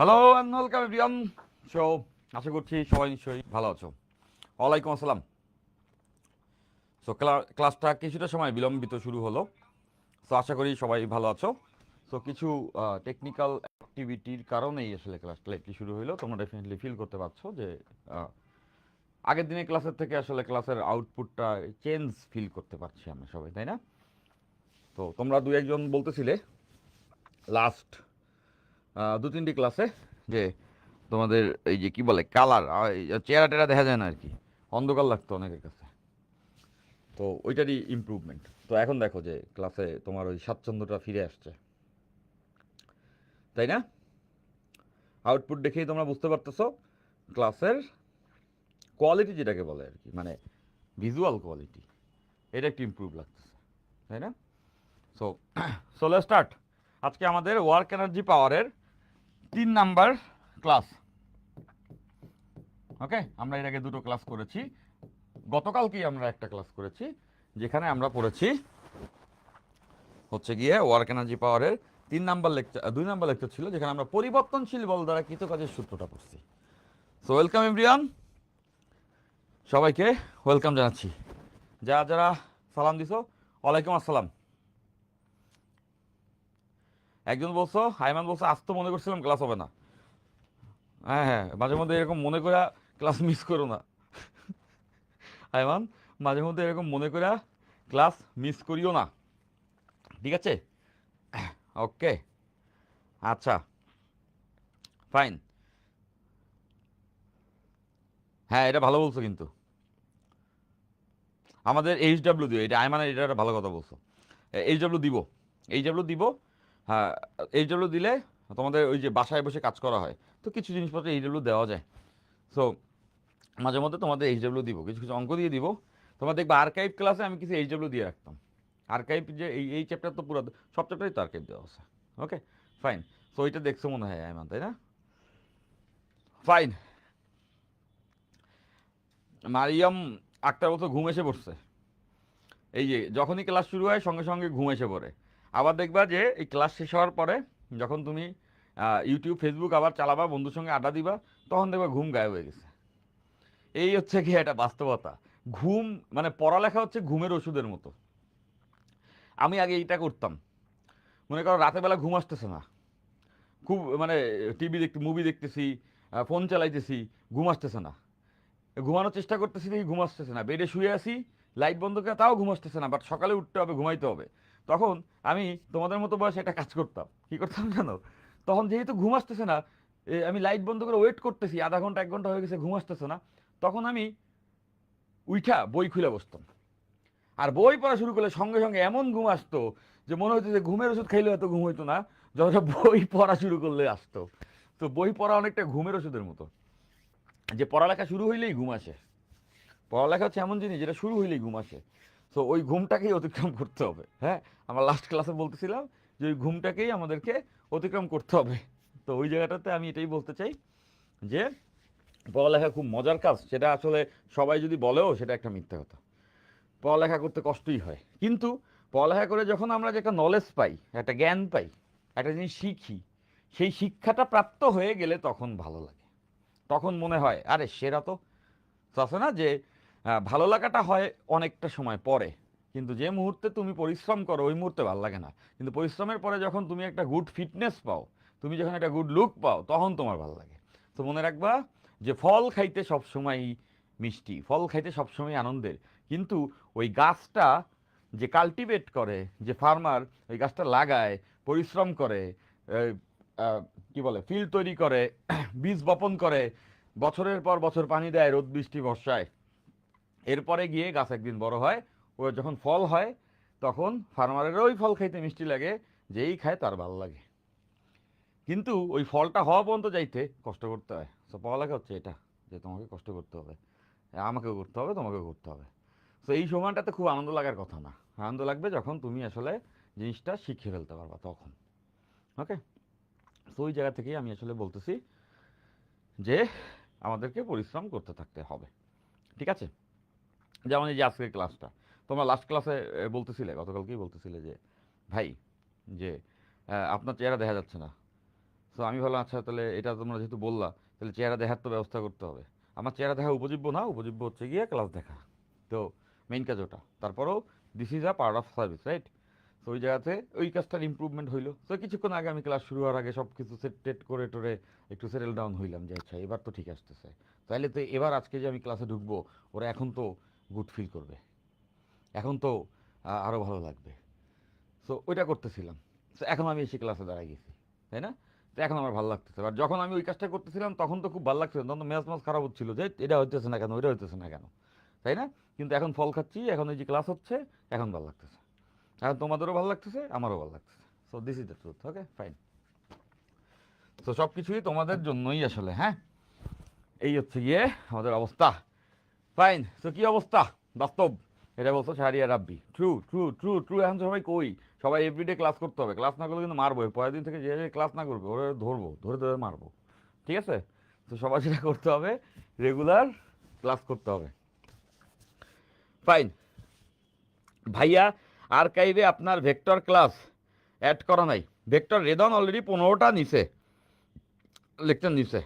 Hello and welcome everyone. So আশা করছি সবাই নিশ্চয়ই ভালো আছো। ওয়ালাইকুম আসসালাম। সো ক্লাসটা কিছুটা সময় বিলম্বিত শুরু হলো। সো আশা করি সবাই ভালো আছো। সো কিছু টেকনিক্যাল অ্যাক্টিভিটির কারণেই আসলে ক্লাসটা লেটলি শুরু হলো। তোমরা ডেফিনেটলি ফিল করতে পারছো যে আহ, আগের দিনের ক্লাসের থেকে আসলে ক্লাসের আউটপুটটা চেঞ্জ ফিল করতে পারছি আমরা সবাই, তাই না? তো তোমরা দু একজন বলতেছিলে লাস্ট দু তিনটি ক্লাসে যে তোমাদের এই যে কি বলে কালার, চেহারা টেরা দেখা যায় না আর কি, অন্ধকার লাগতো অনেকের কাছে। তো ওইটারই ইমপ্রুভমেন্ট। তো এখন দেখো যে ক্লাসে তোমার ওই স্বাচ্ছন্দ্যটা ফিরে আসছে, তাই না? আউটপুট দেখেই তোমরা বুঝতে পারতেছো ক্লাসের কোয়ালিটি যেটাকে বলে আর কি, মানে ভিজুয়াল কোয়ালিটি, এটা একটু ইমপ্রুভ লাগতেছে, তাই না? So so let's start. আজকে আমাদের ওয়ার্ক এনার্জি পাওয়ারের 3 নাম্বার ক্লাস। ওকে, আমরা এর আগে দুটো ক্লাস করেছি। গতকালকেই আমরা একটা ক্লাস করেছি যেখানে আমরা পড়েছি হচ্ছে গিয়ে ওয়ার্ক এনার্জি পাওয়ারের 3 নাম্বার লেকচার, 2 নাম্বার লেকচার ছিল যেখানে আমরা পরিবর্তনশীল বল দ্বারা কৃতকাজের সূত্রটা পড়ছি। সো ওয়েলকাম এভরিওয়ান, সবাইকে ওয়েলকাম জানাচ্ছি। যারা যারা সালাম দিছো, ওয়ালাইকুম আসসালাম। একজন বলছো, হাইমান বলছো আজ তো মনে করছিলাম ক্লাস হবে না। হ্যাঁ হ্যাঁ, মাঝে মধ্যে এরকম মনে করে ক্লাস মিস করো না হাইমান, মাঝে মধ্যে এরকম মনে করে ক্লাস মিস করিও না, ঠিক আছে? ওকে, আচ্ছা, ফাইন। হ্যাঁ, এটা ভালো বলছো কিন্তু আমাদের এইচডাব্লিউ দিও, এটা আইমানের, এটা একটা ভালো কথা বলছো। এইচডাব্লিউ দিব, এইচডাব্লিউ দিব। হ্যাঁ, এইচডাব্লিউ দিলে তোমাদের ওই যে বাসায় বসে কাজ করা হয়, তো কিছু জিনিসপত্র এইচডাব্লিউ দেওয়া যায়। সো মাঝে মধ্যে তোমাদের এইচডাব্লিউ দিব, কিছু কিছু অঙ্ক দিয়ে দিব। তোমরা দেখবে আর্কাইভ ক্লাসে আমি কিছু এইচডাব্লিউ দিয়ে রাখতাম। আর্কাইভ যে এই চ্যাপ্টার তো পুরো সব চ্যাপ্টারই তো আর্কাইভ দেওয়া আছে। ওকে, ফাইন। সো ওইটা দেখছো মনে হয় আইমান, তাই না? ফাইন। মারিয়াম আক্তার বলতো ঘুম এসে পড়ছে। এই যে যখনই ক্লাস শুরু হয় সঙ্গে সঙ্গে ঘুম এসে পড়ে। আবার দেখবা যে এই ক্লাস শেষ হওয়ার পরে যখন তুমি ইউটিউব ফেসবুক আবার চালাবা, বন্ধুর সঙ্গে আড্ডা দিবা, তখন দেখবা ঘুম গায়েব হয়ে গেছে। এই হচ্ছে কি একটা বাস্তবতা। ঘুম মানে পড়ালেখা হচ্ছে ঘুমের ওষুধের মতো। আমি আগে এইটা করতাম, মনে করো রাতের বেলা ঘুম আসতেছে না, খুব মানে টিভি দেখতে, মুভি দেখতেছি, ফোন চালাইতেছি, ঘুম আসতেছে না, ঘুমানোর চেষ্টা করতেছি দেখি ঘুম আসতেছে না, বেডে শুয়ে আছি, লাইট বন্ধ করে তাও ঘুম আসতেছে না, বাট সকালে উঠতে হবে, ঘুমাইতে হবে। তখন আমি তোমাদের মতো বয়সে একটা কাজ করতাম, কি করতাম জানো? তখন যেহেতু ঘুম আসতেছে না, আমি লাইট বন্ধ করে ওয়েট করতেছি, আধা ঘন্টা 1 ঘন্টা হয়ে গেছে, ঘুম আসতেছে না, তখন আমি উইঠা বই খুলে বসতাম। আর বই পড়া শুরু করলে সঙ্গে সঙ্গে এমন ঘুম আসতো যে মনে হতো যে ঘুমের ওষুধ খাইলেও এত ঘুম হইতো না, যখন বই পড়া শুরু করলে আসতো। তো বই পড়া অনেকটা ঘুমের ওষুধের মতো, যে পড়ালেখা শুরু হইলেই ঘুম আসে। পড়ালেখা হচ্ছে এমন জিনিস যেটা শুরু হইলেই ঘুম আসে। সো ওই ঘুমটাকেই অতিক্রম করতে হবে। হ্যাঁ, আমরা লাস্ট ক্লাসে বলতেছিলাম যে ওই ঘুমটাকেই আমাদেরকে অতিক্রম করতে হবে। তো ওই জায়গাটাতে আমি এটাই বলতে চাই যে পড়ালেখা খুব মজার কাজ, সেটা আসলে সবাই যদি বলেও সেটা একটা মিথ্যা কথা। পড়ালেখা করতে কষ্টই হয়, কিন্তু পড়ালেখা করে যখন আমরা যে একটা নলেজ পাই, একটা জ্ঞান পাই, একটা জিনিস শিখি, সেই শিক্ষাটা প্রাপ্ত হয়ে গেলে তখন ভালো লাগে। তখন মনে হয় আরে সেরা তো। তো আছে না যে ভালো লাগাটা হয় অনেকটা সময় পরে, কিন্তু যে মুহূর্তে তুমি পরিশ্রম করো ওই মুহূর্তে ভালো লাগে না। কিন্তু পরিশ্রমের পরে যখন তুমি একটা গুড ফিটনেস পাও, তুমি যখন একটা গুড লুক পাও, তখন তোমার ভালো লাগে। তো মনে রাখবা যে ফল খাইতে সবসময় মিষ্টি, ফল খাইতে সবসময় আনন্দের, কিন্তু ওই গাছটা যে কাল্টিভেট করে, যে ফার্মার ওই গাছটা লাগায়, পরিশ্রম করে, আহ, আহ, কি বলে ফিল্ড তৈরি করে, বীজ বপন করে, বছরের পর বছর পানি দেয় রোদ বৃষ্টি বর্ষায়, এরপরে গিয়ে গাছ একদিন বড় হয়, ও যখন ফল হয় তখন ফার্মারেরও ওই ফল খাইতে মিষ্টি লাগে, যেই খায় তার ভালো লাগে। কিন্তু ওই ফলটা হওয়া পর্যন্ত যাইতে কষ্ট করতে হয়। তো পড়ালেখা হচ্ছে এটা, যে তোমাকে কষ্ট করতে হবে, আমাকেও করতে হবে, তোমাকেও করতে হবে। তো এই সময়টাতে খুব আনন্দ লাগার কথা না, আনন্দ লাগবে যখন তুমি আসলে জিনিসটা শিখে ফেলতে পারবা তখন। ওকে, তো ওই জায়গা থেকেই আমি আসলে বলতেছি যে আমাদেরকে পরিশ্রম করতে থাকতে হবে, ঠিক আছে? যেমন এই যে আজকের ক্লাসটা, তোমরা লাস্ট ক্লাসে বলতেছিলে, গতকালকেই বলতেছিলে যে ভাই, যে আপনার চেহারা দেখা যাচ্ছে না। সো আমি ভাবলাম আচ্ছা তাহলে এটা তোমরা যেহেতু বললা তাহলে চেহারা দেখার তো ব্যবস্থা করতে হবে। আমার চেহারা দেখা উপজীব্য না, উপজীব্য হচ্ছে গিয়ে ক্লাস দেখা। তো মেইন কাজ ওটা। তারপরেও this is a part of service, right? তো ওই জায়গাতে ওই কাজটার ইম্প্রুভমেন্ট হইলো। তো কিছুক্ষণ আগে আমি ক্লাস শুরু হওয়ার আগে সব কিছু সেট টেট করে টোরে একটু সেটেল ডাউন হইলাম যে আচ্ছা এবার তো ঠিক আসতেছে। তাইলে তো এবার আজকে যে আমি ক্লাসে ঢুকবো ওরা এখন তো গুড ফিল করবে, এখন তো আরও ভালো লাগবে। সো ওইটা করতেছিলাম। সো এখন আমি এসে ক্লাসে দাঁড়াই গেছি, তাই না? তো এখন আমার ভালো লাগতেছে। আর যখন আমি ওই কাজটা করতেছিলাম তখন তো খুব ভালো লাগছিল, তখন তো মেজাজ মেজাজ খারাপ হচ্ছিল যে এটা হইতেছে না কেন, ওইটা হইতেছে না কেন, তাই না? কিন্তু এখন ফল খাচ্ছি, এখন এই যে ক্লাস হচ্ছে, এখন ভালো লাগতেছে। এখন তোমাদেরও ভালো লাগতেছে, আমারও ভালো লাগতেছে। So this is the truth. Okay, fine. তো সব কিছুই তোমাদের জন্যই আসলে, হ্যাঁ। এই হচ্ছে গিয়ে আমাদের অবস্থা। ফাইন। তো কি অবস্থা বাস্তব? এটা বলছো Shahriya Rabbi. True true true true. এখন সবাই কই? সবাই এভরিডে ক্লাস করতে হবে, ক্লাস না করলে কিন্তু মারবো। পরের দিন থেকে যে যে ক্লাস না করবে ওরা ধরবো, ধরে ধরে মারবো। ঠিক আছে? তো সবাই সেটা করতে হবে, রেগুলার ক্লাস করতে হবে। ফাইন। ভাইয়া আর্কাইভে আপনার ভেক্টর ক্লাস অ্যাড করা নাই। ভেক্টর রেদন অলরেডি 15টা নিছে, লেকচার নিছে।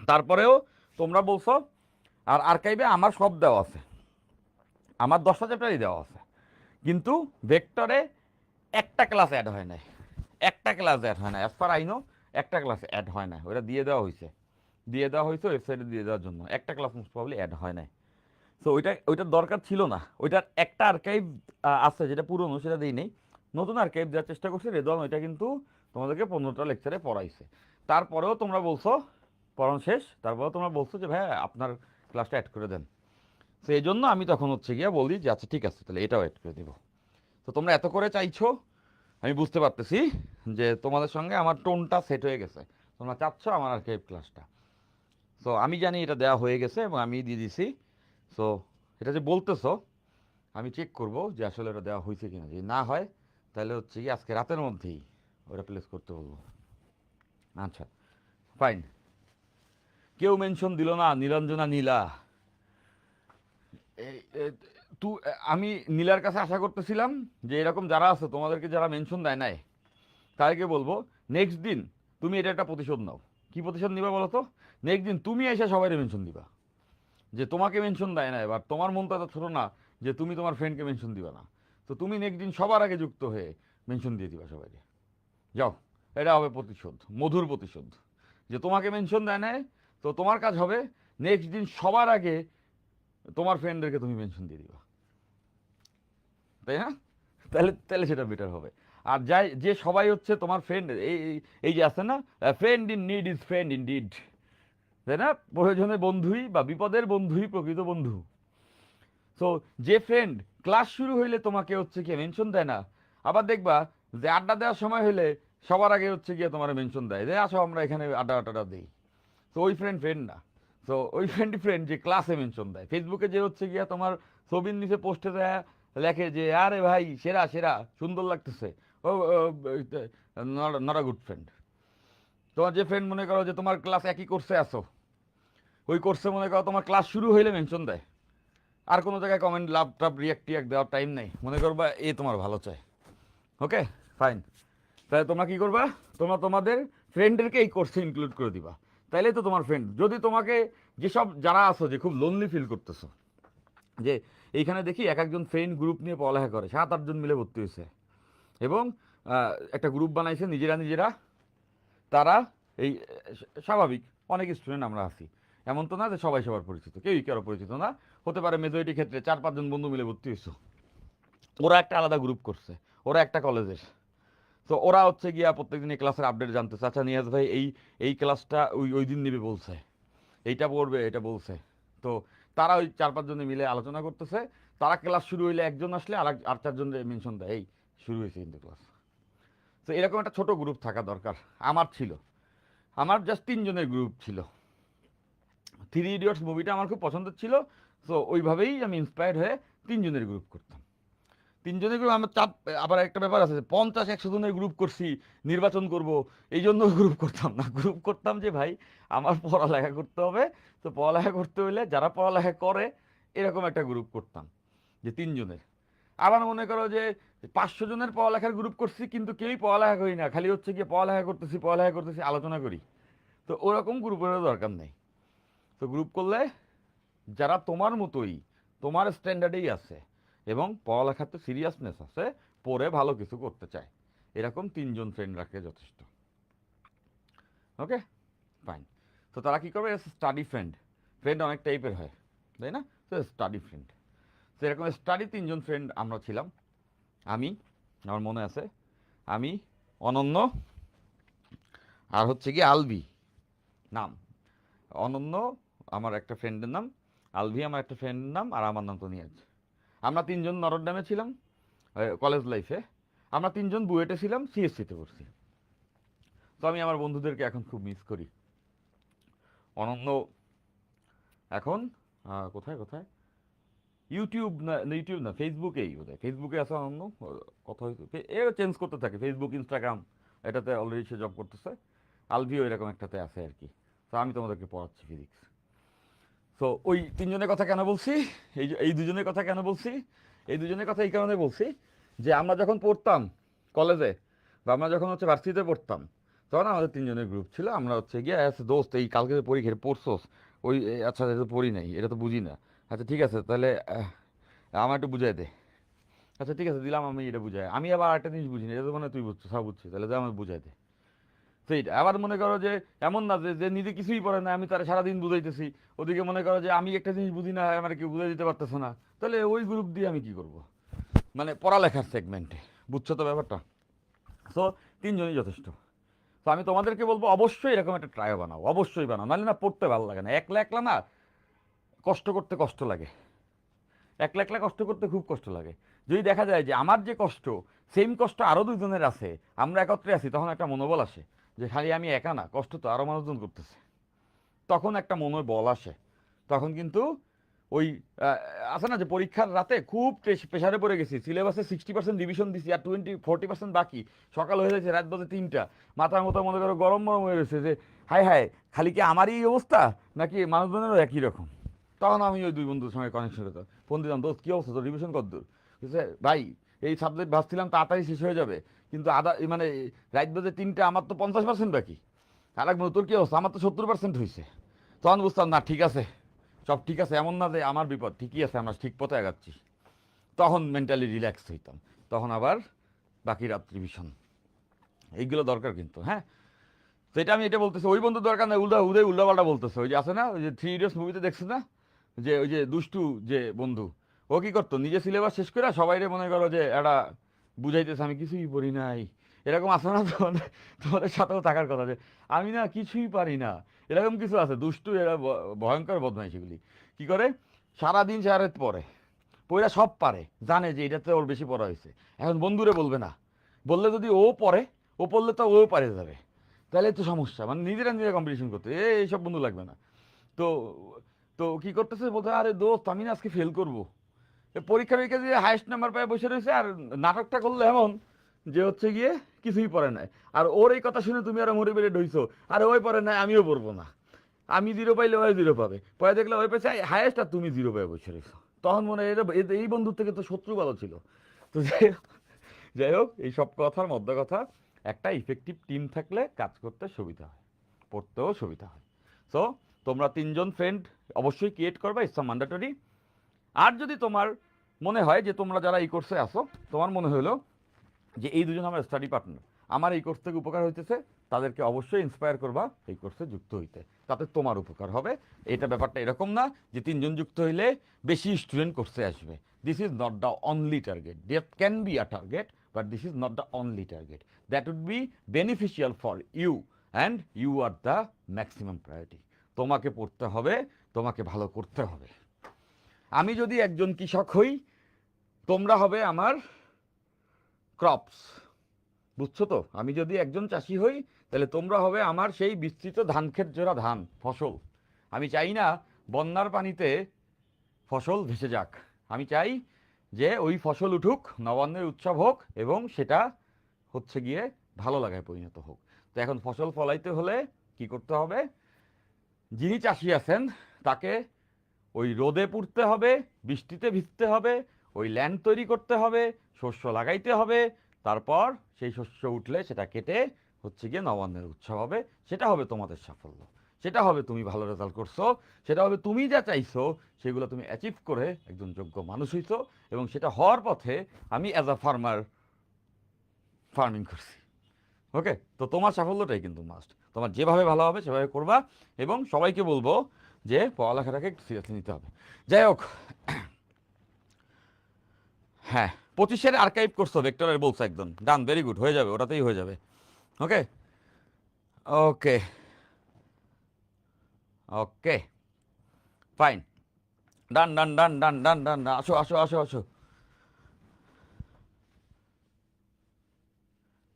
তারপরেও তোমরা বলছো, আর আর্কাইভে আমার সব দেওয়া আছে, আমার 10টা চ্যাপ্টারই দেওয়া আছে, কিন্তু ভেক্টরে একটা ক্লাস অ্যাড হয় নাই, একটা ক্লাস অ্যাড হয় না। অ্যাজ ফার আই নো একটা ক্লাস অ্যাড হয় না। ওটা দিয়ে দেওয়া হয়েছে, দিয়ে দেওয়া হয়েছে ওয়েবসাইটে দিয়ে দেওয়ার জন্য। একটা ক্লাস মোস্ট প্রবলি অ্যাড হয় নাই। সো ওইটার দরকার ছিল না। ওইটার একটা আর্কাইভ আছে যেটা পুরনো, সেটা দিই নেই। নতুন আর্কাইভ দেওয়ার চেষ্টা করছি। রেদওয়ান ওইটা কিন্তু তোমাদেরকে 15টা লেকচারে পড়াইছে। তারপরেও তোমরা বলছো পড়ানো শেষ, তারপরেও তোমরা বলছো যে ভাই আপনার ক্লাসটা অ্যাড করে দেন। তো এই জন্য আমি তখন হচ্ছে গিয়ে বলি যে আচ্ছা ঠিক আছে তাহলে এটাও অ্যাড করে দেবো। তো তোমরা এত করে চাইছো, আমি বুঝতে পারতেছি যে তোমাদের সঙ্গে আমার টোনটা সেট হয়ে গেছে। তোমরা চাচ্ছ আমার আর্কাইভ ক্লাসটা। সো আমি জানি এটা দেওয়া হয়ে গেছে এবং আমি দিয়ে দিছি। সো এটা যে বলতেছো আমি চেক করব যে আসলে এটা দেওয়া হয়েছে কিনা। যদি না হয় তাহলে হচ্ছে কি আজকে রাতের মধ্যেই ওটা প্লেস করতে বলবো। আচ্ছা, ফাইন। কেউ মেনশন দিল না, নীলাঞ্জনা নীলা। আমি নীলার কাছে আশা করতেছিলাম যে এরকম যারা আছে তোমাদেরকে যারা মেনশন দেয় নাই তাদেরকে বলবো নেক্সট দিন তুমি এটা একটা প্রতিশোধ নাও। কি প্রতিশোধ নিবা বলো তো? নেক্সট দিন তুমি এসে সবাই মেনশন দিবা যে তোমাকে মেনশন দেয় না। এবার তোমার মন তো এত ছোটো না যে তুমি তোমার ফ্রেন্ডকে মেনশন দিবা না। তো তুমি নেক্সট দিন সবার আগে যুক্ত হয়ে মেনশন দিয়ে দিবা সবাইকে। যাও, এটা হবে প্রতিশোধ, মধুর প্রতিশোধ। যে তোমাকে মেনশন দেয় নাই, তো তোমার কাজ হবে নেক্সট দিন সবার আগে তোমার ফ্রেন্ডদেরকে তুমি মেনশন দিয়ে দিবা, তাই না? তাহলে তাহলে সেটা বেটার হবে। আর যাই যে সবাই হচ্ছে তোমার ফ্রেন্ড, এই যে আছে না, friend in need is friend in deed, তাই না? প্রয়োজনে বন্ধুই বা বিপদের বন্ধুই প্রকৃত বন্ধু। সো যে ফ্রেন্ড ক্লাস শুরু হইলে তোমাকে হচ্ছে কি মেনশন দেয় না, আবার দেখবা যে আড্ডা দেওয়ার সময় হইলে সবার আগে হচ্ছে গিয়ে তোমার মেনশন দেয় যে আসো আমরা এখানে আড্ডা আড্ডা দিই। তো ওই ফ্রেন্ড ফ্রেন্ড না। তো ওই ফ্রেন্ড যে ক্লাসে মেনশন দেয়, ফেসবুকে যে হচ্ছে গিয়া তোমার ছবির নিচে পোস্টে দেয়, লেখে যে আরে ভাই সেরা সেরা সুন্দর লাগতেছে, ও নট আ গুড ফ্রেন্ড। তোমার যে ফ্রেন্ড মনে করো যে তোমার ক্লাস একই কোর্সে আসো, ওই কোর্সে মনে করো তোমার ক্লাস শুরু হইলে মেনশন দেয়, আর কোনো জায়গায় কমেন্ট লাভ টাভ রিয়াক্ট টিয়াক্ট দেওয়ার টাইম নেই, মনে করবা এ তোমার ভালো চায়। ওকে, ফাইন। তাহলে তোমরা কি করবা? তোমরা তোমাদের ফ্রেন্ডদেরকে এই কোর্সে ইনক্লুড করে দিবা। তাইলে তো তোমার ফ্রেন্ড, যদি তোমাকে যেসব যারা আছো যে খুব লোনলি ফিল করতেছো, যে এইখানে দেখি এক একজন ফ্রেন্ড গ্রুপ নিয়ে পড়ালেখা করে, 7-8 জন মিলে ভর্তি হয়েছে এবং একটা গ্রুপ বানাইছে নিজেরা নিজেরা। তারা এই স্বাভাবিক অনেক স্টুডেন্ট আমরা আছি, এমন তো না যে সবাই সবার পরিচিত, কেউই কারো পরিচিত না হতে পারে। মেজরিটি ক্ষেত্রে 4-5 জন বন্ধু মিলে ভর্তি হয়েছো, ওরা একটা আলাদা গ্রুপ করছে, ওরা একটা কলেজের। তো ওরা হচ্ছে গিয়া প্রত্যেকদিন এই ক্লাসের আপডেট জানতেছে। আচ্ছা নিয়াজ ভাই এই এই ক্লাসটা ওই ওই দিন নিবে বলছে, এইটা পড়বে এটা বলছে। তো তারা ওই 4-5 জনে মিলে আলোচনা করতেছে। তারা ক্লাস শুরু হইলে একজন আসলে আর 4 জন মেনশন দেয় এই শুরু হয়েছে কিন্তু ক্লাস। তো এরকম একটা ছোট গ্রুপ থাকা দরকার। আমার ছিল, আমার জাস্ট 3 জনের গ্রুপ ছিল। 3 ইডিয়টস মুভিটা আমার খুব পছন্দের ছিল। সো ওইভাবেই আমি ইন্সপায়ার্ড হয়ে 3 জনের গ্রুপ করতাম। 3 জনের গ্রুপ আমার চাপ। আবার একটা ব্যাপার আছে, 50-100 জনের গ্রুপ করছি, নির্বাচন করব, এই জন্য গ্রুপ করতাম না। গ্রুপ করতাম যে ভাই আমার পড়ালেখা করতে হবে। তো পড়ালেখা করতে হলে যারা পড়ালেখা করে এরকম একটা গ্রুপ করতাম যে 3 জনের। আবার মনে করো যে 500 জনের পড়ালেখার গ্রুপ করছি, কিন্তু কেউই পড়ালেখা করি না, খালি হচ্ছে গিয়ে পড়ালেখা করতেছি আলোচনা করি। তো ওরকম গ্রুপেরও দরকার নেই। তো গ্রুপ করলে যারা তোমার মতোই, তোমার স্ট্যান্ডার্ডেই আছে এবং পড়ালেখাতে সিরিয়াসনেস আছে, পড়ে ভালো কিছু করতে চায়, এরকম 3জন ফ্রেন্ড রাখলে যথেষ্ট। ওকে, ফাইন। তো তারা কী করবে? Study friend. ফ্রেন্ড অনেক টাইপের হয়, তাই না? তো স্টাডি ফ্রেন্ড, সেরকম স্টাডি 3জন ফ্রেন্ড আমরা ছিলাম। আমি, আমার মনে আছে, আমি, অনন্য, আর হচ্ছে কি আলভি নাম। অনন্য আমার একটা ফ্রেন্ডের নাম, আলভি আমার একটা ফ্রেন্ডের নাম, আর আমার নাম তো নিয়াজ। আমরা 3জন নরডামে ছিলাম কলেজ লাইফে। আমরা 3জন বুয়েটে ছিলাম, সিএসসিতে পড়ছি। তো আমি আমার বন্ধুদেরকে এখন খুব মিস করি। অনন্য এখন কোথায় কোথায়, ইউটিউব না, ইউটিউব না, ফেসবুকেই বোধহয়, ফেসবুকে আছে অনন্য। কথা হয়েছে, এ চেঞ্জ করতে থাকে, ফেসবুক, ইনস্টাগ্রাম, এটাতে অলরেডি সে জব করতেছে। আলভিও এরকম একটাতে আছে আর কি। তো আমি তোমাদেরকে পড়াচ্ছি ফিজিক্স। তো ওই 3জনের কথা কেন বলছি, এই দুজনের কথা কেন বলছি, এই দুজনের কথা এই কারণে বলছি যে আমরা যখন পড়তাম কলেজে, বা আমরা যখন হচ্ছে ভার্সিটিতে পড়তাম, তখন আমাদের 3জনের গ্রুপ ছিল। আমরা হচ্ছে গিয়ে দোস্ত এই কালকে পরীক্ষা পড়ছোস, ওই আচ্ছা এটা তো পড়ি নাই, এটা তো বুঝি না, আচ্ছা ঠিক আছে তাহলে আমার একটু বুঝাই দে। আচ্ছা ঠিক আছে দিলাম, আমি এটা বুঝাই। আমি আবার একটা জিনিস বুঝি না, এটা তো মানে তুই বুঝছো, সব বুঝছিস, তাহলে আমার বুঝাই দে। সেইটা আবার মনে করো যে এমন না যে যে নিজে কিছুই পড়ে না, আমি তারা সারাদিন বুঝাইতেছি, ওদিকে মনে করো যে আমি একটা জিনিস বুঝি না, আমার কেউ বুঝাই দিতে পারতেছে না, তাহলে ওই গ্রুপ দিয়ে আমি কি করব? মানে পড়ালেখার সেগমেন্টে, বুঝছো তো ব্যাপারটা? সো 3জনই যথেষ্ট। তো আমি তোমাদেরকে বলবো অবশ্যই এরকম একটা ট্রায়ও বানাও, অবশ্যই বানাও, নাহলে না পড়তে ভালো লাগে না। একলা একলা না, কষ্ট করতে কষ্ট লাগে, একলা একলা কষ্ট করতে খুব কষ্ট লাগে। যদি দেখা যায় যে আমার যে কষ্ট, সেম কষ্ট আরও 2জনের আছে, আমরা একত্রে আছি, তখন একটা মনোবল আসে যে খালি আমি একা না, কষ্ট তো আরও মানুষজন করতেছে, তখন একটা মনোবল আসে। তখন কিন্তু ওই আছে না যে পরীক্ষার রাতে খুব প্রেশারে পড়ে গেছি, সিলেবাসে 60% রিভিশন দিছি আর 40% বাকি, সকাল হয়ে যাচ্ছে রাত বাজে 3টা, মাথার মতো মনে করো গরম গরম হয়ে গেছে যে হায় হায়, খালি কি আমারই এই অবস্থা নাকি মানুষজনেরও একই রকম। তখন আমি ওই 2 বন্ধুর সঙ্গে কানেকশন করতাম, ফোন দিতাম, দোস্ত কী অবস্থা, তোর রিভিশন কতদূর? বুঝছে ভাই, এই সাবজেক্ট ভাবছিলাম তাড়াতাড়ি শেষ হয়ে যাবে, কিন্তু মানে রাত বাজে 3টা, আমার তো 50% বাকি। আর এক বন্ধু, তোর কী অবস্থা? আমার তো 70% হয়েছে। তখন বুঝতাম না ঠিক আছে, সব ঠিক আছে, এমন না যে আমার বিপদ, ঠিকই আছে, আমরা ঠিক পথে আগাচ্ছি। তখন মেন্টালি রিল্যাক্স হইতাম, তখন আবার বাকি রাত্রি ভীষণ এইগুলো দরকার কিন্তু, হ্যাঁ। তো এটা আমি এটা বলতেছি, ওই বন্ধু দরকার নাই, উল্টাপাল্টা বলতেছে। ওই যে আছে না, ওই যে 3 ইডিয়টস মুভিতে দেখছে না, যে ওই যে দুষ্টু যে বন্ধু, ও কি করতো, নিজে সিলেবাস শেষ করে সবাইরে মনে করো যে এটা বুঝাইতেছে আমি কিছুই পড়ি নাই। এরকম আছে না তোমাদের, তোমাদের সাথেও থাকার কথা, যে আমি না কিছুই পারি না। এরকম কিছু আছে দুষ্টু, এরা ভয়ঙ্কর বদমাইশ। এগুলি কি করে, সারাদিন সারারাত পড়ে, পড়া সব পারে, জানে যে এটাতে ওর বেশি পড়া হয়েছে। এখন বন্ধুরে বলবে না, বললে যদি ও পড়ে, ও পড়লে তো ও পারে যাবে, তাহলে তো সমস্যা, মানে নিজেরা নিজেরা কম্পিটিশন করতে, এইসব বন্ধু লাগবে না। তো তো কি করতেছে, বলতে আরে দোস্ত আমি না আজকে ফেল করবো। পরীক্ষা নিরীক্ষা দিয়ে হাইয়েস্ট নাম্বার পায় বসে রয়েছে, আর নাটকটা করলো এমন যে হচ্ছে গিয়ে কিছুই পড়ে নাই। আর ওর এই কথা শুনে তুমি আরো মোটিভেটেড হইছো, আর ওই পড়ে নাই আমিও পড়বো না, আমি 0 পাইলে ওই 0 পাবে, পরে দেখলে ওই পেয়েছে হাইয়েস্ট আর তুমি 0 পায় বসে রয়েছো। তখন মনে হয় এই বন্ধুর থেকে তো শত্রু ভালো ছিল। তো যাই হোক, এই সব কথার মধ্যে কথা, একটা ইফেক্টিভ টিম থাকলে কাজ করতে সুবিধা হয়, পড়তেও সুবিধা হয়। সো তোমরা 3জন ফ্রেন্ড অবশ্যই ক্রিয়েট করবে, ইটস ম্যান্ডেটরি। আর যদি তোমার মনে হয় যে তোমরা যারা এই কোর্সে আসো, তোমার মনে হলো যে এই 2জন আমার স্টাডি পার্টনার, আমার এই কোর্স থেকে উপকার হইতেছে, তাদেরকে অবশ্যই ইন্সপায়ার করবা এই কোর্সে যুক্ত হইতে, তাতে তোমার উপকার হবে। এটা ব্যাপারটা এরকম না যে 3জন যুক্ত হইলে বেশি স্টুডেন্ট কোর্সে আসবে। This is not the only target, that can be a target, but this is not the only target. That would be beneficial for you, and you are the maximum priority. তোমাকে পড়তে হবে, তোমাকে ভালো করতে হবে। আমি যদি একজন কৃষক হই, তোমরা হবে আমার ক্রপস, বুঝছো তো? আমি যদি একজন চাষি হই, তাহলে তোমরা হবে আমার সেই বিস্তৃত ধান ক্ষেত জোড়া ধান ফসল। আমি চাই না বন্যার পানিতে ফসল ভেসে যাক, আমি চাই যে ওই ফসল উঠুক, নবান্নের উৎসব হোক, এবং সেটা হচ্ছে গিয়ে ভালো লাগায় পরিণত হোক। তো এখন ফসল ফলাইতে হলে কি করতে হবে? যিনি চাষি আছেন তাকে ওই রোদে পুড়তে হবে, বৃষ্টিতে ভিজতে হবে, ওই ল্যান্ড তৈরি করতে হবে, শস্য লাগাইতে হবে, তারপর সেই শস্য উঠলে সেটা কেটে হচ্ছে গিয়ে নবান্নের উৎসব হবে, সেটা হবে তোমাদের সাফল্য, সেটা হবে তুমি ভালো রেজাল্ট করছো, সেটা হবে তুমি যা চাইছো সেগুলো তুমি অ্যাচিভ করে একজন যোগ্য মানুষ হইছো, এবং সেটা হওয়ার পথে আমি অ্যাজ আ ফার্মার ফার্মিং করছি। ওকে, তো তোমার সাফল্যটাই কিন্তু মাস্ট, তোমার যেভাবে ভালো হবে সেভাবে করবা, এবং সবাইকে বলবো যে পড়ালেখাটাকে একটু সিরিয়াসলি নিতে হবে। যাই হোক, হ্যাঁ, 25-এর আর্কাইভ করছো ভেক্টরের বলছো, একদম ডান, ভেরি গুড, হয়ে যাবে, ওটাতেই হয়ে যাবে। ওকে ওকে ওকে ফাইন, ডান ডান ডান ডান ডান ডান, আসো আসো আসো আসো।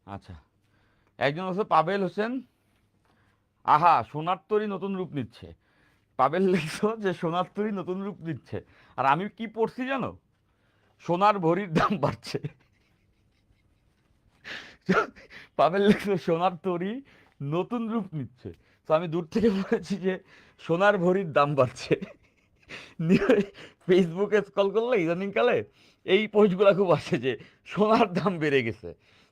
আচ্ছা, একজন হচ্ছে পাবেল হোসেন, আহা সোনার তরী নতুন রূপ নিচ্ছে। পাবেল লিখছো যে সোনার তরী নতুন রূপ নিচ্ছে, আর আমি কি পড়ছি জানো, সোনার ভরির দাম বাড়ছে। পাবেল লিখছো সোনার তরী নতুন রূপ নিচ্ছে, তো আমি দূর থেকে বলেছি যে সোনার ভরির দাম বাড়ছে। ফেসবুকে স্ক্রল করলে ইদানিংকালে এই পোস্টগুলো খুব আসে যে সোনার দাম বেড়ে গেছে।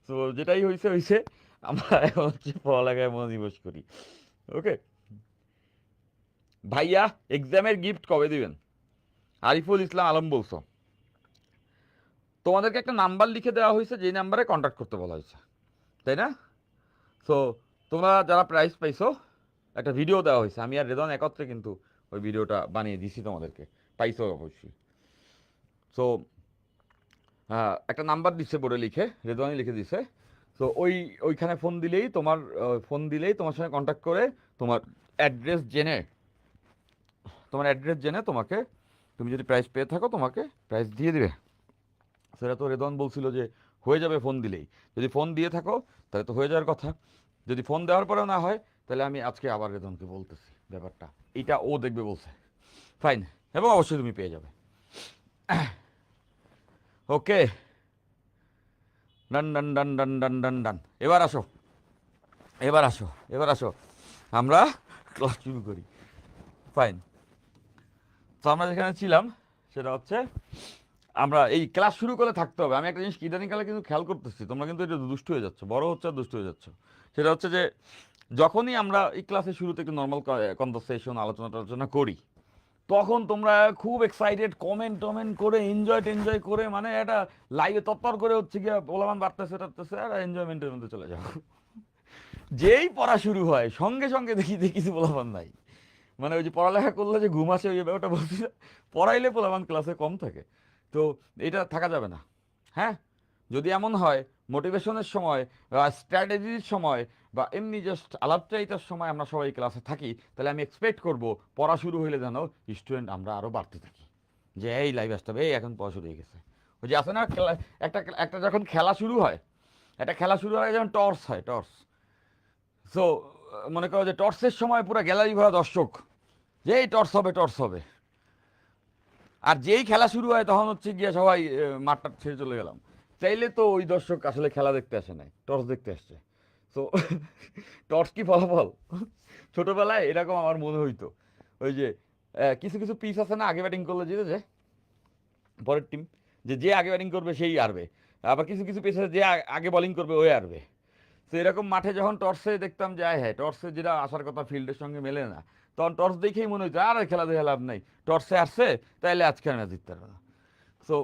তো যেটাই হয়েছে হয়েছে, আমরা এখন হচ্ছে পড়ালেখায় মনোনিবেশ করি। ওকে ভাইয়া, এক্সামের গিফট কবে দিবেন? আরিফুল ইসলাম আলম বলছো, তোমাদেরকে একটা নাম্বার লিখে দেওয়া হয়েছে, যে নাম্বারে কন্ট্যাক্ট করতে বলা হয়েছে, তাই না? সো তোমরা যারা প্রাইজ পাইছো, একটা ভিডিও দেওয়া হয়েছে, আমি আর রেদন একত্রে কিন্তু ওই ভিডিওটা বানিয়ে দিছি তোমাদেরকে, পাইছো অবশ্যই। সো একটা নাম্বার দিচ্ছে বোর্ডে লিখে, রেদওয়ানি লিখে দিছে। তো ওইখানে ফোন দিলেই তোমার সঙ্গে কন্ট্যাক্ট করে তোমার অ্যাড্রেস জেনে, তোমাকে, তুমি যদি প্রাইস পেয়ে থাকো তোমাকে প্রাইস দিয়ে দিবে। সেটা তো রেদওয়ান বলছিল যে হয়ে যাবে ফোন দিলেই, যদি ফোন দিয়ে থাকো তাহলে তো হয়ে যাওয়ার কথা। যদি ফোন দেওয়ার পরেও না হয়, তাহলে আমি আজকে আবার রেদওয়ানকে বলতেছি ব্যাপারটা, এটা ও দেখবে বলছে, ফাইন, এবং অবশ্যই তুমি পেয়ে যাবে। ওকে, ডান ডান ডান ডান ডান ডান ডান, এবার আসো, এবার আসো, এবার আসো, আমরা ক্লাস শুরু করি। ফাইন, তো আমরা যেখানে ছিলাম সেটা হচ্ছে, আমরা এই ক্লাস শুরু করে থাকতে হবে। আমি একটা জিনিস ইদানিংকালে কিন্তু খেয়াল করতেছি, তোমরা কিন্তু এটা দুষ্ট হয়ে যাচ্ছ, বড় হচ্ছে আর দুষ্ট হয়ে যাচ্ছ। সেটা হচ্ছে যে যখনই আমরা এই ক্লাসের শুরুতে একটু নর্মাল কনভারসেশন, আলোচনা করি, তখন তোমরা খুব এক্সাইটেড কমেন্ট টমেন্ট করে এনজয় করে, মানে একটা লাইভে তত্তর করে হচ্ছে গিয়ে পোলামান বাড়তেছে টাড়তেছে, আর এনজয়মেন্টের মধ্যে চলে যাও। যেই পড়া শুরু হয় সঙ্গে সঙ্গে দেখি কিছু পোলাপান নাই, মানে ওই যে পড়ালেখা করলে যে ঘুম আসে, ওই ব্যাপারটা বলছি না, পড়াইলে পোলাপান ক্লাসে কম থাকে। তো এটা থাকা যাবে না। হ্যাঁ, যদি এমন হয় মোটিভেশনের সময় বা স্ট্র্যাটেজির সময় বা এমনি জাস্ট আলাপচারিতার সময় আমরা সবাই ক্লাসে থাকি, তাহলে আমি এক্সপেক্ট করব পড়া শুরু হইলে যেন স্টুডেন্ট আমরা আরও বাড়তে থাকি, যে এই লাইভ আসতে হবে, এই এখন পড়া শুরু হয়ে গেছে। ওই যে আছে না, একটা একটা যখন খেলা শুরু হয়, একটা খেলা শুরু হয় যেমন টর্চ হয়, টর্চ। সো মনে করো যে টর্চের সময় পুরো গ্যালারি ভরা দর্শক, যে এই টর্চ হবে টর্চ হবে, আর যেই খেলা শুরু হয় তখন হচ্ছে গিয়ে সবাই মাঠটা ছেড়ে চলে গেলাম। চাইলে তো ওই দর্শক আসলে খেলা দেখতে আসে নাই, টর্চ দেখতে আসছে। সো টর্চ কি ফলাফল? ছোটবেলায় এরকম আমার মনে হইতো, ওই যে কিছু কিছু পিস আছে না, আগে ব্যাটিং করলে জিতে যায় পরের টিম, যে যে আগে ব্যাটিং করবে সেই হারবে। আবার কিছু কিছু পিস আছে যে আগে বোলিং করবে ওই হারবে। তো এরকম মাঠে যখন টর্চে দেখতাম যে হ্যাঁ, টর্চে যেটা আসার কথা ফিল্ডের সঙ্গে মেলে না, তখন টর্চ দেখেই মনে হইতো আর খেলা দেখে লাভ নাই, টর্চে আসছে তাইলে আজকে আমি জিততে পারবো না। সো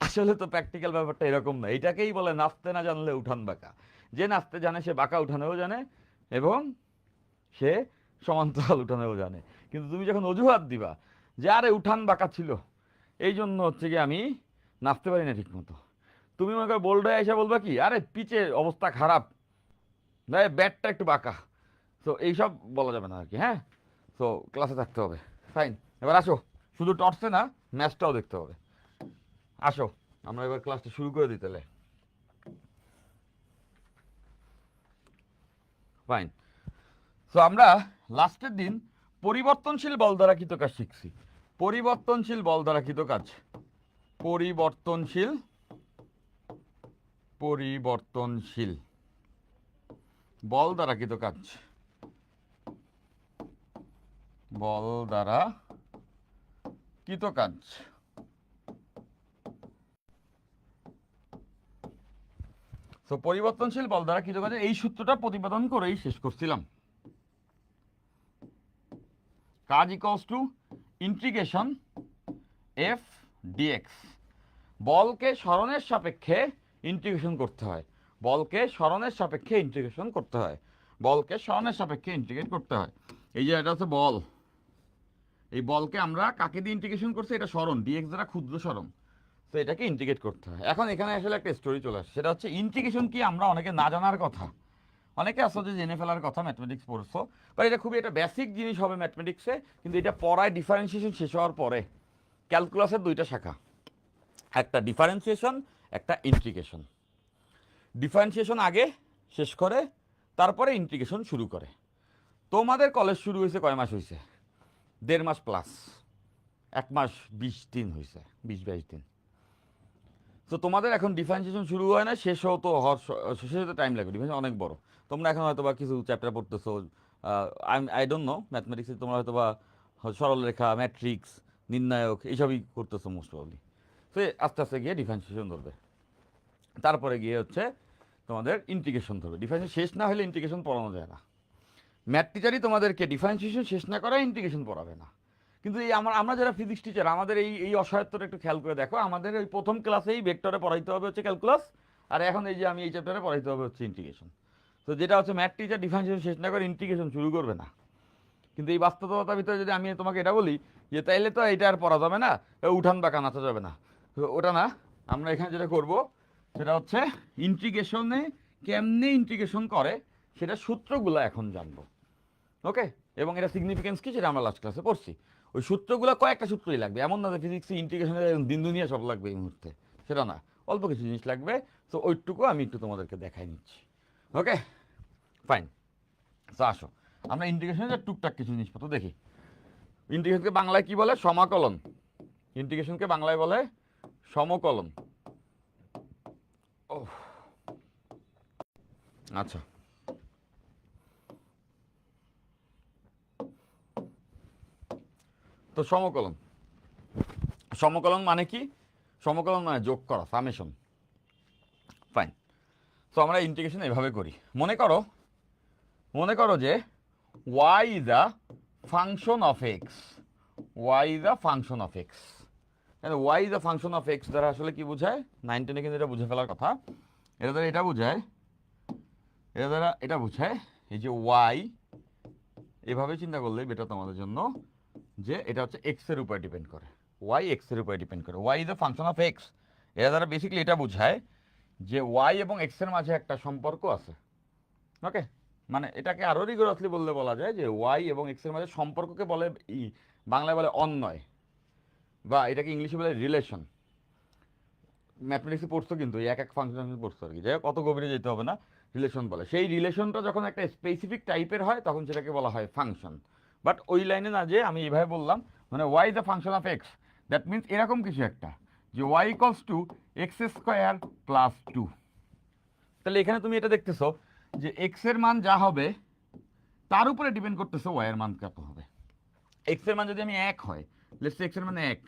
আসলে তো প্র্যাকটিক্যাল ব্যাপারটা এরকম না, এটাকেই বলে নাচতে না জানলে উঠান বাঁকা। যে নাচতে জানে সে বাঁকা উঠানেও জানে, এবং সে সমান্তরাল উঠানেও জানে। কিন্তু তুমি যখন অজুহাত দিবা যে আরে উঠান বাঁকা ছিল, এই জন্য হচ্ছে কি আমি নাচতে পারি না ঠিক মতো, তুমি মনে করো বোল্ড হয়ে এসে বলবা কি আরে পিচের অবস্থা খারাপ, ব্যাটটা একটু বাঁকা। তো এইসব বলা যাবে না আর কি। হ্যাঁ, তো ক্লাসে থাকতে হবে। ফাইন, এবার আসো, শুধু টর্চে না, ম্যাচটাও দেখতে হবে। আসো, আমরা এবার ক্লাসটা শুরু করে দিই তাহলে। ফাইন, তো আমরা লাস্টের দিন পরিবর্তনশীল বল দ্বারা কৃত কাজ শিখছি। পরিবর্তনশীল বল দ্বারা কৃত কাজ, পরিবর্তনশীল পরিবর্তনশীল বল দ্বারা কৃত কাজ, বল দ্বারা কৃত কাজ। সো পরিবর্তনশীল বল দ্বারা কৃত কাজের এই সূত্রটা প্রতিপাদন করেই শেষ করছিলাম। কাজ equals to integration F DX. বলকে সরণের সাপেক্ষে ইন্টিগ্রেশন করতে হয়, বলকে সরণের সাপেক্ষে ইন্টিগ্রেশন করতে হয়, বলকে সরণের সাপেক্ষে ইন্টিগ্রেট করতে হয়। এই যে এটা হচ্ছে বল, এই বলকে আমরা কাকে দিয়ে ইন্টিগ্রেশন করছি, এটা সরণ, ডিএক্স দ্বারা ক্ষুদ্র সরণ, তো এটাকে ইন্টিগ্রেট করতে হয়। এখন এখানে আসলে একটা স্টোরি চলে আসে, সেটা হচ্ছে ইন্টিগ্রেশন কি আমরা অনেকে না জানার কথা, অনেকে আসলে জেনে ফেলার কথা, ম্যাথমেটিক্স পড়ছো, বাট এটা খুবই একটা বেসিক জিনিস হবে ম্যাথমেটিক্সে, কিন্তু এটা পড়ায় ডিফারেন্সিয়েশন শেষ হওয়ার পরে ক্যালকুলাসের দুইটা শাখা, একটা ডিফারেন্সিয়েশন, একটা ইন্টিগ্রেশন। ডিফারেন্সিয়েশন আগে শেষ করে তারপরে ইন্টিগ্রেশন শুরু করে। তোমাদের কলেজ শুরু হয়েছে কয় মাস হয়েছে? 1.5 মাস প্লাস, 1 মাস 20 দিন হয়েছে, 20-22 দিন। তো তোমাদের এখন ডিফারেন্সিয়েশন শুরু হয় না, শেষ শেষ হতে টাইম লাগবে, ডিফারেন্সিয়েশন অনেক বড়। তোমরা এখন হয়তো বা কিছু চ্যাপ্টার পড়তেছো, আই ডোন্ট নো ম্যাথমেটিক্সে তোমরা হয়তো বা সরলরেখা, ম্যাট্রিক্স, নির্ণায়ক এইসবই করতেছো মোস্ট প্রবলি। তো আস্তে আস্তে গিয়ে ডিফারেন্সিয়েশন ধরবে, তারপরে গিয়ে হচ্ছে তোমাদের ইন্টিগ্রেশন ধরবে। ডিফারেন্সিয়েশন শেষ না হলে ইন্টিগ্রেশন পড়ানো যায় না। ম্যাথ টিচারই তোমাদেরকে ডিফারেন্সিয়েশন শেষ না করা ইন্টিগ্রেশন পড়াবে না। কিন্তু এই আমরা যারা ফিজিক্স টিচার, আমাদের এই অসহায়ত্বটা একটু খেয়াল করে দেখো, আমাদের ওই প্রথম ক্লাসেই ভেক্টরে পড়াইতে হবে হচ্ছে ক্যালকুলাস, আর এখন এই যে আমি এই চ্যাপ্টারে পড়াইতে হবে হচ্ছে ইন্টিগ্রেশন। তো যেটা হচ্ছে ম্যাথ টিচার ডিফারেন্সিয়েশন শেষ না করে ইন্টিগ্রেশন শুরু করবে না। কিন্তু এই বাস্তবতার ভিতরে যদি আমি তোমাকে এটা বলি যে তাইলে তো এটা আর পড়া যাবে না, উঠান বাঁকা নাচা যাবে না, ওটা না। আমরা এখানে যেটা করব সেটা হচ্ছে ইন্টিগ্রেশনে কেমনে ইন্টিগ্রেশন করে সেটা সূত্রগুলো এখন জানবো, ওকে। এবং এটা সিগনিফিকেন্স কি সেটা আমরা লাস্ট ক্লাসে পড়ছি। ওই সূত্রগুলো কয়েকটা সূত্রই লাগবে, এমন না যে ফিজিক্সে ইন্টিগ্রেশনের দিন দুনিয়া সব লাগবে এই মুহূর্তে, সেটা না, অল্প কিছু জিনিস লাগবে। তো ওইটুকু আমি একটু তোমাদেরকে দেখাই নিচ্ছি, ওকে ফাইন। তো আসো আমরা ইন্টিগ্রেশনের টুকটাক কিছু জিনিসপত্র দেখি। ইন্টিগ্রেশনকে বাংলায় কি বলে? সমাকলন। ইন্টিগ্রেশনকে বাংলায় বলে সমকলন। ও আচ্ছা, তো সমকলন, সমকলন মানে কি? সমকলন মানে যোগ করা, সামেশন। ফাইন। তো আমরা ইন্টিগ্রেশন এভাবে করি। মনে করো যে y is a function of x, y is a function of x। y is a function of x দ্বারা আসলে কি বোঝায়? 9 10 কিন্তু এটা বুঝে ফেলার কথা। এটা দ্বারা এটা বোঝায়, এটা দ্বারা এটা বোঝায় এই যে y, এভাবে চিন্তা করলে বেটার তোমাদের জন্য, যে এটা হচ্ছে x এর উপর ডিপেন্ড করে, y x এর উপর ডিপেন্ড করে, y is a function of x। এটা দ্বারা বেসিক্যালি এটা বোঝায় যে y এবং x এর মাঝে একটা সম্পর্ক আছে, ওকে। মানে এটাকে আরো রিগোরাসলি বলা যায় যে y এবং x এর মাঝে সম্পর্ককে বলে, বাংলায় বলে অন্বয়, বা এটাকে ইংলিশে বলে রিলেশন। ম্যাথমেটিক্সে পড়ছো কিন্তু এক এক ফাংশন পড়ছো আর কি, যাই হোক অত গভীরে যেতে হবে না। রিলেশন বলে, সেই রিলেশনটা যখন একটা স্পেসিফিক টাইপের হয় তখন সেটাকে বলা হয় ফাংশন। বাট ওই লাইনে না, যে আমি এইভাবে বললাম, মানে y is the function of x, that means এরকম কিছু একটা, যে y equals to x square plus 2। তাহলে এখানে তুমি এটা দেখতেছো যে x এর মান যা হবে তার উপরে ডিপেন্ড করতেছে y এর মান কত হবে। x এর মান যদি আমি 1 হয়, লেটস সে x এর মান 1,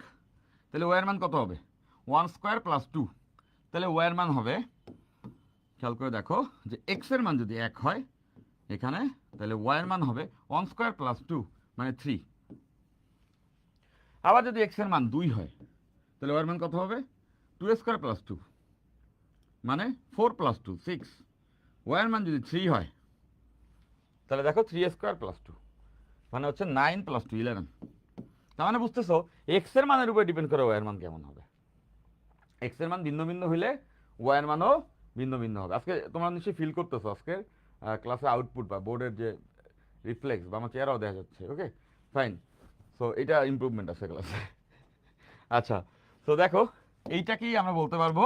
তাহলে y এর মান কত হবে? 1 স্কোয়ার প্লাস 2। তাহলে y এর মান হবে, খেয়াল করে দেখো, যে x এর মান যদি 1 হয় এখানে, তাহলে y এর মান হবে 1 স্কোয়ার প্লাস 2 মানে 3। আবার যদি x এর মান 2 হয় তাহলে y এর মান কত হবে? 2 স্কোয়ার প্লাস 2 মানে 4 প্লাস 2 6। y এর মান যদি 3 হয় তাহলে দেখো 3 স্কোয়ার প্লাস 2 মানে হচ্ছে 9 প্লাস 2 11। তার মানে বুঝতেছো x এর মানের উপর ডিপেন্ড করে y এর মান কেমন হবে। x এর মান ভিন্ন ভিন্ন হইলে y এর মানও ভিন্ন ভিন্ন হবে। আজকে তোমরা নিশ্চয়ই ফিল করতেছো আজকের ক্লাসে আউটপুট বা বোর্ডের যে রিফ্লেক্স বা আমার চেহারাও দেখা যাচ্ছে, ওকে ফাইন। সো এটা ইমপ্রুভমেন্ট আছে ক্লাসে। আচ্ছা, তো দেখো এইটাকেই আমরা বলতে পারবো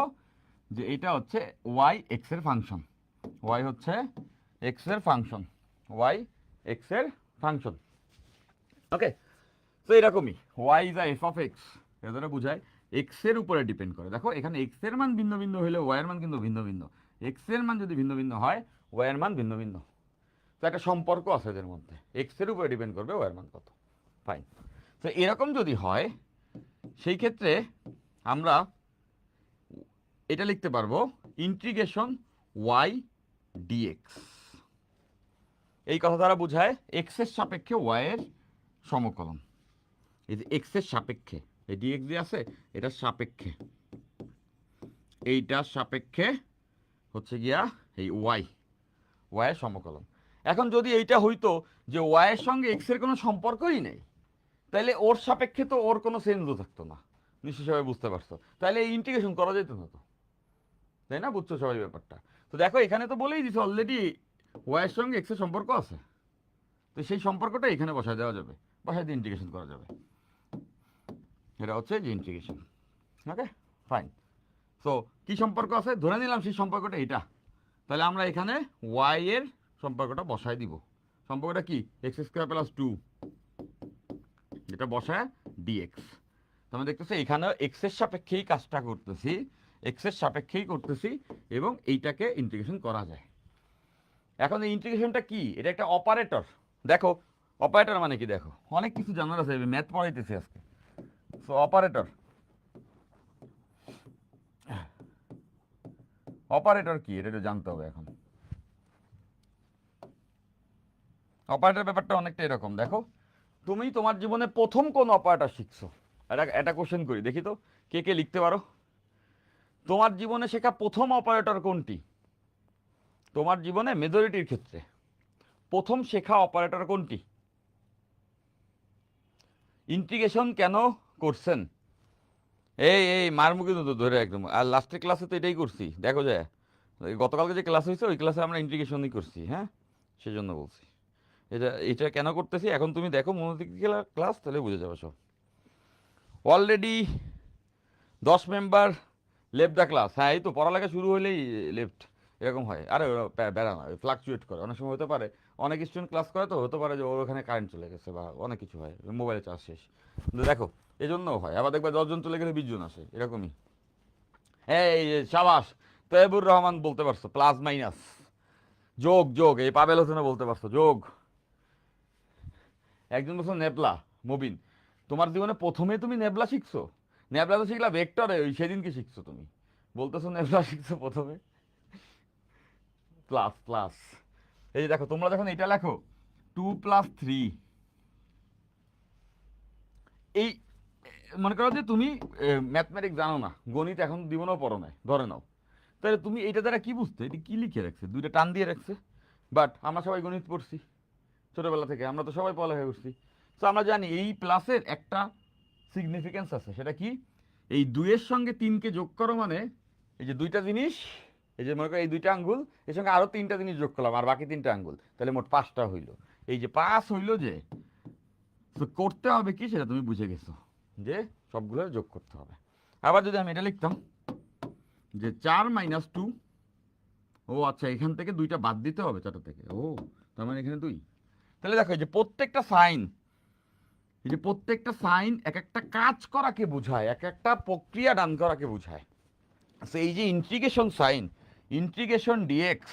যে এটা হচ্ছে y x এর ফাংশন, y হচ্ছে x এর ফাংশন, y x এর ফাংশন, ওকে। তো এরকমই y is a f of x, এর দ্বারা বোঝায় x এর উপরে ডিপেন্ড করে। দেখো এখানে x এর মান ভিন্ন ভিন্ন হলে y এর মান কিন্তু ভিন্ন ভিন্ন, x এর মান যদি ভিন্ন ভিন্ন হয় y এর মান ভিন্ন ভিন্ন। তো একটা সম্পর্ক আছে এদের মধ্যে, x এর উপরে ডিপেন্ড করবে y এর মান কত। ফাইন। তো এরকম যদি হয় সেই ক্ষেত্রে আমরা এটা লিখতে পারবো ইন্টিগ্রেশন ওয়াই ডিএক্স। এই কথা দ্বারা বোঝায় এক্সের সাপেক্ষে ওয়াইয়ের সমকলন। এই যে এক্সের সাপেক্ষে এই ডিএক্স দিয়ে আছে, এটার সাপেক্ষে, এইটার সাপেক্ষে হচ্ছে গিয়া এই ওয়াইয়ের সমকলন। এখন যদি এইটা হইতো যে ওয়াইয়ের সঙ্গে এক্সের কোনো সম্পর্কই নেই, তাহলে ওর সাপেক্ষে তো ওর কোনো চেঞ্জও থাকতো না, নিশ্চয় সবাই বুঝতে পারছো। তাহলে এই ইন্টিগ্রেশন করা যেত না তো, তাই না? বুঝছো সবাই ব্যাপারটা? তো দেখো এখানে তো বলেই দিছে অলরেডি ওয়াইয়ের সঙ্গে এক্সের সম্পর্ক আছে, তো সেই সম্পর্কটা এখানে বসায় দেওয়া যাবে, বসায় দিয়ে ইন্টিগ্রেশন করা যাবে। এটা হচ্ছে যে ইন্টিগ্রেশন। ওকে, ফাইন। সো কি সম্পর্ক আছে ধরে নিলাম, সেই সম্পর্কটা এটা। তাহলে আমরা এখানে ওয়াই এর সম্পর্কটা বসায় দিব। সম্পর্কটা কি? এক্স স্কোয়ার প্লাস 2, যেটা বসায় ডিএক্স। তোমরা দেখতেছো এখানেও এক্সের সাপেক্ষেই কাজটা করতেছি, এক্সের সাপেক্ষেই করতেছি, এবং এইটাকে ইন্টিগ্রেশন করা যায়। এখন এই ইন্টিগ্রেশনটা কি? এটা একটা অপারেটর। দেখো অপারেটর মানে কি, দেখো অনেক কিছু জানার আছে, ম্যাথ পড়াইতেছি আজকে। সো অপারেটর, অপারেটর কি এটা একটু জানতে হবে। এখন অপারেটর ব্যাপারটা অনেকটা এরকম। দেখো তুমি তোমার জীবনে প্রথম কোন অপারেটর শিখছো, এটা কোশ্চেন করি দেখি তো, কে কে লিখতে পারো। তোমার জীবনে শেখা প্রথম অপারেটর কোনটি? তোমার জীবনে মেজরিটির ক্ষেত্রে প্রথম শেখা অপারেটর কোনটি? ইন্টিগ্রেশন কেন করছেন? এই মারমুখী তো ধরে একদম। আর লাস্টের ক্লাসে তো এটাই করছি, দেখো যায় গতকালকে যে ক্লাস হয়েছে ওই ক্লাসে আমরা ইন্টিগ্রেশনই করছি। হ্যাঁ, সেজন্য বলছি এটা কেন করতেছি। এখন তুমি দেখো মনোযোগ ক্লাস, তাহলে বুঝে যাবে সব। Already 10 member left the class. হ্যাঁ, এই তো পড়ালেখা শুরু হলেই লেফট এরকম হয়। আরে বেড়া না, ফ্লাকচুয়েট করে, অনেক সময় হতে পারে অনেক স্টুডেন্ট ক্লাস করে, তো হতে পারে যে ওর ওখানে কারেন্ট চলে গেছে বা অনেক কিছু হয়, মোবাইলে চার্জ শেষ। কিন্তু দেখো এই জন্যও হয়, আবার দেখবে 10 জন চলে গেলে 20 জন আসে, এরকমই। এই সাবাস, তৈবুর রহমান বলতে পারছো, প্লাস মাইনাস, যোগ, এই পাবেল হোসেনও বলতে পারছো যোগ। একজন বলছো নেবলা, মুবিন। তোমার জীবনে প্রথমে তুমি নেবলা শিখছো? নেবলা তো শিখলা ভেক্টরে, ওই সেদিনকে শিখছো তুমি, বলতেছো নেবলা শিখছো প্রথমে। প্লাস এই যে দেখো তোমরা যখন এটা লেখো 2+3, এই মনে করো যে তুমি ম্যাথমেটিক্স জানো না, গণিত এখন জীবনেও পড়ো নাই ধরে নাও, তাহলে তুমি এইটা দ্বারা কি বুঝতে, এটা কি লিখে রাখছে, দুইটা টান দিয়ে রাখছে। বাট আমরা সবাই গণিত পড়ছি ছোটবেলা থেকে, আমরা তো সবাই পড়ালেখা করছি। তো আমরা জানি এই প্লাসের একটা সিগনিফিকেন্স আছে, সেটা কি? এই 2-এর সঙ্গে 3কে যোগ করো মানে এই যে দুইটা জিনিস, এই যে মনে করো এই দুইটা আঙ্গুল, এর সঙ্গে আরো 3টা জিনিস যোগ করলাম, আর বাকি 3টা আঙ্গুল, তাহলে মোট 5টা হইলো। এই যে 5 হইলো, যে তো করতে হবে কি সেটা তুমি বুঝে গেছো, যে সবগুলো যোগ করতে হবে। আবার যদি আমি এটা লিখতাম যে 4 - 2, ও আচ্ছা, এখান থেকে 2টা বাদ দিতে হবে 4টা থেকে, ও তার মানে এখানে 2। তাহলে দেখো এই যে প্রত্যেকটা সাইন, এই যে প্রত্যেকটা সাইন এক একটা কাজ করাকে বোঝায়, এক একটা প্রক্রিয়া দান করাকে বোঝায়। সো এই যে ইন্টিগ্রেশন সাইন, ইন্টিগ্রেশন ডিএক্স,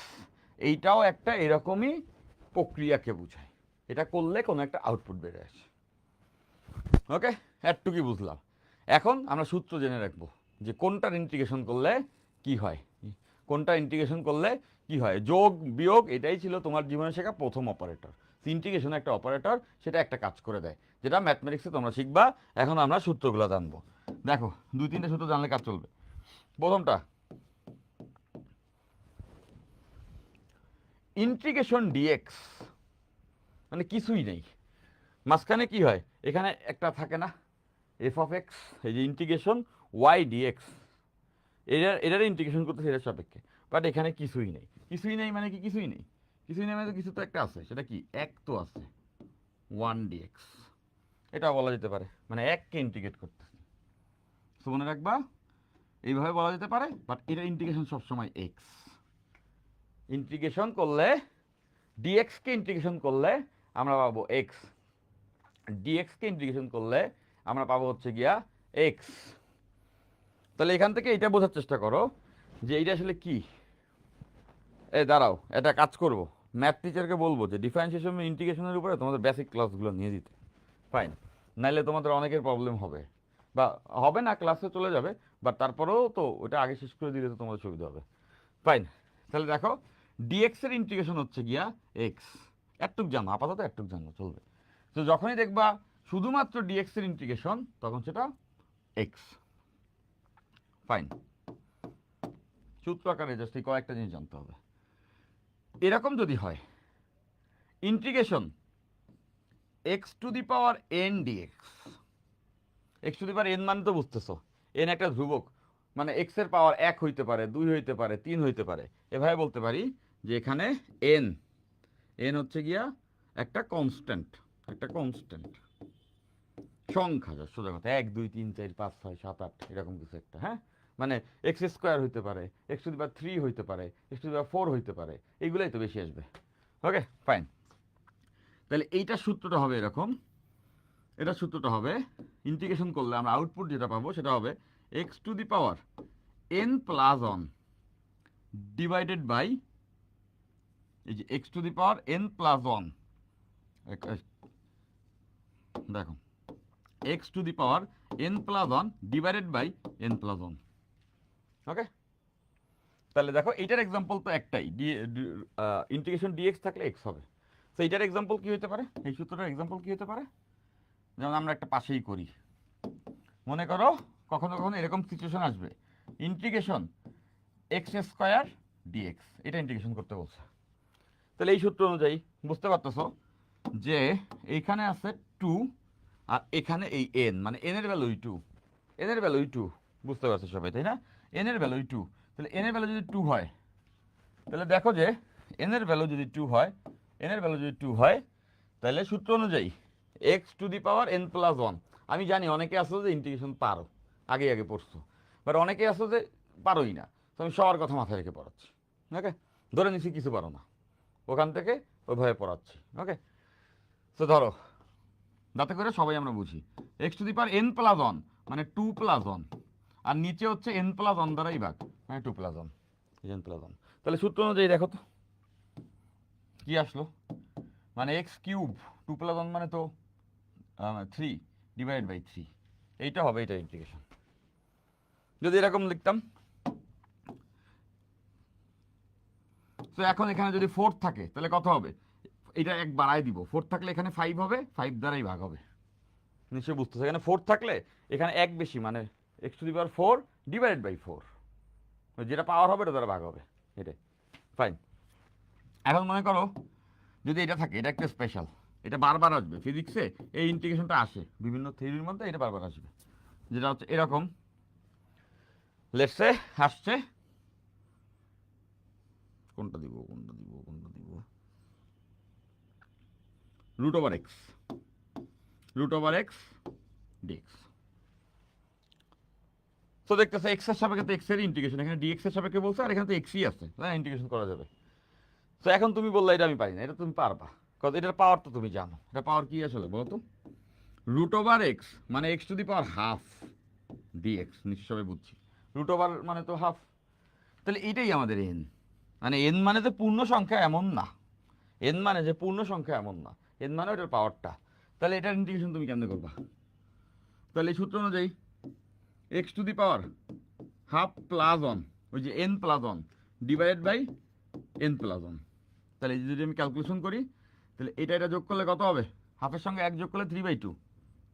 এইটাও একটা এরকমই প্রক্রিয়াকে বোঝায়। এটা করলে কোনো একটা আউটপুট বেড়ে আসে। ওকে, এতটুকুই বুঝলাম। এখন আমরা সূত্র জেনে রাখবো যে কোনটার ইন্টিগ্রেশন করলে কি হয়, কোনটা ইন্টিগ্রেশন করলে কি হয়। যোগ বিয়োগ এটাই ছিল তোমার জীবনে শেখা প্রথম অপারেটর। ইন্টিগ্রেশন একটা অপারেটর, সেটা একটা কাজ করে দেয়, যেটা ম্যাথমেটিক্সে তোমরা শিখবা। এখন আমরা সূত্রগুলো জানবো। দেখো 2-3টে সূত্র জানলে কাজ চলবে। প্রথমটা ইন্টিগ্রেশন ডিএক্স, মানে কিছুই নেই, মাঝখানে কি হয়, এখানে একটা থাকে না f(x), এই যে ইন্টিগ্রেশন y dx, এটার ইন্টিগ্রেশন করতেছে এটার সাপেক্ষে। বাট এখানে কিছুই নেই। কিছুই নেই মানে কি? কিছুই নেই, কিছুই নেই মানে তো কিছু তো একটা আছে, সেটা কি? এক তো আছে, 1 dx, এটা বলা যেতে পারে, মানে এককে ইন্টিগ্রেট করতেছে। তো মনে রাখবা এইভাবে বলা যেতে পারে। বাট এটার ইন্টিগ্রেশন সবসময় এক্স। ইন্টিগ্রেশন করলে ডিএক্সকে ইন্টিগ্রেশন করলে আমরা পাবো এক্স, ডিএক্সকে ইন্টিগ্রেশন করলে আমরা পাবো হচ্ছে গিয়া এক্স। তাহলে এখান থেকে এটা বোঝার চেষ্টা করো যে এইটা আসলে কি। দাঁড়াও, এটা কাজ করব, ম্যাথ টিচারকে বলবো যে ডিফারেন্সিয়েশন ইন্টিগ্রেশনের উপরে তোমাদের বেসিক ক্লাসগুলো নিয়ে দিতে। ফাইন, নাইলে তোমাদের অনেকের প্রবলেম হবে, বা হবে না, ক্লাসে চলে যাবে, বাট তারপরেও তো ওটা আগে শেষ করে দিলে তো তোমাদের সুবিধা হবে। ফাইন, তাহলে দেখো ডিএক্স এর ইন্টিগ্রেশন হচ্ছে গিয়া এক্স, এতটুক জানো, আপাতত এতটুক জানো চলবে। তো যখনই দেখবা শুধুমাত্র ডিএক্স এর ইন্টিগ্রেশন তখন সেটা এক্স। ফাইন, সূত্র আকারে জাস্ট এই কয়েকটা জিনিস জানতে হবে। এরকম যদি হয় integration X to the power N DX, X to the power N মানে তো বুঝতেছো এন একটা ধ্রুবক, মানে এক্স এর পাওয়ার 1 হইতে পারে, 2 হইতে পারে, 3 হইতে পারে। এভাবে বলতে পারি যে এখানে এন, এন হচ্ছে গিয়া একটা কনস্ট্যান্ট, একটা কনস্ট্যান্ট সংখ্যা, যা সোজা কথা 1 2 3 4 5 6 7 8 এরকম কিছু একটা, হ্যাঁ, মানে এক্স স্কোয়ার হইতে পারে, এক্স টু দি পাওয়ার 3 হইতে পারে, এক্স টু দি পাওয়ার 4 হইতে পারে, এইগুলাই তো বেশি আসবে। ওকে ফাইন, তাহলে এইটার সূত্রটা হবে এরকম, এটার সূত্রটা হবে ইন্টিগ্রেশন করলে আমরা আউটপুট যেটা পাবো সেটা হবে x to the power n plus one divided by, এই যে x to the power n plus one, দেখো x to the power n plus one divided by N plus one. Okay, তাহলে দেখো এইটার এক্সাম্পল তো একটাই, ইন্টিগ্রেশন ডিএক্স থাকলে x হবে। তো এইটার এক্সাম্পল কি হতে পারে, এই সূত্রটার এক্সাম্পল কি হতে পারে, যেমন আমরা একটা পাশেই করি, মনে করো কখনো কখনো এরকম সিচুয়েশন আসবে ইন্টিগ্রেশন এক্স স্কোয়ার ডিএক্স, এটা ইন্টিগ্রেশন করতে বলছে। তাহলে এই সূত্র অনুযায়ী বুঝতে পারতেছো যে এইখানে আছে 2 আর এখানে এই এন, মানে এন এর ভ্যালু 2, এন এর ভ্যালু 2, বুঝতে পারছো সবাই তাই না, এন এর ভ্যালু 2। তাহলে এন এর ভ্যালু যদি 2 হয়, তাহলে দেখো যে এন এর ভ্যালু যদি 2 হয়, এন এর ভ্যালু যদি 2 হয়, তাহলে সূত্র অনুযায়ী X to the power n plus one. আমি জানি অনেকে আসো যে ইন্টিগ্রেশন পারো, আগে আগে পড়ছো, বাট অনেকে আসো যে পারোই না, তো আমি সবার কথা মাথায় রেখে পড়াচ্ছি। ওকে, ধরে নিচ্ছি কিছু পারো না, ওখান থেকে ওইভাবে পড়াচ্ছি। ওকে, তো ধরো যাতে করে সবাই আমরা বুঝি, x to the power n plus one মানে 2 প্লাস ওয়ান, আর নিচে হচ্ছে এন প্লাস ওয়ান দ্বারাই ভাগ, মানে 2 plus one, N plus one. তাহলে সূত্র অনুযায়ী দেখো তো কি আসলো, মানে এক্স কিউব 2 প্লাস ওয়ান মানে তো 3 ডিভাইড বাই 3, এইটা হবে এটা ইন্টিগ্রেশন। যদি এরকম লিখতাম, তো এখন এখানে যদি 4 থাকে তাহলে কত হবে, এটা এক বাড়াই দিব, 4 থাকলে এখানে 5 হবে, 5 দ্বারাই ভাগ হবে, নিশ্চয়ই বুঝতেছে। এখানে 4 থাকলে এখানে এক বেশি, মানে X to the power 4 divided by 4, যেটা পাওয়ার হবে এটা দ্বারা ভাগ হবে, এটাই। ফাইন, এখন মনে করো যদি এটা থাকে, এটা একটা স্পেশাল, এটা বারবার আসবে ফিজিক্সে, এই ইন্টিগ্রেশনটা আসে বিভিন্ন থিওরির মধ্যে, এটা বারবার আসবে, যেটা হচ্ছে এরকম, লেটসে আসছে, কোনটা দিব কোনটা দিব কোনটা দিব, root over X, root over X DX. তো দেখতেছে এক্স এর সাপেক্ষে তো এক্স এর ইন্টিগ্রেশন, এখানে ডিএক্স এর সাপেক্ষে বলছে, আর এখানে তো এক্সই আছে, হ্যাঁ ইন্টিগ্রেশন করা যাবে। তো এখন তুমি বললে এটা আমি পারি না, এটা তুমি পারবা, কারণ এটার পাওয়ার তো তুমি জানো, এটা পাওয়ার কি আসলে বলো তো, রুট ওভার এক্স মানে X to the power half DX, নিশ্চয়ই বুঝছি, রুট ওভার মানে তো হাফ, তাহলে এটাই আমাদের এন, মানে এন মানে যে পূর্ণ সংখ্যা এমন না, এন মানে যে পূর্ণ সংখ্যা এমন না, এন মানে ওটার পাওয়ারটা। তাহলে এটার ইন্টিগ্রেশন তুমি কেমনে করবা, তাহলে এই সূত্র অনুযায়ী X to the power half plus one, ওই যে N plus one divided by N plus one. তাহলে যদি আমি ক্যালকুলেশন করি, তাহলে এটা যোগ করলে কত হবে, হাফের সঙ্গে 1 যোগ করলে 3/2,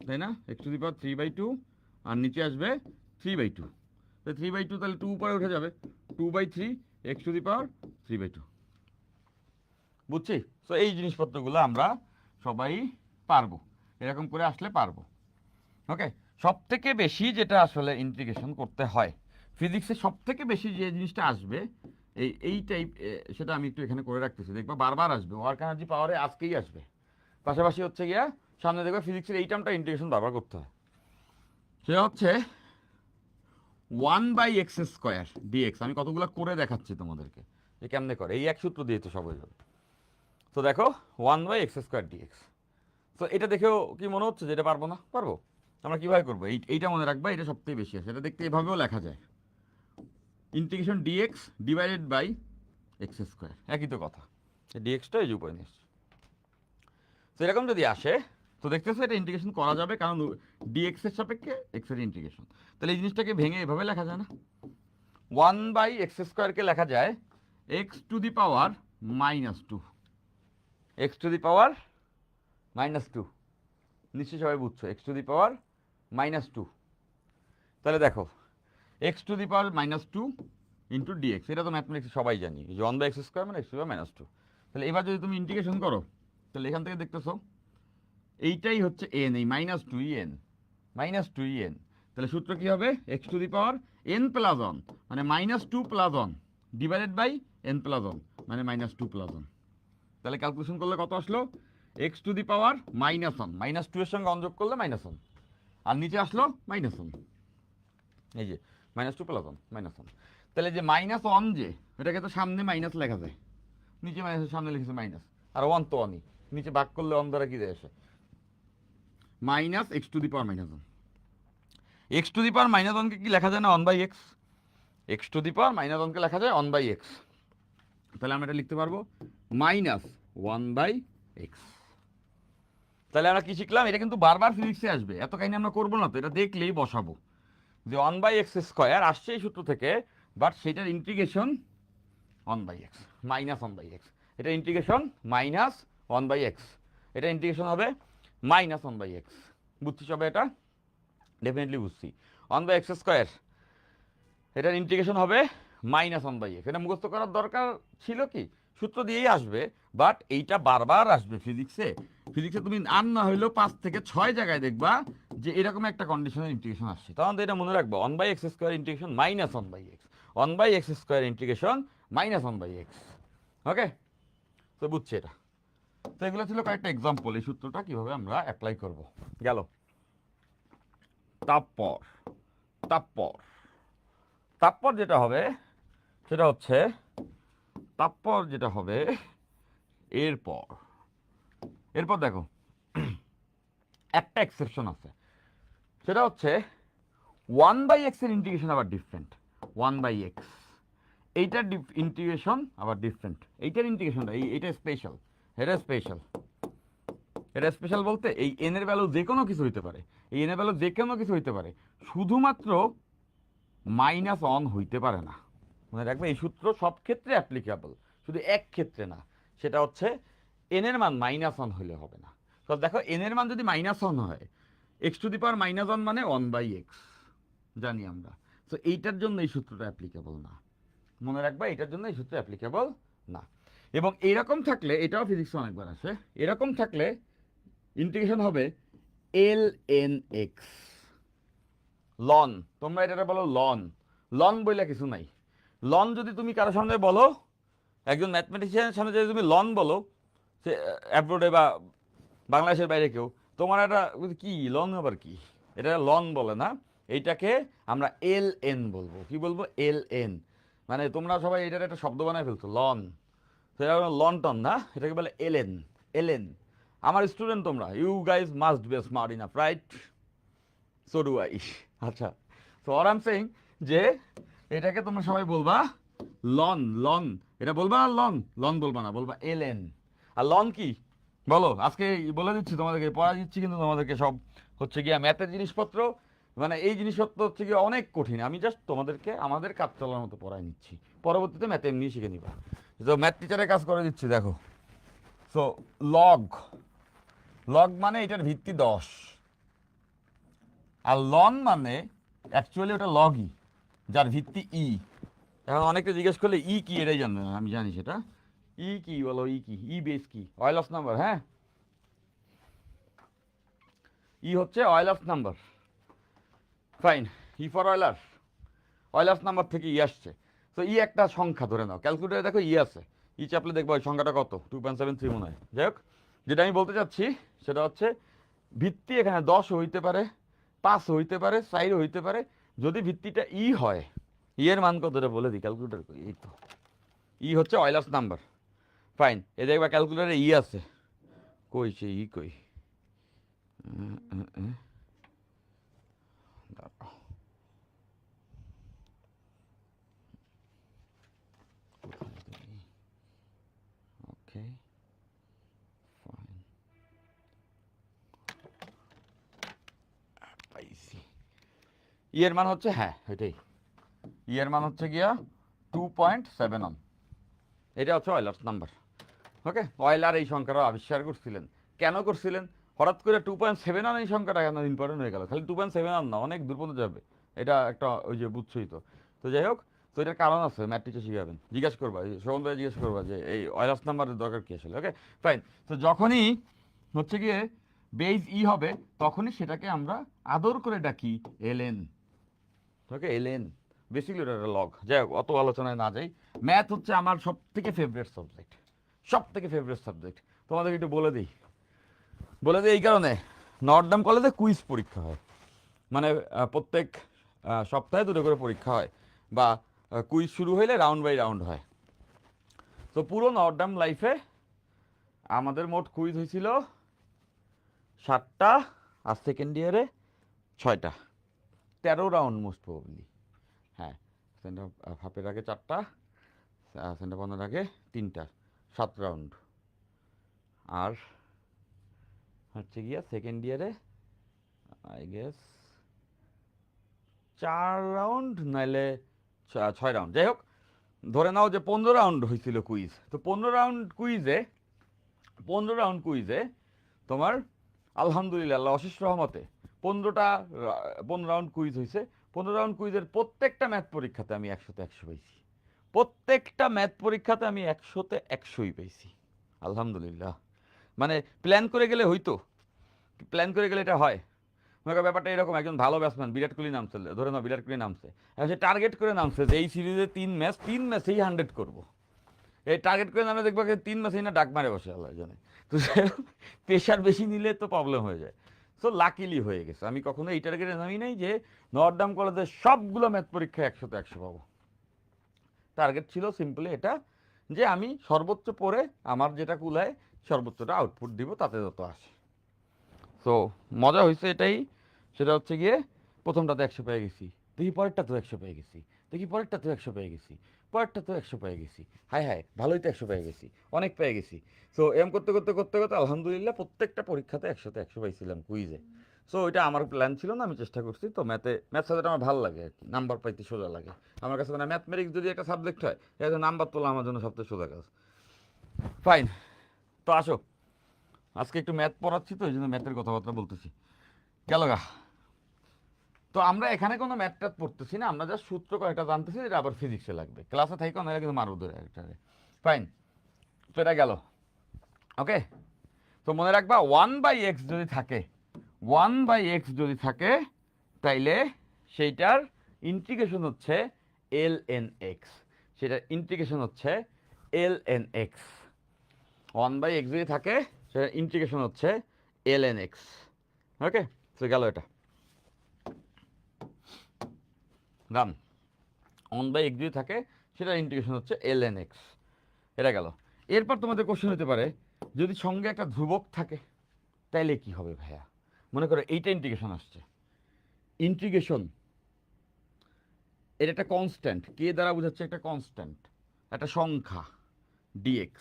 তাই না, এক্স টু দি পাওয়ার 3/2, আর নিচে আসবে 3/2, তাহলে 3/2, তাহলে 2 উপরে উঠে যাবে, 2/3 এক্স টু দি পাওয়ার 3/2। বুঝছি, তো এই জিনিসপত্রগুলো আমরা সবাই পারবো, এরকম করে আসলে পারবো। ওকে, সব থেকে বেশি যেটা আসলে ইন্টিগ্রেশন করতে হয় ফিজিক্সে, সব থেকে বেশি যে জিনিসটা আসবে এই টাইপ, সেটা আমি একটু এখানে করে রাখতেছি, দেখবা বারবার আসবে, ওয়ার্ক এনার্জি পাওয়ারে আজকেই আসবে, পাশাপাশি হচ্ছে গিয়া সামনে দেখবে ফিজিক্সের এই টার্মটা ইন্টিগ্রেশন বারবার করতে হয়, সেটা হচ্ছে 1/x² ডিএক্স। আমি কতগুলো করে দেখাচ্ছি তোমাদেরকে যে কেমনে করে, এই এক সূত্র দিয়ে তো সবাই যাবে। তো দেখো 1/x² ডিএক্স, তো এটা দেখেও কি মনে হচ্ছে যে এটা পারবো না, পারবো। আমরা কীভাবে করবো, এইটা মনে রাখবা, এটা সবথেকে বেশি আছে, এটা দেখতে এভাবেও লেখা যায়, integration dx divided by x², একই তো কথা, ডিএক্সটা এই যে উপরে নিয়ে এসছে। তো এরকম যদি আসে, তো দেখতেছো এটা ইন্টিগ্রেশন করা যাবে, কারণ ডিএক্স এর সাপেক্ষে এক্স এর ইন্টিগ্রেশন। তাহলে এই জিনিসটাকে ভেঙে এভাবে লেখা যায় না, 1/x² কে লেখা যায় x to the power -2, x to the power -2, নিশ্চয়ই সবাই বুঝছো, এক্স টু দি পাওয়ার -2। তাহলে দেখো x to the power -2 into DX, এটা তো ম্যাথমেটিক্স সবাই জানি, যে 1/x² মানে এক্স টু দি পাওয়ার -2। তাহলে এবার যদি তুমি ইন্টিগ্রেশন করো, তাহলে এখান থেকে দেখতেছো এইটাই হচ্ছে এন, এই -2 এন, -2 এন। তাহলে সূত্র কি হবে? X to the power n plus 1 মানে -2 plus 1 divided by n plus 1 মানে -2 প্লাস 1। তাহলে ক্যালকুলেশন করলে কত আসলো? এক্স টু দি পাওয়ার -1, -2 এর সঙ্গে অন যোগ করলে -1, আর নিচে আসলো -1, এই যে -2 প্লাস 1 -1। তাহলে যে -1 যে, এটাকে তো সামনে মাইনাস লেখা যায়, নিচে মাইনাসের সামনে লিখেছে মাইনাস, আর 1 তো 1ই, নিচে ভাগ করলে 1 দ্বারা কি দেয় আসে? Minus x to the power -1। X to the power -1কে কি লেখা যায় না 1/x? X to the power -1কে লেখা যায় 1/x। তাহলে আমরা এটা লিখতে পারবো -1/x। তাহলে আমরা কি শিখলাম? এটা কিন্তু বারবার ফিজিক্সে আসবে, এত কাহিনী আমরা করবো না তো, এটা দেখলেই বসাবো যে 1/x² আসছে এই সূত্র থেকে, বাট সেটার ইন্টিগ্রেশন 1/x, -1/x। এটা ইন্টিগ্রেশন -1/x, এটা ইন্টিগ্রেশন হবে -1/x। বুঝছি সবাই? এটা ডেফিনেটলি বুঝছি। 1/x², এটার ইন্টিগ্রেশন হবে -1/x। এটা মুখস্থ করার দরকার ছিল কি? সূত্র দিয়েই আসবে, বাট এইটা বারবার আসবে ফিজিক্সে। ফিজিক্সে তুমি আর না হইলেও 5 থেকে 6 জায়গায় দেখবা যে এরকম একটা কন্ডিশনের ইন্টিগ্রেশন আসছে। তখন তো এটা মনে রাখবো 1/x² integration -1/x, 1/x² integration -1/x। ওকে, তো বুঝছি এটা। তো এগুলো ছিল কয়েকটা এক্সাম্পল, এই সূত্রটা কিভাবে আমরা অ্যাপ্লাই করব। গেল। তারপর তারপর তারপর যেটা হবে সেটা হচ্ছে, তারপর যেটা হবে এরপর এরপর দেখো একটা এক্সেপশন আছে, সেটা হচ্ছে 1/x এর ইন্টিগ্রেশন আবার ডিফারেন্ট। 1/x এইটার ইন্টিগ্রেশন আবার ডিফারেন্ট, এইটার ইন্টিগ্রেশনটা এইটা স্পেশাল, এটা স্পেশাল। এটা স্পেশাল বলতে এই এন এর ভ্যালু যে কোনো কিছু হইতে পারে, এই এন এর ভ্যালু যে কোনো কিছু হইতে পারে, শুধুমাত্র -1 হইতে পারে না। মনে রাখবে এই সূত্র সব ক্ষেত্রে অ্যাপ্লিকেবল, শুধু এক ক্ষেত্রে না, সেটা হচ্ছে এন এর মান -1 হইলে হবে না। তো দেখো এন এর মান যদি -1 হয়, এক্স টু দি পাওয়ার -1 মানে 1/x জানি আমরা, তো এইটার জন্য এই সূত্রটা অ্যাপ্লিকেবল না। মনে রাখবা এটার জন্য এই সূত্র অ্যাপ্লিকেবল না। এবং এইরকম থাকলে, এটাও ফিজিক্সে অনেকবার আসে, এরকম থাকলে ইন্টিগ্রেশন হবে ln(x) লন, তোমরা এটা বলো লন, লন বইলে কিছু নাই। লন যদি তুমি কারোর সামনে বলো, একজন ম্যাথমেটিশিয়ানের সামনে যদি তুমি লন বলো, সে অ্যাব্রোডে বা বাংলাদেশের বাইরে কেউ, তোমার এটা কি লন আবার কি, এটা লন বলে না, এইটাকে আমরা ln বলবো। কি বলবো? ln, মানে তোমরা সবাই এটার একটা শব্দ বানায় ফেলছো লন, সেটা লন টন না, এটাকে বলে ln। ln আমার স্টুডেন্ট তোমরা, you guys must be smart enough, right? So do I. আচ্ছা, so or I am saying যে এটাকে তোমরা সবাই বলবা লন, লন এটা বলবা, আর লন লন বলবা না, বলবা ln। আর লন কি বলো, আজকে বলে দিচ্ছি তোমাদেরকে, পড়া দিচ্ছি কিন্তু তোমাদেরকে সব হচ্ছে গিয়ে ম্যাথের জিনিসপত্র, মানে এই জিনিসপত্র হচ্ছে গিয়ে অনেক কঠিন, আমি জাস্ট তোমাদেরকে আমাদের কাজ চলার মতো পড়াই নিচ্ছি, পরবর্তীতে ম্যাথ এমনি শিখে নিবা। তো ম্যাথ টিচারের কাজ করে দিচ্ছি, দেখো। সো লগ, লগ মানে এটার ভিত্তি 10, আর লন মানে অ্যাকচুয়ালি ওটা লগই, যার ভিত্তি ই। এখন অনেকে জিজ্ঞেস করলে ই কি, এটাই জানবে না, আমি জানি সেটা। ই কি বলো, ই কি, ই বেস কি? Euler's number. হ্যাঁ, ই হচ্ছে Euler's number. Fine, e for Euler, Euler's number থেকে ই আসছে। তো ই একটা সংখ্যা ধরে নাও, ক্যালকুলেটারে দেখো ই আছে, ই চাপলে দেখবো ওই সংখ্যাটা কত, 2.73 মনে হয়। যাই হোক, যেটা আমি বলতে চাচ্ছি সেটা হচ্ছে ভিত্তি এখানে 10 হইতে পারে, 5 হইতে পারে, 4 হইতে পারে। যদি ভিত্তিটা ই হয়, ই এর মান কত বলে দিই, ক্যালকুলেটার কই, এই তো ই হচ্ছে অয়েলার্স নাম্বার। ফাইন, এ দেখবা ক্যালকুলেটারে ই আছে, কই সে ই কই, ওকে ফাইন, পাইছি। ই এর মান হচ্ছে, হ্যাঁ এটাই, ই এর মান হচ্ছে গিয়া 2.7 অন। এটা হচ্ছে অয়েলার্স নাম্বার। ওকে, অয়েলার এই সংখ্যাটা আবিষ্কার করছিলেন। কেন করছিলেন? হঠাৎ করে 2.7 এই সংখ্যাটা কেন ইম্পর্টেন্ট হয়ে গেল? খালি 2.7 না, অনেক দূর পর্যন্ত যাবে। এটা একটা ওই যে বুঝছই তো। তো যাই হোক, তো এটার কারণ আছে, ম্যাথ টিচার শিখাবেন, জিজ্ঞাসা করবা, শ্রবণ ভাই জিজ্ঞাসা করবা যে এই অয়েলার্স নাম্বারের দরকার কি আসলে। Okay fine. তো যখনই হচ্ছে গিয়ে বেজ ই হবে, তখনই সেটাকে আমরা আদর করে ডাকি এলএন। ওকে, এলএন বেসিক্যালি ওটা লগ। যাই হোক, অত আলোচনায় না যাই। ম্যাথ হচ্ছে আমার সব থেকে ফেভারিট সাবজেক্ট, সব থেকে ফেভারিট সাবজেক্ট। তোমাদের একটু বলে দিই এই কারণে, নর্থডাম কলেজে কুইজ পরীক্ষা হয়, মানে প্রত্যেক সপ্তাহে দুটো করে পরীক্ষা হয়, বা কুইজ শুরু হইলে রাউন্ড বাই রাউন্ড হয়। তো পুরো নর্থডাম লাইফে আমাদের মোট কুইজ হয়েছিল 7টা, আর সেকেন্ড ইয়ারে 6টা, 13 রাউন্ড মোস্ট প্রবাবলি। হ্যাঁ, সেন্টার হাফের আগে 4টা, সেন্টার বন্ধের আগে 3টা, 7 রাউন্ড। আর হচ্ছে গিয়া সেকেন্ড ইয়ারে আই গেস 4 রাউন্ড, নাইলে 6 রাউন্ড। যাই হোক, ধরে নাও যে 15 রাউন্ড হয়েছিল কুইজ। তো 15 রাউন্ড কুইজে তোমার আলহামদুলিল্লাহ, আল্লাহ অশেষ রহমতে 15 রাউন্ড কুইজ হয়েছে। 15 রাউন্ড কুইজের প্রত্যেকটা ম্যাথ পরীক্ষাতে আমি 100তে 100 পাইছি। প্রত্যেকটা ম্যাথ পরীক্ষাতে আমি 100তে 100ই পাইছি, আলহামদুলিল্লাহ। মানে প্ল্যান করে গেলে হইতো, প্ল্যান করে গেলে এটা হয়। মনে করো ব্যাপারটা এরকম, একজন ভালো ব্যাটসম্যান বিরাট কোহলি নামছে, ধরে নাও বিরাট কোহলি নামছে, এখন সে টার্গেট করে নামছে যে এই সিরিজে 3 ম্যাচেই 100 করবো। এই টার্গেট করে নামে দেখবো 3 ম্যাচেই না ডাক মারে বসে, আল্লাহ জানে। তো প্রেশার বেশি নিলে তো প্রবলেম হয়ে যায়। সো লাকিলি হয়ে গেছে, আমি কখনো এই টার্গেটে নামি নাই যে নর্থডাম কলেজের সবগুলো ম্যাথ পরীক্ষা 100তে 100 পাবো। টার্গেট ছিল সিম্পলি এটা, যে আমি সর্বোচ্চ পড়ে আমার যেটা কুলায় সর্বোচ্চটা আউটপুট দিব, তাতে যত আসে। সো মজা হয়েছে এটাই, সেটা হচ্ছে গিয়ে প্রথমটাতে 100 পেয়ে গেছি, দেখি পরেরটাতেও 100 পেয়ে গেছি, দেখি পরেরটাতেও 100 পেয়ে গেছি, পরেরটাতেও 100 পেয়ে গেছি, হায় হায় ভালোই তো 100 পেয়ে গেছি, অনেক পেয়ে গেছি। সো এম করতে করতে করতে করতে আলহামদুলিল্লাহ প্রত্যেকটা পরীক্ষাতে 100তে 100 পাইছিলাম কুইজে। সো ওইটা আমার প্ল্যান ছিল না, আমি চেষ্টা করছি। তো ম্যাথ সাবজেক্ট আমার ভালো লাগে আর কি, নাম্বার পাইতে সোজা লাগে আমার কাছে। মানে ম্যাথমেটিক্স যদি একটা সাবজেক্ট হয়, এটা নাম্বার তোলা আমার জন্য সবচেয়ে সোজা কাজ। ফাইন, তো আসো, আজকে একটু ম্যাথ পড়াচ্ছি তো এই জন্য ম্যাথের কথাবার্তা বলতেছি। গেল গা। তো আমরা এখানে কোনো ম্যাথ ট্যাথ পড়তেছি না, আমরা জাস্ট সূত্র কয়েকটা জানতেছি, যেটা আবার ফিজিক্সে লাগবে, ক্লাসে থাকি না, কিন্তু মারব ধরে একটা। ফাইন, তো এটা গেল। ওকে, তো মনে রাখবা 1/x যদি থাকে, 1/x যদি থাকে, তাইলে সেইটার ইন্টিগ্রেশন হচ্ছে ln x, সেটার ইন্টিগ্রেশন হচ্ছে ln x। 1/x যদি থাকে, সেটার ইন্টিগ্রেশন হচ্ছে ln x। ওকে, তো গেল এটা রান। 1/x যদি থাকে, সেটার ইন্টিগ্রেশন হচ্ছে ln x। এটা গেল। এরপর তোমাদের কোশ্চেন হতে পারে, যদি সঙ্গে একটা ধ্রুবক থাকে তাইলে কি হবে ভাইয়া? মনে করো এইটা ইন্টিগ্রেশন আসছে, ইন্টিগ্রেশন এটা একটা কনস্ট্যান্ট, কে দ্বারা বোঝাচ্ছে? একটা কনস্ট্যান্ট, একটা সংখ্যা dx।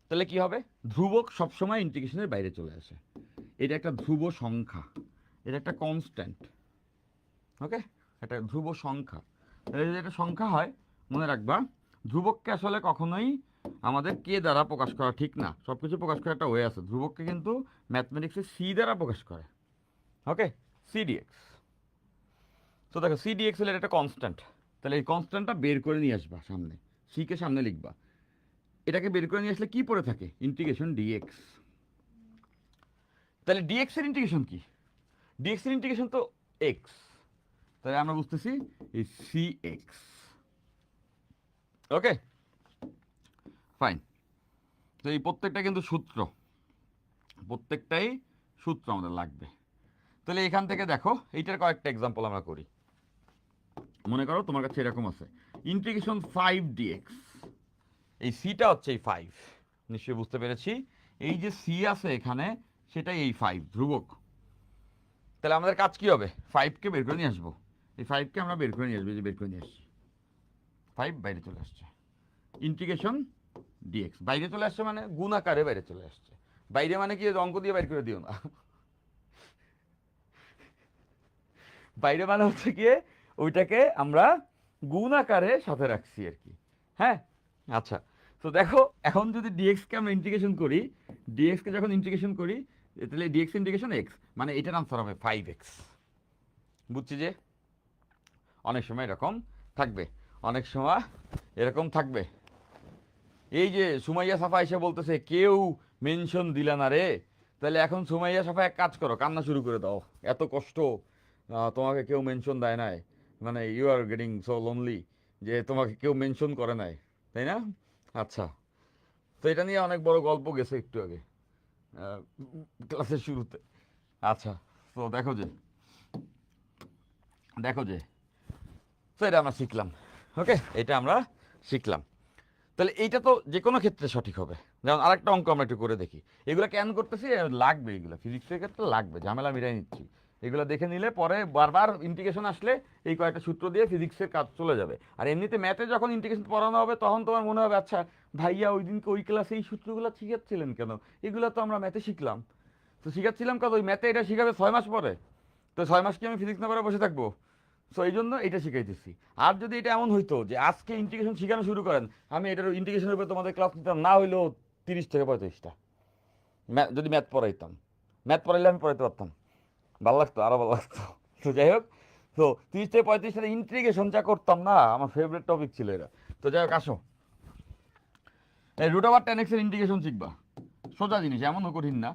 তাহলে কি হবে? ধ্রুবক সবসময় ইন্টিগ্রেশনের বাইরে চলে আসে। এটা একটা ধ্রুব সংখ্যা, এটা একটা কনস্ট্যান্ট। ওকে, একটা ধ্রুব সংখ্যা। তাহলে যদি একটা সংখ্যা হয়, মনে রাখবা ধ্রুবককে আসলে কখনোই আমাদের কে দ্বারা প্রকাশ করা ঠিক না। সব কিছু প্রকাশ করার একটা ওয়ে আছে, ধ্রুবককে কিন্তু ম্যাথমেটিক্সে সি দ্বারা প্রকাশ করে। ওকে, সিডিএক্স। তো দেখো সিডিএক্স হলে এটা একটা কনস্ট্যান্ট, তাহলে এই কনস্ট্যান্টটা বের করে নিয়ে আসবা সামনে, সিকে সামনে লিখবা। এটাকে বের করে নিয়ে আসলে কি পড়ে থাকে? Integration DX. তাহলে ডিএক্স এর ইন্টিগ্রেশন কি? ডিএক্স এর ইন্টিগ্রেশন তো এক্স, তাহলে আমরা বুঝতেছি এই সি এক্স। Okay fine. তো এই প্রত্যেকটা কিন্তু সূত্র, প্রত্যেকটাই সূত্র আমাদের লাগবে। তাহলে এখান থেকে দেখো, এইটার কয়েকটা এক্সাম্পল আমরা করি। মনে করো তোমার কাছে এরকম আছে ইন্টিগ্রেশন 5 dx, এই সিটা হচ্ছে এই 5, নিশ্চয়ই বুঝতে পেরেছি। এই যে সি আছে এখানে, সেটাই এই 5 ধ্রুবক। তাহলে আমাদের কাজ কি হবে? 5কে বের করে নিয়ে আসবো। এই 5কে আমরা বের করে নিয়ে আসবো, যে বের করে নিয়ে আসছি, 5 বাইরে চলে আসছে। ইন্টিগ্রেশন ডিএক্স বাইরে চলে আসছে, মানে গুণ আকারে বাইরে চলে আসছে। বাইরে মানে কি অঙ্ক দিয়ে বাইর করে দিও না, বাইরে মানে হচ্ছে গিয়ে ওইটাকে আমরা গুণ আকারে সাথে রাখছি আর কি। হ্যাঁ, আচ্ছা। তো দেখো এখন যদি ডিএক্সকে আমরা ইন্টিগ্রেশন করি, ডিএক্সকে যখন ইন্টিগ্রেশন করি, তাহলে ডিএক্স ইন্টিগ্রেশন এক্স, মানে এটার আনসার হবে 5x। বুঝছি যে অনেক সময় এরকম থাকবে, অনেক সময় এরকম থাকবে। এই যে সুমাইয়া সাফা এসে বলতেছে কেউ মেনশন দিলা না রে, তাহলে এখন সুমাইয়া সাফা এক কাজ করো, কান্না শুরু করে দাও। এত কষ্ট, তোমাকে কেউ মেনশন দেয় নাই, মানে you are getting so lonely, যে তোমাকে কেউ মেনশন করে নাই, তাই না? আচ্ছা, তো এটা নিয়ে অনেক বড় গল্প গেছে একটু আগে ক্লাসের শুরুতে। আচ্ছা, তো দেখো যে তো এটা আমরা শিখলাম। ওকে, এটা আমরা শিখলাম। তাহলে এইটা তো যে কোনো ক্ষেত্রে সঠিক হবে। যেমন আরেকটা অঙ্ক আমরা একটু করে দেখি। এগুলো কেন করতেছি, লাগবে, এগুলো ফিজিক্সের ক্ষেত্রে লাগবে, ঝামেলা মিটাই নিচ্ছি। এগুলো দেখে নিলে পরে বারবার ইন্টিগ্রেশন আসলে এই কয়েকটা সূত্র দিয়ে ফিজিক্সের কাজ চলে যাবে। আর এমনিতে ম্যাথে যখন ইন্টিগ্রেশন পড়ানো হবে তখন তোমার মনে হবে আচ্ছা ভাইয়া ওই দিনকে ওই ক্লাসে এই সূত্রগুলো শিখাচ্ছিলেন কেন, এগুলো তো আমরা ম্যাথে শিখলাম। তো শিখাচ্ছিলাম কত, ওই ম্যাথে এটা শিখাবে 6 মাস পরে, তো 6 মাস কি আমি ফিজিক্স না পড়ে বসে থাকবো? সো এই জন্য এটা শিখাইতেছি। আর যদি এটা এমন হইতো যে আজকে ইন্টিগ্রেশন শেখানো শুরু করেন, আমি এটার ইন্টিগ্রেশনের উপরে তোমাদের ক্লাস নিতাম না হইলেও 30 থেকে 35টা, যদি ম্যাথ পড়াইতাম। ম্যাথ পড়াইলে আমি পড়াইতে পারতাম, ভালো লাগতো, আরও ভালো লাগতো। তো যাই হোক, তো 30 থেকে 35টা ইন্টিগ্রেশন যা করতাম না, আমার ফেভারিট টপিক ছিল এটা। তো যাই হোক, আসো এই রুট ওভার 10x এর ইন্টিগ্রেশন শিখবা। সোজা জিনিস, এমনও কঠিন না।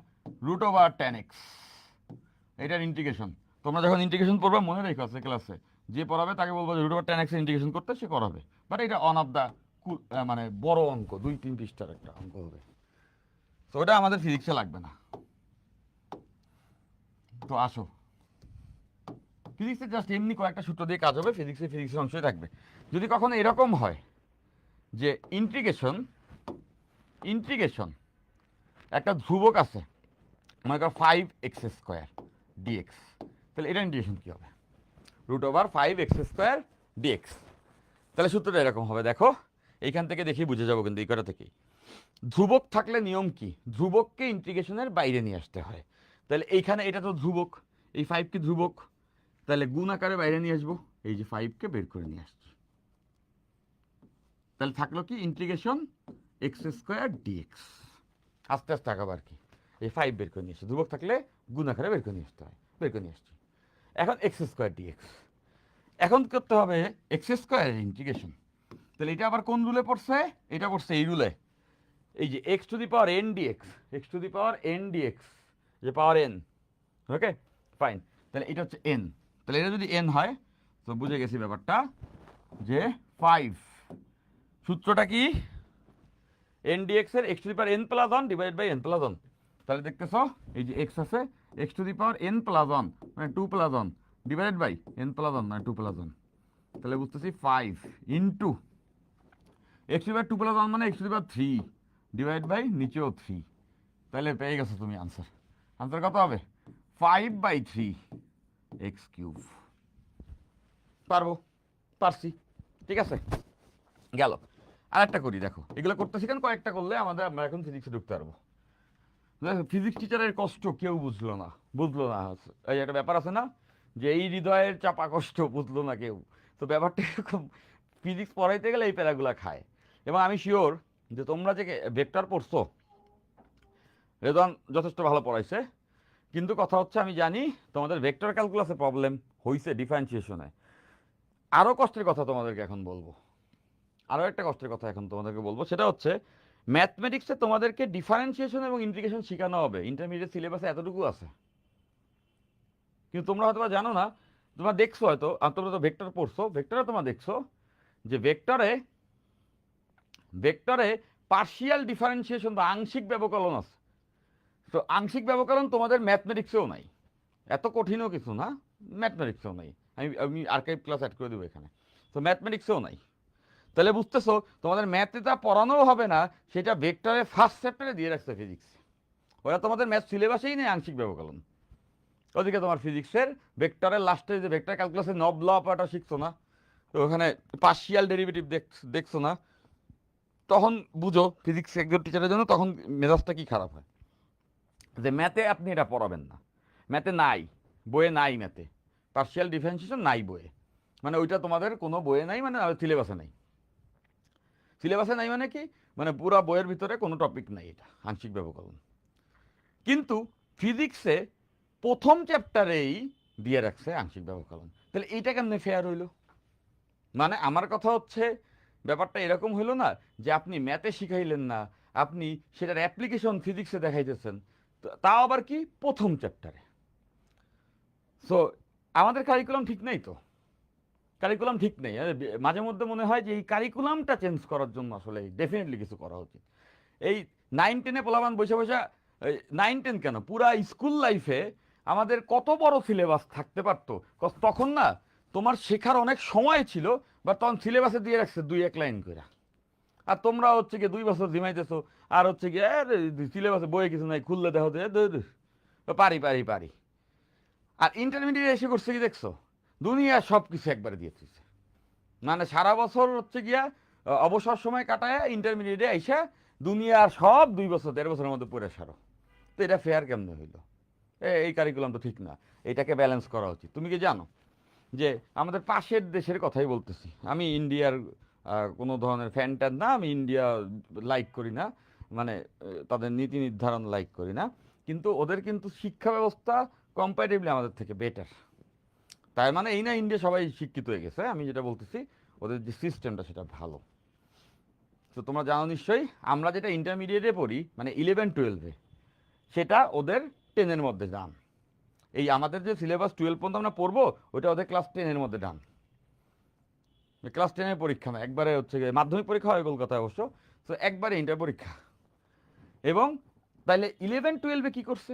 রুট ওভার 10x এটার ইন্টিগ্রেশন, তোমরা যখন ইন্টিগ্রেশন পড়বে মনে রেখো আছে ক্লাসে, যে পড়াবে তাকে বলবো যে রুট ওভার 10x এর ইন্টিগ্রেশন করতে, সে করাবে। বাট এটা অন অফ দ্য মানে বড় অঙ্ক, 2-3 পৃষ্ঠার একটা অঙ্ক হবে। তো ওটা আমাদের ফিজিক্সে লাগবে না। তো আসো, ফিজিক্সে জাস্ট এমনি কয়েকটা সূত্র দিয়ে কাজ হবে, ফিজিক্সের অংশই থাকবে। যদি কখনো এরকম হয় যে ইন্টিগ্রেশন একটা ধ্রুবক আছে, মনে করো 5x² dx, তাহলে এটা ইন্টিগ্রেশন কী হবে? Root over 5x² dx। তাহলে সূত্রটা এরকম হবে, দেখো এইখান থেকে দেখি বুঝে যাবো, কিন্তু এই কটা থেকেই। ধ্রুবক থাকলে নিয়ম কি, ধ্রুবককে ইন্টিগ্রেশনের বাইরে নিয়ে আসতে হয়। তাহলে এইখানে এটা তো ধ্রুবক, এই 5 কি ধ্রুবক, তাহলে গুণ আকারে বাইরে নিয়ে আসবো, এই যে 5কে বের করে নিয়ে আসছি। তাহলে থাকলো কি ইন্টিগ্রেশন x² dx। আস্তে আস্তে আঁকাবো আর কি, এই 5 বের করে নিয়ে আসছি, ধ্রুবক থাকলে গুণ আকারে বের করে নিয়ে আসতে হয়, বের করে নিয়ে আসছি। এখন x² dx, এখন করতে হবে x² এর ইন্টিগ্রেশন। তাহলে এটা আবার কোন রুলে পড়ছে? এটা পড়ছে এই রুলে, এই যে x⁴n dx, x⁴n dx, যে পাওয়ার n। ওকে ফাইন, তাহলে এটা হচ্ছে n। তাহলে এটা যদি n হয় তো বুঝে গেছি ব্যাপারটা, যে 5 সূত্রটা কি, n dx এর x⁴n+1 ডিভাইড বাই n+1। তাহলে দেখতেছ এই যে x আছে, x⁴n+1 মানে 2+1 ডিভাইডেড বাই n+1 মানে 2+1। তাহলে বুঝতেছি 5 ইন্টু x⁴2+1 মানে x⁴3 ডিভাইড বাই নিচেও 3। তাহলে পেয়ে গেছো তুমি আনসার। আনসার কত হবে? 5/3 x³ পারছি, ঠিক আছে, গেল। আর একটা করি, দেখো এগুলো করতেছি কেন, কয়েকটা করলে আমরা এখন ফিজিক্সে ঢুকতে পারবো। দেখো ফিজিক্স টিচারের কষ্ট কেউ বুঝলো না। এই একটা ব্যাপার আছে না, যে এই হৃদয়ের চাপা কষ্ট বুঝলো না কেউ। তো ব্যাপারটা এরকম, ফিজিক্স পড়াইতে গেলে এই প্যারাগুলা খায়। এবং আমি শিওর যে তোমরা যে ভেক্টর পড়ছো, রেদওয়ান যথেষ্ট ভালো পড়াইছে, কিন্তু কথা হচ্ছে আমি জানি তোমাদের ভেক্টর ক্যালকুলাসে প্রবলেম হয়েছে ডিফারেন্সিয়েশনে। আরও কষ্টের কথা তোমাদেরকে এখন বলবো, আরও একটা কষ্টের কথা এখন তোমাদেরকে বলবো, সেটা হচ্ছে ম্যাথমেটিক্সে তোমাদেরকে ডিফারেন্সিয়েশন এবং ইন্টিগ্রেশন শেখানো হবে, ইন্টারমিডিয়েট সিলেবাসে এতটুকু আছে। কিন্তু তোমরা হয়তো জানো না, তোমরা দেখছো হয়তো, আর তোমরা তো ভেক্টর পড়ছো, ভেক্টরে তোমরা দেখছো যে ভেক্টরে পার্শিয়াল ডিফারেন্সিয়েশন বা আংশিক ব্যবকলন আছে। তো আংশিক ব্যবকলন তোমাদের ম্যাথমেটিক্সেও নাই, এত কঠিনও কিছু না, ম্যাথমেটিক্সেও নাই। আমি আর্কাইভ ক্লাস অ্যাড করে দেবো এখানে। তো ম্যাথমেটিক্সেও নাই। তাহলে বুঝতেছো তোমাদের ম্যাথে তা পড়ানোও হবে না, সেটা ভেক্টরে ফার্স্ট চ্যাপ্টারে দিয়ে রাখছে ফিজিক্স। ওরা তোমাদের ম্যাথ সিলেবাসেই নেই আংশিক ব্যবকলন। ওদিকে তোমার ফিজিক্সের ভেক্টরের লাস্টে যে ভেক্টর ক্যালকুলাসের নব ল অপারেটর শিখছো না, তো ওখানে পার্শিয়াল ডেরিভেটিভ দেখছো না, তখন বুঝো ফিজিক্স একজন টিচারের জন্য তখন মেজাজটা কি খারাপ হয়, যে ম্যাথে আপনি এটা পড়াবেন না, ম্যাথে নাই, বইয়ে নাই, ম্যাথে পার্শিয়াল ডিফারেন্সিয়েশন নাই বইয়ে, মানে ওইটা তোমাদের কোনো বইয়ে নাই, মানে সিলেবাসে নাই। সিলেবাসে নাই মানে কি, মানে পুরা বইয়ের ভিতরে কোনো টপিক নাই, এটা আংশিক ব্যবকলন। কিন্তু ফিজিক্সে প্রথম চ্যাপ্টারেই দিয়ে রাখছে আংশিক ব্যবকলন, তাহলে এইটা কেমনে ফেয়ার হইল? মানে আমার কথা হচ্ছে ব্যাপারটা এরকম হইলো না যে আপনি ম্যাথে শিখাইলেন না, আপনি সেটার অ্যাপ্লিকেশন ফিজিক্সে দেখাইতেছেন, তাও আবার কি প্রথম চ্যাপ্টারে। সো আমাদের কারিকুলাম ঠিক নেই তো, কারিকুলাম ঠিক নেই। মাঝে মধ্যে মনে হয় যে এই কারিকুলামটা চেঞ্জ করার জন্য আসলে ডেফিনেটলি কিছু করা উচিত। এই 9-10-এ পোলাপান বসে বসে, 9-10 কেন, পুরা স্কুল লাইফে আমাদের কত বড় সিলেবাস থাকতে পারতো। তখন না তোমার শেখার অনেক সময় ছিল, বা তখন সিলেবাসে দিয়ে রাখছে 2-1 লাইন করে, আর তোমরা হচ্ছে গিয়ে 2 বছর ঝিমাইতেছো, আর হচ্ছে গিয়ে সিলেবাসে বইয়ে কিছু নাই, খুললে দেখো যে পারি পারি পারি। আর ইন্টারমিডিয়েট এসে করছে কি দেখছো, দুনিয়া সব কিছু একবারে দিয়ে দিচ্ছে। মানে সারা বছর হচ্ছে গিয়া অবসর সময় কাটায় ইন্টারমিডিয়েটে এসে দুনিয়ার সব 2 বছর 1.5 বছরের মধ্যে পড়ে সারো। তো এটা ফেয়ার কেমনে হইলো? এই কারিকুলাম তো ঠিক না, এটাকে ব্যালেন্স করা উচিত। তুমি কি জানো যে আমাদের পাশের দেশের কথাই বলতেছি, আমি ইন্ডিয়ার কোনো ধরনের ফ্যান ট্যান না, আমি ইন্ডিয়া লাইক করি না, মানে তাদের নীতি নির্ধারণ লাইক করি না, কিন্তু ওদের কিন্তু শিক্ষা ব্যবস্থা কম্পারেটিভলি আমাদের থেকে বেটার। তার মানে এই না ইন্ডিয়া সবাই শিক্ষিত হয়ে গেছে, আমি যেটা বলতেছি ওদের যে সিস্টেমটা সেটা ভালো। তো তোমরা জানো নিশ্চয়ই, আমরা যেটা ইন্টারমিডিয়েটে পড়ি মানে 11-12-এ, সেটা ওদের 10-এর মধ্যে ডান। এই আমাদের যে সিলেবাস 12 পর্যন্ত আমরা পড়বো, ওটা ওদের ক্লাস 10-এর মধ্যে ডান। ক্লাস 10-এর পরীক্ষা না, একবারে হচ্ছে গিয়ে মাধ্যমিক পরীক্ষা হয় কলকাতায় অবশ্য, তো একবারে ইন্টার পরীক্ষা। এবং তাইলে 11-12-এ কী করছে,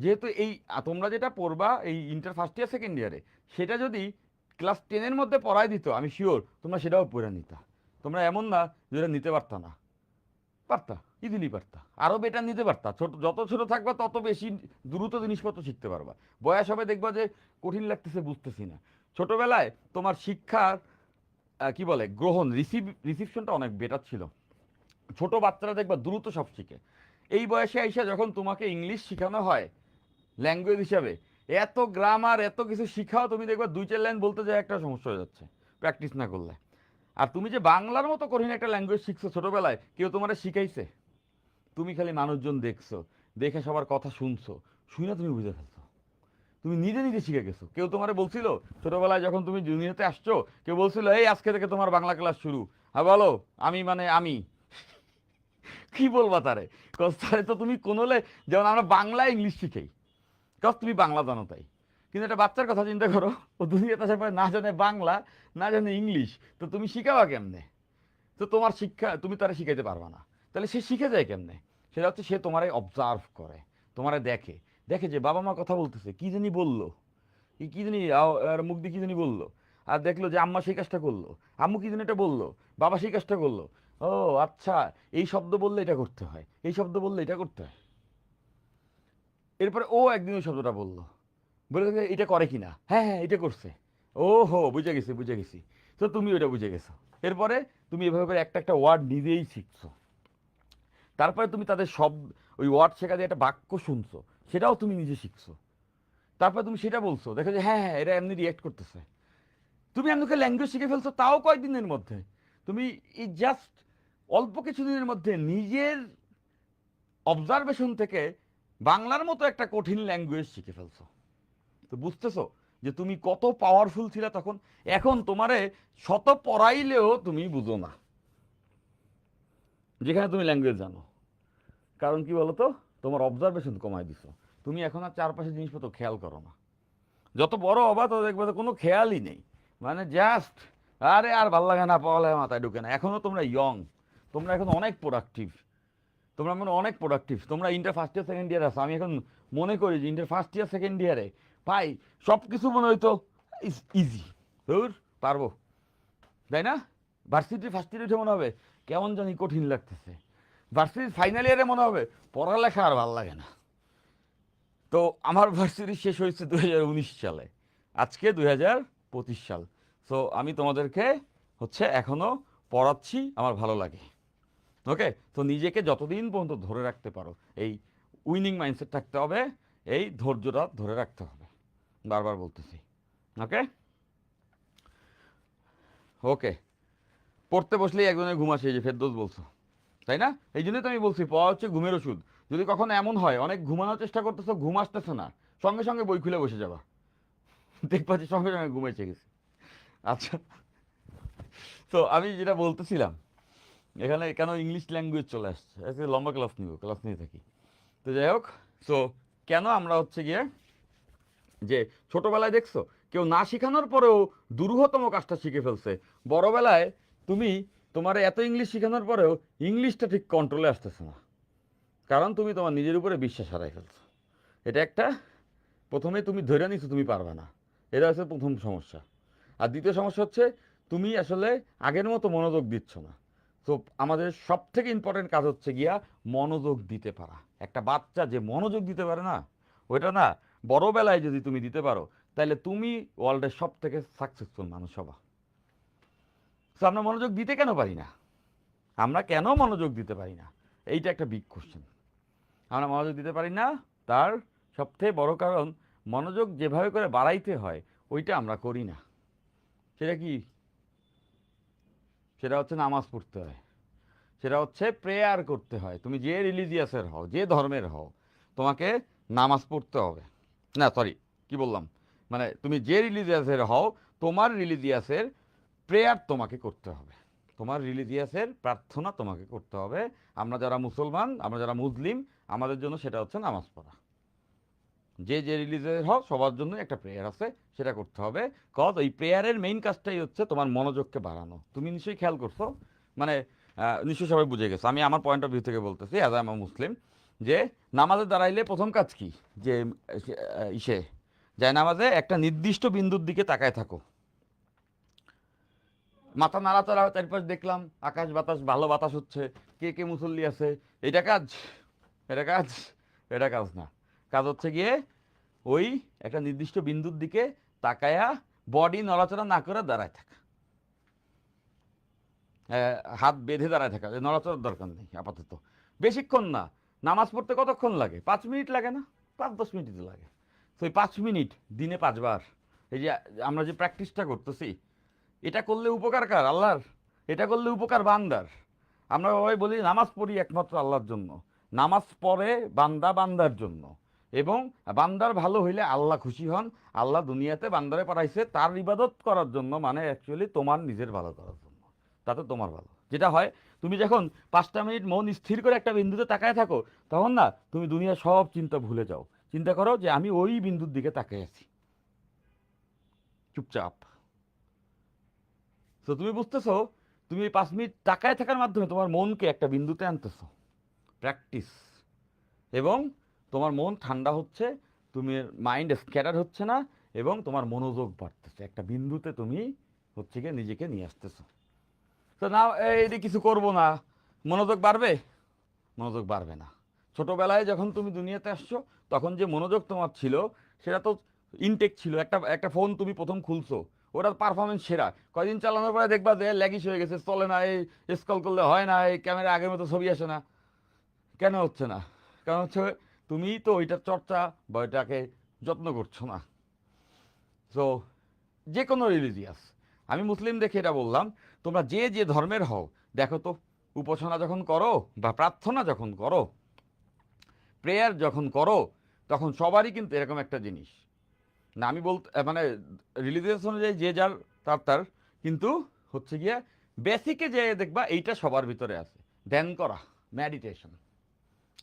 যেহেতু এই তোমরা যেটা পড়বা এই ইন্টার ফার্স্ট ইয়ার সেকেন্ড ইয়ারে, সেটা যদি ক্লাস 10-এর মধ্যে পড়ায় দিত, আমি শিওর তোমরা সেটাও পড়ে নিতা। তোমরা এমন না যেটা নিতে পারতা না, পারতা, ইজিলি পারতা, আরও বেটার নিতে পারতা। ছোট যত ছোট থাকবা তত বেশি দ্রুত জিনিসপত্র শিখতে পারবা। বয়স হবে দেখবা যে কঠিন লাগতেছে, বুঝতেছি না। ছোটবেলায় তোমার শিক্ষার কি বলে গ্রহণ, রিসিপশনটা অনেক বেটার ছিল। ছোট বাচ্চারা দেখবা দ্রুত সব শিখে। এই বয়সে আইসা যখন তোমাকে ইংলিশ শেখানো হয় ল্যাঙ্গুয়েজ হিসাবে, এত গ্রামার এত কিছু শিখাও, তুমি দেখবা 2-4 লাইন বলতে যায় একটা সমস্যা হয়ে যাচ্ছে প্র্যাকটিস না করলে। আর তুমি যে বাংলার মতো কঠিন একটা ল্যাঙ্গুয়েজ শিখছো ছোটবেলায়, কেউ তোমার শিখাইছে? তুমি খালি মানুষজন দেখছো, দেখে সবার কথা শুনছো, শুনে তুমি বুঝে ফেলছো, তুমি নিজে নিজে শিখে গেছো। কেউ তোমারে বলছিল ছোটবেলায় যখন তুমি জুনিয়রতে আসছো, কেউ বলছিল এই আজকে থেকে তোমার বাংলা ক্লাস শুরু, হ্যাঁ বলো আমি মানে আমি কি বলবা তারে? কজ তারে তো তুমি কোনোলে, যেমন আমরা বাংলা ইংলিশ শিখাই, কজ তুমি বাংলা জানো তাই। কিন্তু একটা বাচ্চার কথা চিন্তা করো, ও দুনিয়াতে আসার পরে না জানে বাংলা, না জানে ইংলিশ, তো তুমি শিখাবা কেমনে? তো তোমার শিক্ষা তুমি তারা শিখাইতে পারবা না। তাহলে সে শিখে যায় কেমনে? সেটা হচ্ছে সে তোমারে অবজার্ভ করে, তোমারে দেখে, দেখে যে বাবা মা কথা বলতেছে, কি জানি বললো, কি জানি আর মুখ দিয়ে কি জানি বললো, আর দেখলো যে আম্মা সেই কাজটা করলো, আম্মু কি জানি এটা বললো, বাবা সেই কাজটা করলো, ও আচ্ছা এই শব্দ বললে এটা করতে হয়, এই শব্দ বললে এটা করতে হয়। এরপরে ও একদিন ওই শব্দটা বললো, বলে দেখে এটা করে কিনা, হ্যাঁ হ্যাঁ এটা করছে, ও হো বুঝে গেছি বুঝে গেছি। তো তুমি ওইটা বুঝে গেছো। এরপরে তুমি এভাবে করে একটা একটা ওয়ার্ড নিজেই শিখছো। তারপরে তুমি তাদের সব ওই ওয়ার্ড শেখা দিয়ে একটা বাক্য শুনছো, সেটাও তুমি নিজে শিখছো। তারপরে তুমি সেটা বলছো, দেখো যে হ্যাঁ হ্যাঁ এরা এমনি রিয়েক্ট করতেছে। তুমি এমনিকে ল্যাঙ্গুয়েজ শিখে ফেলছো, তাও কয়েকদিনের মধ্যে। তুমি এই জাস্ট অল্প কিছু দিনের মধ্যে নিজের অবজারভেশন থেকে বাংলার মতো একটা কঠিন ল্যাঙ্গুয়েজ শিখে ফেলছো। তো বুঝতেছো যে তুমি কত পাওয়ারফুল ছিলা তখন? এখন তোমারে শত পড়াইলেও তুমি বুঝো না, যেখানে তুমি ল্যাঙ্গুয়েজ জানো। কারণ কি বলতো, তোমার অবজারভেশন কমায় দিছো। তুমি এখন আর চারপাশের জিনিসপত্র খেয়াল করো না। যত বড় হবা তো দেখবে তো কোনো খেয়ালই নেই, মানে জাস্ট আরে আর ভাল লাগে না, পড়ালেখা মাথায় ঢুকে না। এখনও তোমরা ইয়ং, তোমরা এখন অনেক প্রোডাক্টিভ, তোমরা মানে অনেক প্রোডাক্টিভ। তোমরা inter first year second year আছো, আমি এখন মনে করি যে ইন্টার ফার্স্ট ইয়ার সেকেন্ড ইয়ারে ভাই সব কিছু মনে হইতো ইজি, ধর পারবো, তাই না? ভার্সিটির ফার্স্ট ইয়ারে উঠে মনে হবে কেমন জানি কঠিন লাগতেছে, ভার্সিটির ফাইনাল ইয়ারে মনে হবে পড়ালেখা আর ভাল লাগে না। তো আমার ভার্সিটি শেষ হয়েছে 2019 সালে, আজকে 2025 সাল। সো আমি তোমাদেরকে হচ্ছে এখনও পড়াচ্ছি, আমার ভালো লাগে। ওকে, তো নিজেকে যতদিন পর্যন্ত ধরে রাখতে পারো, এই উইনিং মাইন্ডসেট থাকতে হবে, এই ধৈর্যটা ধরে রাখতে হবে, বারবার বলতেছি। ওকে ওকে পড়তে বসলেই একজনের ঘুম আসে, এই যে ফেরদৌস বলছো, তাই না? এই জন্যই তো আমি বলছি পড়া হচ্ছে ঘুমের ওষুধ। যদি কখনো এমন হয় অনেক ঘুমানোর চেষ্টা করতেছো, ঘুম আসতেছে না, সঙ্গে সঙ্গে বই খুলে বসে যাবা, দেখবা যে সঙ্গে সঙ্গে ঘুম এসে গেছে। আচ্ছা, তো আমি যেটা বলতেছিলাম, এখানে কেন ইংলিশ ল্যাঙ্গুয়েজ চলে আসছে, আজকে লম্বা ক্লাস নিব, ক্লাস নিয়ে থাকি। তো যাই হোক, তো কেন আমরা হচ্ছে গিয়ে যে ছোটবেলায় দেখছো কেউ না শেখানোর পরেও দুরূহতম কাজটা শিখে ফেলছে, বড়বেলায় তুমি তোমার এত ইংলিশ শেখানোর পরেও ইংলিশটা ঠিক কন্ট্রোলে আসতেছে না, কারণ তুমি তোমার নিজের উপরে বিশ্বাস হারাই ফেলছো। এটা একটা, প্রথমে তুমি ধরে নিছো তুমি পারবে না, এটা হচ্ছে প্রথম সমস্যা। আর দ্বিতীয় সমস্যা হচ্ছে তুমি আসলে আগের মতো মনোযোগ দিচ্ছ না। তো আমাদের সব থেকে ইম্পর্টেন্ট কাজ হচ্ছে গিয়া মনোযোগ দিতে পারা। একটা বাচ্চা যে মনোযোগ দিতে পারে না, ওইটা না বড়বেলায় যদি তুমি দিতে পারো, তাহলে তুমি ওয়ার্ল্ডের সব থেকে সাকসেসফুল মানুষ হবা। তো আমরা মনোযোগ দিতে কেন পারি না, আমরা কেন মনোযোগ দিতে পারি না, এইটা একটা বিগ কোশ্চেন। আমরা মনোযোগ দিতে পারি না, তার সবথেকে বড় কারণ মনোযোগ যেভাবে করে বাড়াইতে হয় ওইটা আমরা করি না। সেটা কি? সেটা হচ্ছে নামাজ পড়তে হয়, সেটা হচ্ছে প্রেয়ার করতে হয়। তুমি যে রিলিজিয়াসের হও, যে ধর্মের হও, তোমাকে নামাজ পড়তে হবে। না সরি, কি বললাম, মানে তুমি যে রিলিজিয়াসের হও, তোমার রিলিজিয়াসের প্রেয়ার তোমাকে করতে হবে, তোমার রিলিজিয়াসের প্রার্থনা তোমাকে করতে হবে। আমরা যারা মুসলমান, আমরা যারা মুসলিম, আমাদের জন্য সেটা হচ্ছে নামাজ পড়া। যে যে রিলিজিয়াসের হও সবার জন্য একটা প্রেয়ার আছে, সেটা করতে হবে। কজ ওই প্রেয়ারের মেইন কাজটাই হচ্ছে তোমার মনোযোগকে বাড়ানো। তুমি নিশ্চয়ই খেয়াল করছো, মানে নিশ্চয়ই সবাই বুঝে গেছো, আমি আমার পয়েন্ট অফ ভিউ থেকে বলতেছি অ্যাজ আই এম মুসলিম, যে নামাজে দাঁড়াইলে প্রথম কাজ কি, যে ইসে যায় নামাজে একটা নির্দিষ্ট বিন্দুর দিকে তাকায় থাকো, মাথা নাড়াচাড়া, চারপাশ দেখলাম আকাশ বাতাস, ভালো বাতাস হচ্ছে, কে কে মুসল্লি আছে, এটা কাজ? এটা কাজ? এটা কাজ না। কাজ হচ্ছে গিয়ে ওই একটা নির্দিষ্ট বিন্দুর দিকে তাকায়া বডি নড়াচড়া না করে দাঁড়ায় থাকা, হাত বেঁধে দাঁড়ায় থাকা, নড়াচড়ার দরকার নেই আপাতত, বেশিক্ষণ না। নামাজ পড়তে কতক্ষণ লাগে? 5 মিনিট লাগে না? 5-10 মিনিট লাগে। তো ওই 5 মিনিট দিনে 5 বার, এই যে আমরা যে প্র্যাকটিসটা করতেছি, এটা করলে উপকার কার? আল্লাহর। এটা করলে উপকার বান্দার। আমরা সবাই বলি নামাজ পড়ি একমাত্র আল্লাহর জন্য, নামাজ পড়ে বান্দা বান্দার জন্য, এবং বান্দার ভালো হইলে আল্লাহ খুশি হন। আল্লাহ দুনিয়াতে বান্দারে পাঠাইছে তার ইবাদত করার জন্য, মানে অ্যাকচুয়ালি তোমার নিজের ভালো করার জন্য, তাতে তোমার ভালো। যেটা হয়, তুমি যখন 5টা মিনিট মন স্থির করে একটা বিন্দুতে তাকায় থাকো, তখন না তুমি দুনিয়ার সব চিন্তা ভুলে যাও। চিন্তা করো যে আমি ওই বিন্দুর দিকে তাকিয়ে আছি চুপচাপ। তো তুমি বুঝতেছো, তুমি এই 5 মিনিট তাকায় থাকার মাধ্যমে তোমার মনকে একটা বিন্দুতে আনতেছো, প্র্যাকটিস। এবং তোমার মন ঠান্ডা হচ্ছে, তুমি মাইন্ড স্ক্যাটার হচ্ছে না, এবং তোমার মনোযোগ বাড়তেছে, একটা বিন্দুতে তুমি হচ্ছে গিয়ে নিজেকে নিয়ে আসতেছো। তো না এই কিছু করবো না, মনোযোগ বাড়বে? মনোযোগ বাড়বে না। ছোটবেলায় যখন তুমি দুনিয়াতে আসছো, তখন যে মনোযোগ তোমার ছিল, সেটা তো ইনটেক ছিল। একটা একটা ফোন তুমি প্রথম খুলছো, ওটার পারফরমেন্স সেরা, কয়দিন চালানোর পরে দেখবা যে ল্যাগিশ হয়ে গেছে, চলে না, এই স্ক্রল করলে হয় না, এই ক্যামেরা আগের মতো ছবি আসে না। কেন হচ্ছে না? কারণ হচ্ছে তুমি তো ওইটার চর্চা বা ওইটাকে যত্ন করছো না। সো যে কোনো রিলিজিয়াস, আমি মুসলিম দেখে এটা বললাম, তোমরা যে যে ধর্মের হও, দেখো তো উপাসনা যখন করো বা প্রার্থনা যখন করো, প্রেয়ার যখন করো, তখন সবারই কিন্তু এরকম একটা জিনিস, না আমি বলতে মানে রিলিজিয়াস অনুযায়ী যে যার তার তার, কিন্তু হচ্ছে গিয়ে বেসিকে যে দেখবা এইটা সবার ভিতরে আছে, ধ্যান করা, মেডিটেশন।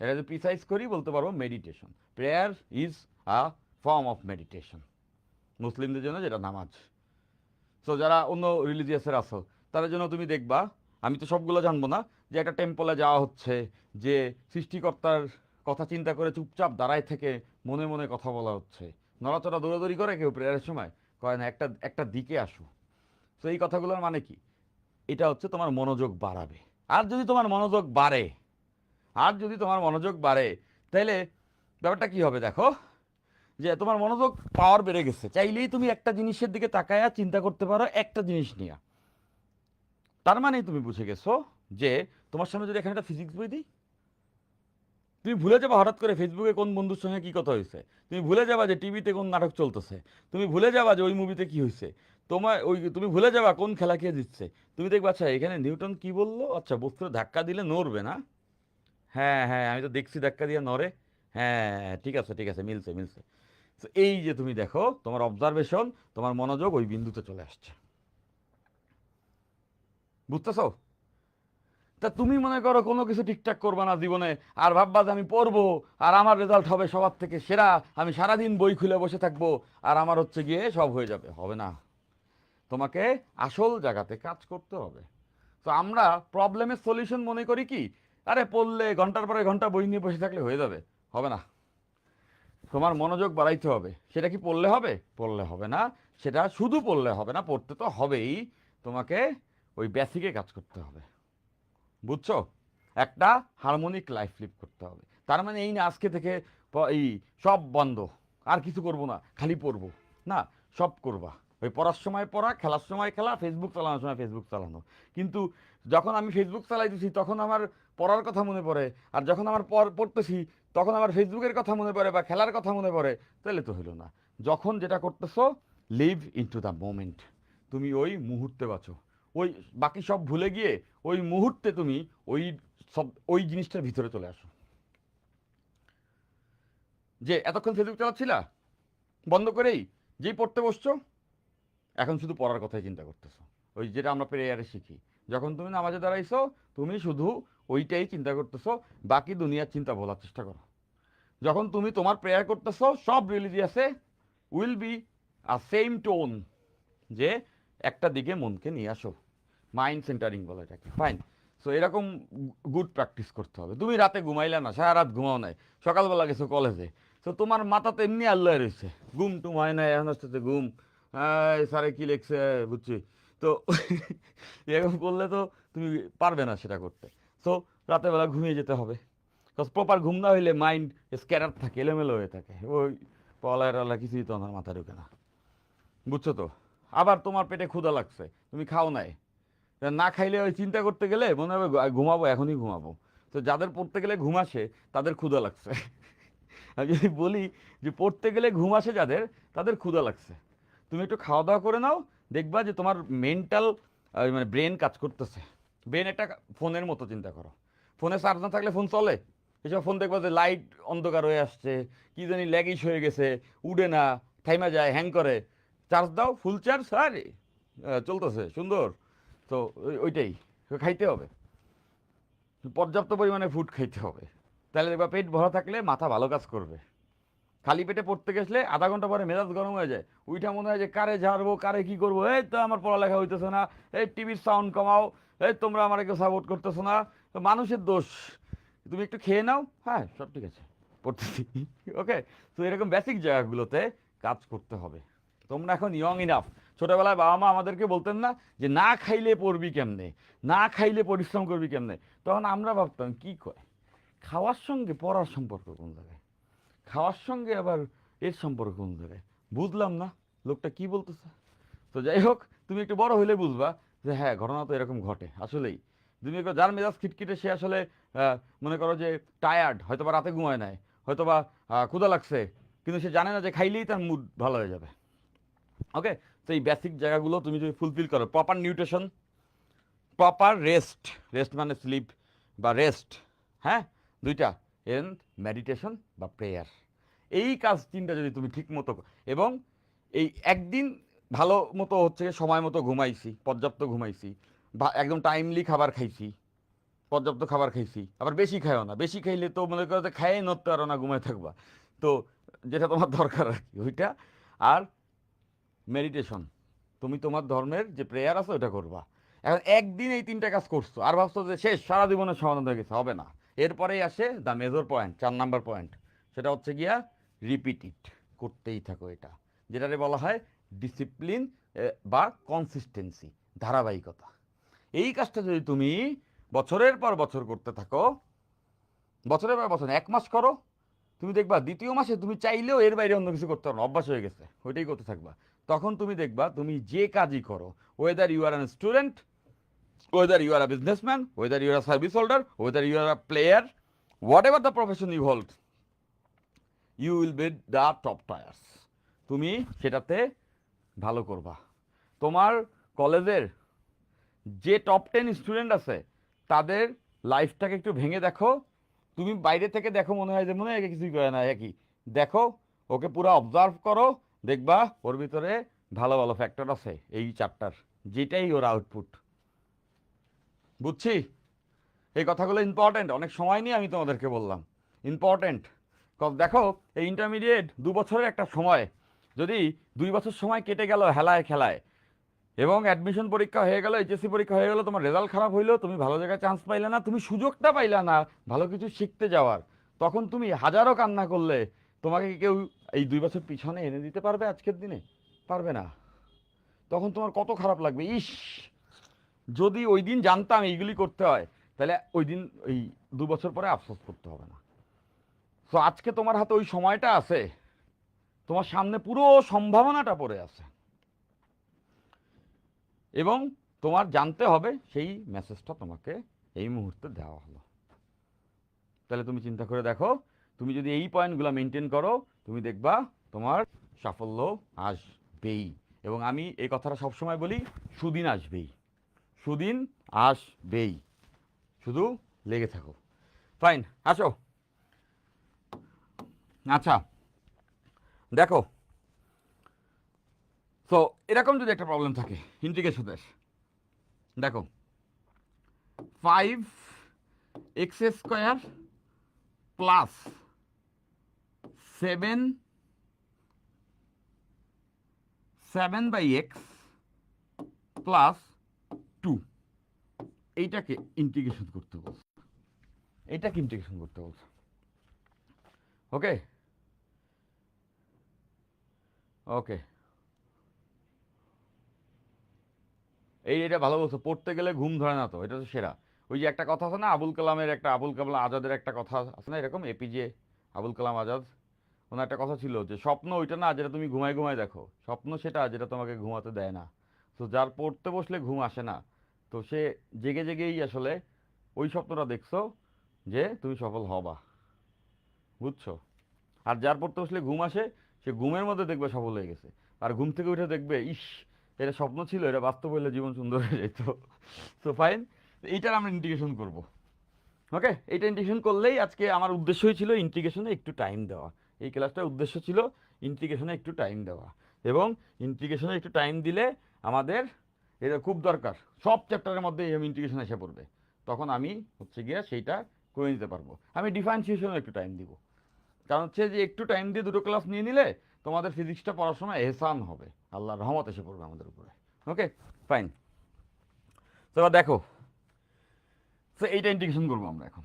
এটা যদি প্রিসাইজ করি বলতে পারবো meditation. Prayer is a form of meditation, মুসলিমদের জন্য যেটা নামাজ। সো যারা অন্য রিলিজিয়াসের আছো, তাদের জন্য তুমি দেখবা, আমি তো সবগুলো জানবো না, যে একটা টেম্পলে যাওয়া হচ্ছে, যে সৃষ্টিকর্তার কথা চিন্তা করে চুপচাপ দাঁড়ায় থেকে মনে মনে কথা বলা হচ্ছে, নড়াচড়া দৌড়াদৌড়ি করে কেউ প্রেয়ারের সময়, কয় না একটা একটা দিকে আসো। তো এই কথাগুলোর মানে কি? এটা হচ্ছে তোমার মনোযোগ বাড়াবে। আর যদি তোমার মনোযোগ বাড়ে, আর যদি তোমার মনোযোগ বাড়ে, তাহলে ব্যাপারটা কি হবে দেখো, যে তোমার মনোযোগ পাওয়ার বেড়ে গেছে, চাইলেই তুমি একটা জিনিসের দিকে তাকায়া চিন্তা করতে পারো একটা জিনিস নিয়ে। তার মানেই তুমি বুঝে গেছো যে তোমার সামনে যদি এখানে একটা ফিজিক্স বই দিই, তুমি ভুলে যাবা হঠাৎ করে ফেসবুকে কোন বন্ধুর সঙ্গে কি কথা হয়েছে, তুমি ভুলে যাবা যে টিভিতে কোন নাটক চলতেছে, তুমি ভুলে যাবা যে ওই মুভিতে কি হয়েছে। তোমার ওই তুমি ভুলে যাবা কোন খেলা কে জিতছে। তুমি দেখবা আচ্ছা এখানে নিউটন কি বললো, আচ্ছা বস্তু ধাক্কা দিলে নড়বে না। হ্যাঁ হ্যাঁ আমি তো দেখছি ধাক্কা দিয়ে নড়ে। হ্যাঁ ঠিক আছে ঠিক আছে, মিলছে মিলছে। তো এই যে তুমি দেখো তোমার অবজারভেশন, তোমার মনোযোগ ওই বিন্দুতে চলে আসছে, বুঝতেছো? তা তুমি মনে করো কোনো কিছু ঠিকঠাক করবে না জীবনে, আর ভাববা যে আমি পড়বো আর আমার রেজাল্ট হবে সবার থেকে সেরা, আমি সারাদিন বই খুলে বসে থাকবো আর আমার হচ্ছে গিয়ে সব হয়ে যাবে, হবে না। তোমাকে আসল জায়গাতে কাজ করতে হবে। তো আমরা প্রবলেমের সলিউশন মনে করি কি, আরে পড়লে ঘন্টার পরে ঘন্টা বই নিয়ে বসে থাকলে হয়ে যাবে, হবে না। তোমার মনোযোগ বাড়াইতে হবে। সেটা কি পড়লে হবে? পড়লে হবে না। সেটা শুধু পড়লে হবে না, পড়তে তো হবেই। তোমাকে ওই বেসিকে কাজ করতে হবে, বুঝছো? একটা হারমোনিক লাইফ লিভ করতে হবে। তার মানে এই না আজকে থেকে এই সব বন্ধ, আর কিছু করব না, খালি পড়বো না। সব করবা, ওই পড়ার সময় পড়া, খেলার সময় খেলা, ফেসবুক চালানোর সময় ফেসবুক চালানো। কিন্তু যখন আমি ফেসবুক চালাইতেছি তখন আমার পড়ার কথা মনে পড়ে, আর যখন আমার পড়তেছি তখন আমার ফেসবুকের কথা মনে পড়ে বা খেলার কথা মনে পড়ে, তাহলে তো হলো না। যখন যেটা করতেছো, লিভ ইনটু দ্য মোমেন্ট। তুমি ওই মুহূর্তে বাঁচো। ওই বাকি সব ভুলে গিয়ে ওই মুহূর্তে তুমি ওই সব ওই জিনিসটার ভিতরে চলে আসো। যে এতক্ষণ ফেসবুক চালাচ্ছিলা বন্ধ করেই যেই পড়তে বসছো, এখন শুধু পড়ার কথাই চিন্তা করতেছো। ওই যেটা আমরা প্রেয়ারে শিখি, যখন তুমি নামাজে দাঁড়াইছো তুমি শুধু ওইটাই চিন্তা করতেছো, বাকি দুনিয়ার চিন্তা বলার চেষ্টা করো। যখন তুমি তোমার প্রেয়ার করতেছো, সব রিলিজিয়াসে will be a same tone, যে একটা দিকে মনকে নিয়ে আসো। মাইন্ড সেন্টারিং বলে এটাকে, ফাইন। সো এরকম গুড প্র্যাকটিস করতে হবে। তুমি রাতে ঘুমাইলে না, সারা রাত ঘুমাও নাই, সকালবেলা গেছো কলেজে, তো তোমার মাথা তো এমনি আল্লাহ রয়েছে, ঘুম টুম হয় না, এখন আসতে ঘুম, হ্যাঁ স্যারে কী লেখছে বুঝছি তো এরকম করলে তো তুমি পারবে না সেটা করতে। সো রাতেরবেলা ঘুমিয়ে যেতে হবে। বিকজ প্রপার ঘুম না হইলে মাইন্ড স্ক্যাটার থাকে, এলোমেলো হয়ে থাকে, ওই পলায় টলা কিছুই তো আমার মাথা ঢুকে না, বুঝছো তো? আবার তোমার পেটে ক্ষুধা লাগছে, তুমি খাও নাই, না খাইলে ওই চিন্তা করতে গেলে মনে হবে ঘুমাবো, এখনই ঘুমাবো। তো যাদের পড়তে গেলে ঘুম আসে তাদের ক্ষুধা লাগছে। আমি যদি বলি যে পড়তে গেলে ঘুম আসে যাদের, তাদের ক্ষুধা লাগছে। তুমি একটু খাওয়া দাওয়া করে নাও, দেখবা যে তোমার মেন্টাল মানে ব্রেন কাজ করতেছে। ব্রেন একটা ফোনের মতো চিন্তা করো। ফোনে চার্জ না থাকলে ফোন চলে? এসব ফোন দেখবা যে লাইট অন্ধকার হয়ে আসছে, কি জানি ল্যাগিশ হয়ে গেছে, উড়ে না, থাইমা যায়, হ্যাং করে। চার্জ দাও, ফুল চার্জ, আরে চলতেছে সুন্দর। তো ওইটাই খাইতে হবে, পর্যাপ্ত পরিমাণে ফুড খাইতে হবে। তাহলে দেখবা পেট ভরা থাকলে মাথা ভালো কাজ করবে। খালি পেটে পড়তে গেছলে আধা ঘন্টা পরে মেজাজ গরম হয়ে যায়, ওইটা মনে হয় যে কারে ঝাড়বো, কারে কি করবো, এই তো আমার পড়ালেখা হইতেছে না, এই টিভির সাউন্ড কমাও, এই তোমরা আমার কেউ সাপোর্ট করতেছো না, তো মানুষের দোষ। তুমি একটু খেয়ে নাও, হ্যাঁ সব ঠিক আছে, পড়তেছি। ওকে। তো এরকম বেসিক জায়গাগুলোতে কাজ করতে হবে। তোমরা এখন ইয়ং ইনাফ। ছোটবেলায় বাবা মা আমাদেরকে বলতেন না যে না খাইলে পড়বি কেমনে, না খাইলে পরিশ্রম করবি কেমনে? তখন আমরা ভাবতাম কি কয়, খাওয়ার সঙ্গে পড়ার সম্পর্ক কোন জায়গায়, খাওয়ার সঙ্গে আবার এর সম্পর্ক কোন জায়গায়, বুঝলাম না লোকটা কি বলতেছে। তো যাই হোক, তুমি একটু বড় হইলে বুঝবা যে হ্যাঁ ঘটনা তো এরকম ঘটে আসলেই। তুমি যার মেজাজ খিটখিটে সে আসলে মনে করো যে টায়ার্ড, হয়তো বা রাতে ঘুমায় নাই, হয়তো বা ক্ষুধা লাগছে, কিন্তু সে জানে না যে খাইলেই তার মুড ভালো হয়ে যাবে। ওকে। তো এই বেসিক জায়গাগুলো তুমি যদি ফুলফিল করো, proper nutrition, proper rest, rest মানে স্লিপ বা রেস্ট, হ্যাঁ দুইটা, এন্ড মেডিটেশন বা প্রেয়ার, এই কাজ তিনটা যদি তুমি ঠিক মতো, এবং এই একদিন ভালো মতো হচ্ছে সময় মতো ঘুমাইছি, পর্যাপ্ত ঘুমাইছি, বা একদম টাইমলি খাবার খাইছি, পর্যাপ্ত খাবার খাইছি, আবার বেশি খাইও না, বেশি খাইলে তো মনে করো যে খাইয়ে নড়তে পারো না, ঘুমায় থাকবা। তো যেটা তোমার দরকার আর কি ওইটা। আর মেডিটেশন, তুমি তোমার ধর্মের যে প্রেয়ার আছে ওটা করবা। এখন একদিন এই তিনটা কাজ করছো আর ভাবছো যে শেষ, সারা জীবনের সমাধান হয়ে গেছে, হবে না। এরপরেই আসে the major point, 4 number point. সেটা হচ্ছে গিয়া রিপিট ইট, করতেই থাকো এটা, যেটারে বলা হয় ডিসিপ্লিন বা কনসিস্টেন্সি, ধারাবাহিকতা। এই কাজটা যদি তুমি বছরের পর বছর করতে থাকো, বছরের পর বছর 1 মাস করো, তুমি দেখবা দ্বিতীয় মাসে তুমি চাইলেও এর বাইরে অন্য কিছু করতে পারো না, অভ্যাস হয়ে গেছে, ওইটাই করতে থাকবা। তখন তুমি দেখবা তুমি যে কাজই করো, whether you are an student, whether you are a businessman, whether you are a service holder, whether you are a player, whatever the profession you hold, you will be the top tiers. তুমি সেটাতে ভালো করবা। তোমার কলেজের যে top 10 student আছে তাদের লাইফটাকে একটু ভেঙে দেখো। তুমি বাইরে থেকে দেখো, মনে হয় যে মনে হয় কিছুই করে না, একই দেখো, ওকে পুরো অবজার্ভ করো, দেখবা ওর ভিতরে ভালো ভালো ফ্যাক্টর আছে এই চারটার, যেটাই ওর আউটপুট। বুঝছি? এই কথাগুলো ইম্পর্টেন্ট, অনেক সময় নিয়ে আমি তোমাদেরকে বললাম ইম্পর্টেন্ট। দেখো এই ইন্টারমিডিয়েট 2 বছরের একটা সময়, যদি 2 বছর সময় কেটে গেল হেলায় খেলায়, এবং অ্যাডমিশন পরীক্ষা হয়ে গেল, এইচএসসি পরীক্ষা হয়ে গেল, তোমার রেজাল্ট খারাপ হইলো, তুমি ভালো জায়গায় চান্স পাইলে না, তুমি সুযোগটা পাইলা না ভালো কিছু শিখতে যাওয়ার, তখন তুমি হাজারো কান্না করলে তোমাকে কি কেউ এই 2 বছর পিছনে এনে দিতে পারবে আজকের দিনে? পারবে না। তখন তোমার কত খারাপ লাগবে, ইস যদি ওই দিন জানতাম এইগুলি করতে হয়, তাহলে ওই দিন ওই 2 বছর পরে আফসোস করতে হবে না। তো আজকে তোমার হাতে ওই সময়টা আছে, তোমার সামনে পুরো সম্ভাবনাটা পড়ে আছে, এবং তোমার জানতে হবে সেই মেসেজটা তোমাকে এই মুহূর্তে দেওয়া হলো। তাহলে তুমি চিন্তা করে দেখো, তুমি যদি এই পয়েন্টগুলো মেনটেন করো, তুমি দেখবা তোমার সাফল্য আসবেই। এবং আমি এই কথাটা সবসময় বলি, সুদিন আসবেই, সুদিন আসবেই, শুধু লেগে থাকো। ফাইন, আসো। আচ্ছা দেখো, তো এরকম যদি একটা প্রবলেম থাকে ইন্টিগ্রেশনের, দেখো 5x² প্লাস 7/x প্লাস 2, এইটাকে ইন্টিগ্রেশন করতে বলছে, এইটাকে ইন্টিগ্রেশন করতে বলছে। ওকে ওকে, এটা ভালো বলছো, পড়তে গেলে ঘুম ধরে না, তো এটা তো সেরা। ওই যে একটা কথা আছে না, আবুল কালাম আজাদের একটা কথা আছে না এরকম, এপিজে আবুল কালাম আজাদ, ওনার একটা কথা ছিল যে স্বপ্ন ওইটা না যেটা তুমি ঘুমায় ঘুমায় দেখো, স্বপ্ন সেটা যেটা তোমাকে ঘুমাতে দেয় না। তো যার পড়তে বসলে ঘুম আসে না, তো সে জেগে জেগেই আসলে ওই স্বপ্নটা দেখছো যে তুমি সফল হবা, বুঝছো? আর যার পড়তে বসলে ঘুম আসে, সে ঘুমের মধ্যে দেখবে সফল হয়ে গেছে, আর ঘুম থেকে উঠে দেখবে ইস এটা স্বপ্ন ছিল, এটা বাস্তব হইলে জীবন সুন্দর হয়ে যেত। সো ফাইন, এইটার আমরা ইন্টিগ্রেশন করব। ওকে, এইটা ইন্টিগ্রেশন করলেই, আজকে আমার উদ্দেশ্যই ছিল ইন্টিগ্রেশনে একটু টাইম দেওয়া, এই ক্লাসটার উদ্দেশ্য ছিল ইন্টিগ্রেশনে একটু টাইম দেওয়া, এবং ইন্টিগ্রেশনে একটু টাইম দিলে আমাদের এটা খুব দরকার, সব চ্যাপ্টারের মধ্যে এই ইন্টিগ্রেশন এসে পড়বে, তখন আমি হচ্ছে গিয়ে সেইটা করে নিতে পারবো। আমি ডিফারেন্সিয়েশনে একটু টাইম দিব, কারণ হচ্ছে যে একটু টাইম দিয়ে 2 ক্লাস নিয়ে নিলে তোমাদের ফিজিক্সটা পড়াশোনা এহসান হবে, আল্লাহর রহমত এসে পড়বে আমাদের উপরে। ওকে ফাইন, তো এবার দেখো, তো এইটা ইন্টিগ্রেশন করবো আমরা এখন।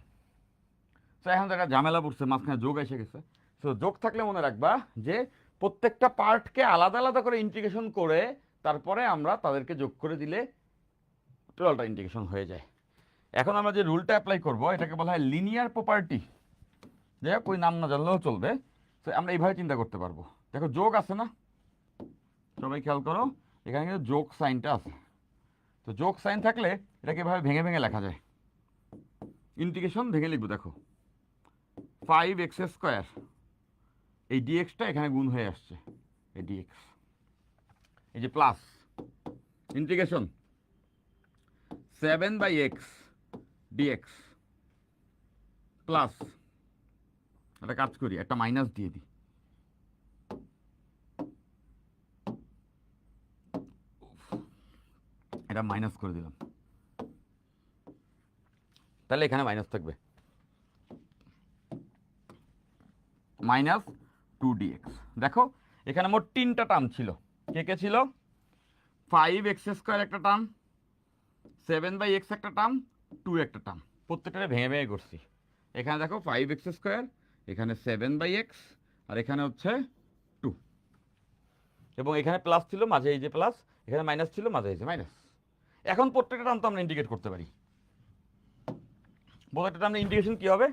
তো এখন একটা ঝামেলা পড়ছে, মাঝখানে যোগ এসে গেছে। তো যোগ থাকলে মনে রাখবা যে প্রত্যেকটা পার্টকে আলাদা আলাদা করে ইন্টিগ্রেশন করে তারপরে আমরা তাদেরকে যোগ করে দিলে টোটালটা ইন্টিগ্রেশন হয়ে যায়। এখন আমরা যে রুলটা অ্যাপ্লাই করব এটাকে বলা হয় লিনিয়ার প্রপার্টি, যাই হোক ওই নাম না জানলেও চলবে। তো আমরা এইভাবে চিন্তা করতে পারবো, দেখো যোগ আছে না, সবাই খেয়াল করো, এখানে কিন্তু যোগ সাইনটা আছে। তো যোগ সাইন থাকলে এটাকে এভাবে ভেঙে ভেঙে লেখা যায়, ইন্টিগ্রেশন ভেঙে লিখবো, দেখো 5x², এই ডিএক্সটা এখানে গুণ হয়ে আসছে, এই ডিএক্স, এই যে plus integration 7/x dx plus, একটা কাজ করি, একটা মাইনাস দিয়ে দিই, এটা মাইনাস করে দিলাম, তাহলে এখানে মাইনাস থাকবে, -2dx। দেখো এখানে মোট 3টা টার্ম ছিল, কে কে ছিল? 5x² একটা টার্ম, 7/x একটা টার্ম, 2 একটা টার্ম, প্রত্যেকটা ভেঙে ভেঙে করছি। এখানে দেখো 5x², এখানে 7/x, আর এখানে হচ্ছে 2, এবং এখানে প্লাস ছিল মাঝে, এই যে প্লাস, এখানে মাইনাস ছিল মাঝে, এই যে মাইনাস। এখন প্রত্যেকটা টার্ম তো আমরা ইন্ডিকেট করতে পারি, প্রত্যেকটা টার্ম ইন্ডিকেশন কি হবে?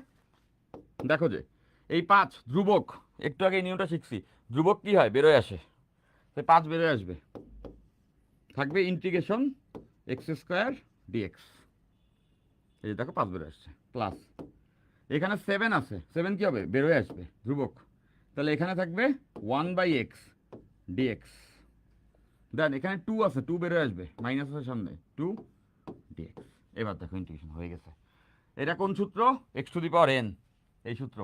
দেখো যে এই 5 ধ্রুবক, একটু আগে এই নিয়মটা শিখছি, ধ্রুবক কি হয়, বেরোয় আসে, তাই 5 বেরোয় আসবে, থাকবে ইন্টিগ্রেশন x² dx, এই যে দেখো 5 বেরোয় আসছে, প্লাস এখানে 7 আছে, 7 কি হবে, বেরোয় আসবে, ধ্রুবক, তাহলে এখানে থাকবে 1/x dx, দেন এখানে 2 আছে, 2 বের হয়ে আসবে, মাইনাস আছে সামনে 2 dx। এবার দেখো ইন্টিগ্রেশন হয়ে গেছে। এটা কোন সূত্র? x two the power n, এই সূত্র।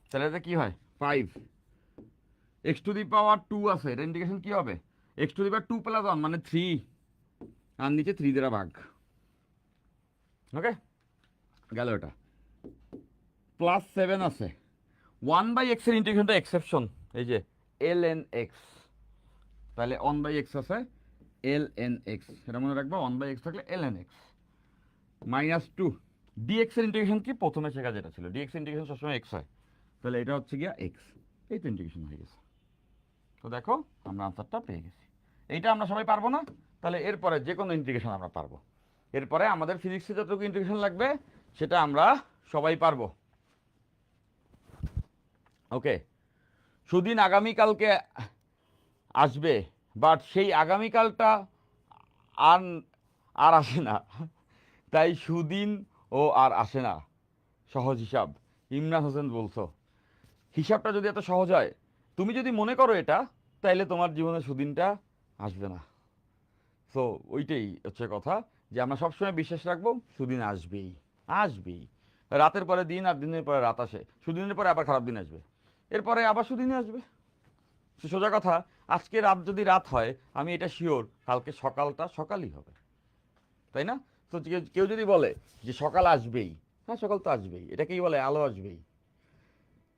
তাহলে এটা কি হয় 5 x টু দি পাওয়ার 2 আছে, এটা ইন্টিগ্রেশন কি হবে x two the power 2 plus 1 মানে 3, আর নিচে 3 দ্বারা ভাগ। ওকে, গেল এটা। প্লাস 7 আছে, 1/x এর ইন্টিগ্রেশনটা এক্সেপশন, এই যে ln x, তাহলে 1/x আছে ln x, এটা মনে রাখবো 1/x থাকলে ln x মাইনাস 2 dx এর ইন্টিগ্রেশন কি প্রথমে শেখা যেটা ছিল, dx এর ইন্টিগ্রেশন সবসময় x হয়, তাহলে এটা হচ্ছে গিয়া x, এই তো ইন্টিগ্রেশন হয়ে গেছে। তো দেখো আমরা আনসারটা পেয়ে গেছি। এইটা আমরা সবাই পারবো না, তাহলে এরপরে যে কোনো ইন্টিগ্রেশন আমরা পারবো। এরপরে আমাদের ফিজিক্সে যতটুকু ইন্টিগ্রেশন লাগবে সেটা আমরা সবাই পারবো। ওকে, সুদিন আগামীকালকে আসবে, বাট সেই আগামীকালটা আর আর আসে না, তাই সুদিন ও আর আসে না। সহজ হিসাব, ইমরান হোসেন বলছো। হিসাবটা যদি এত সহজ হয়, তুমি যদি মনে করো এটা, তাইলে তোমার জীবনে সুদিনটা আসবে না। সো ওইটাই হচ্ছে কথা, যে আমরা সবসময় বিশ্বাস রাখবো সুদিন আসবেই, আসবেই। রাতের পরে দিন আর দিনের পরে রাত আসে, সুদিনের পরে আবার খারাপ দিন আসবে, এরপরে আবার সুদিনে আসবে। সোজা কথা, আজকে রাত যদি রাত হয় আমি এটা শিওর কালকে সকালটা সকালই হবে, তাই না? তো কেউ যদি বলে যে সকাল আসবেই, হ্যাঁ সকাল তো আসবেই, এটাকেই বলে আলো আসবেই।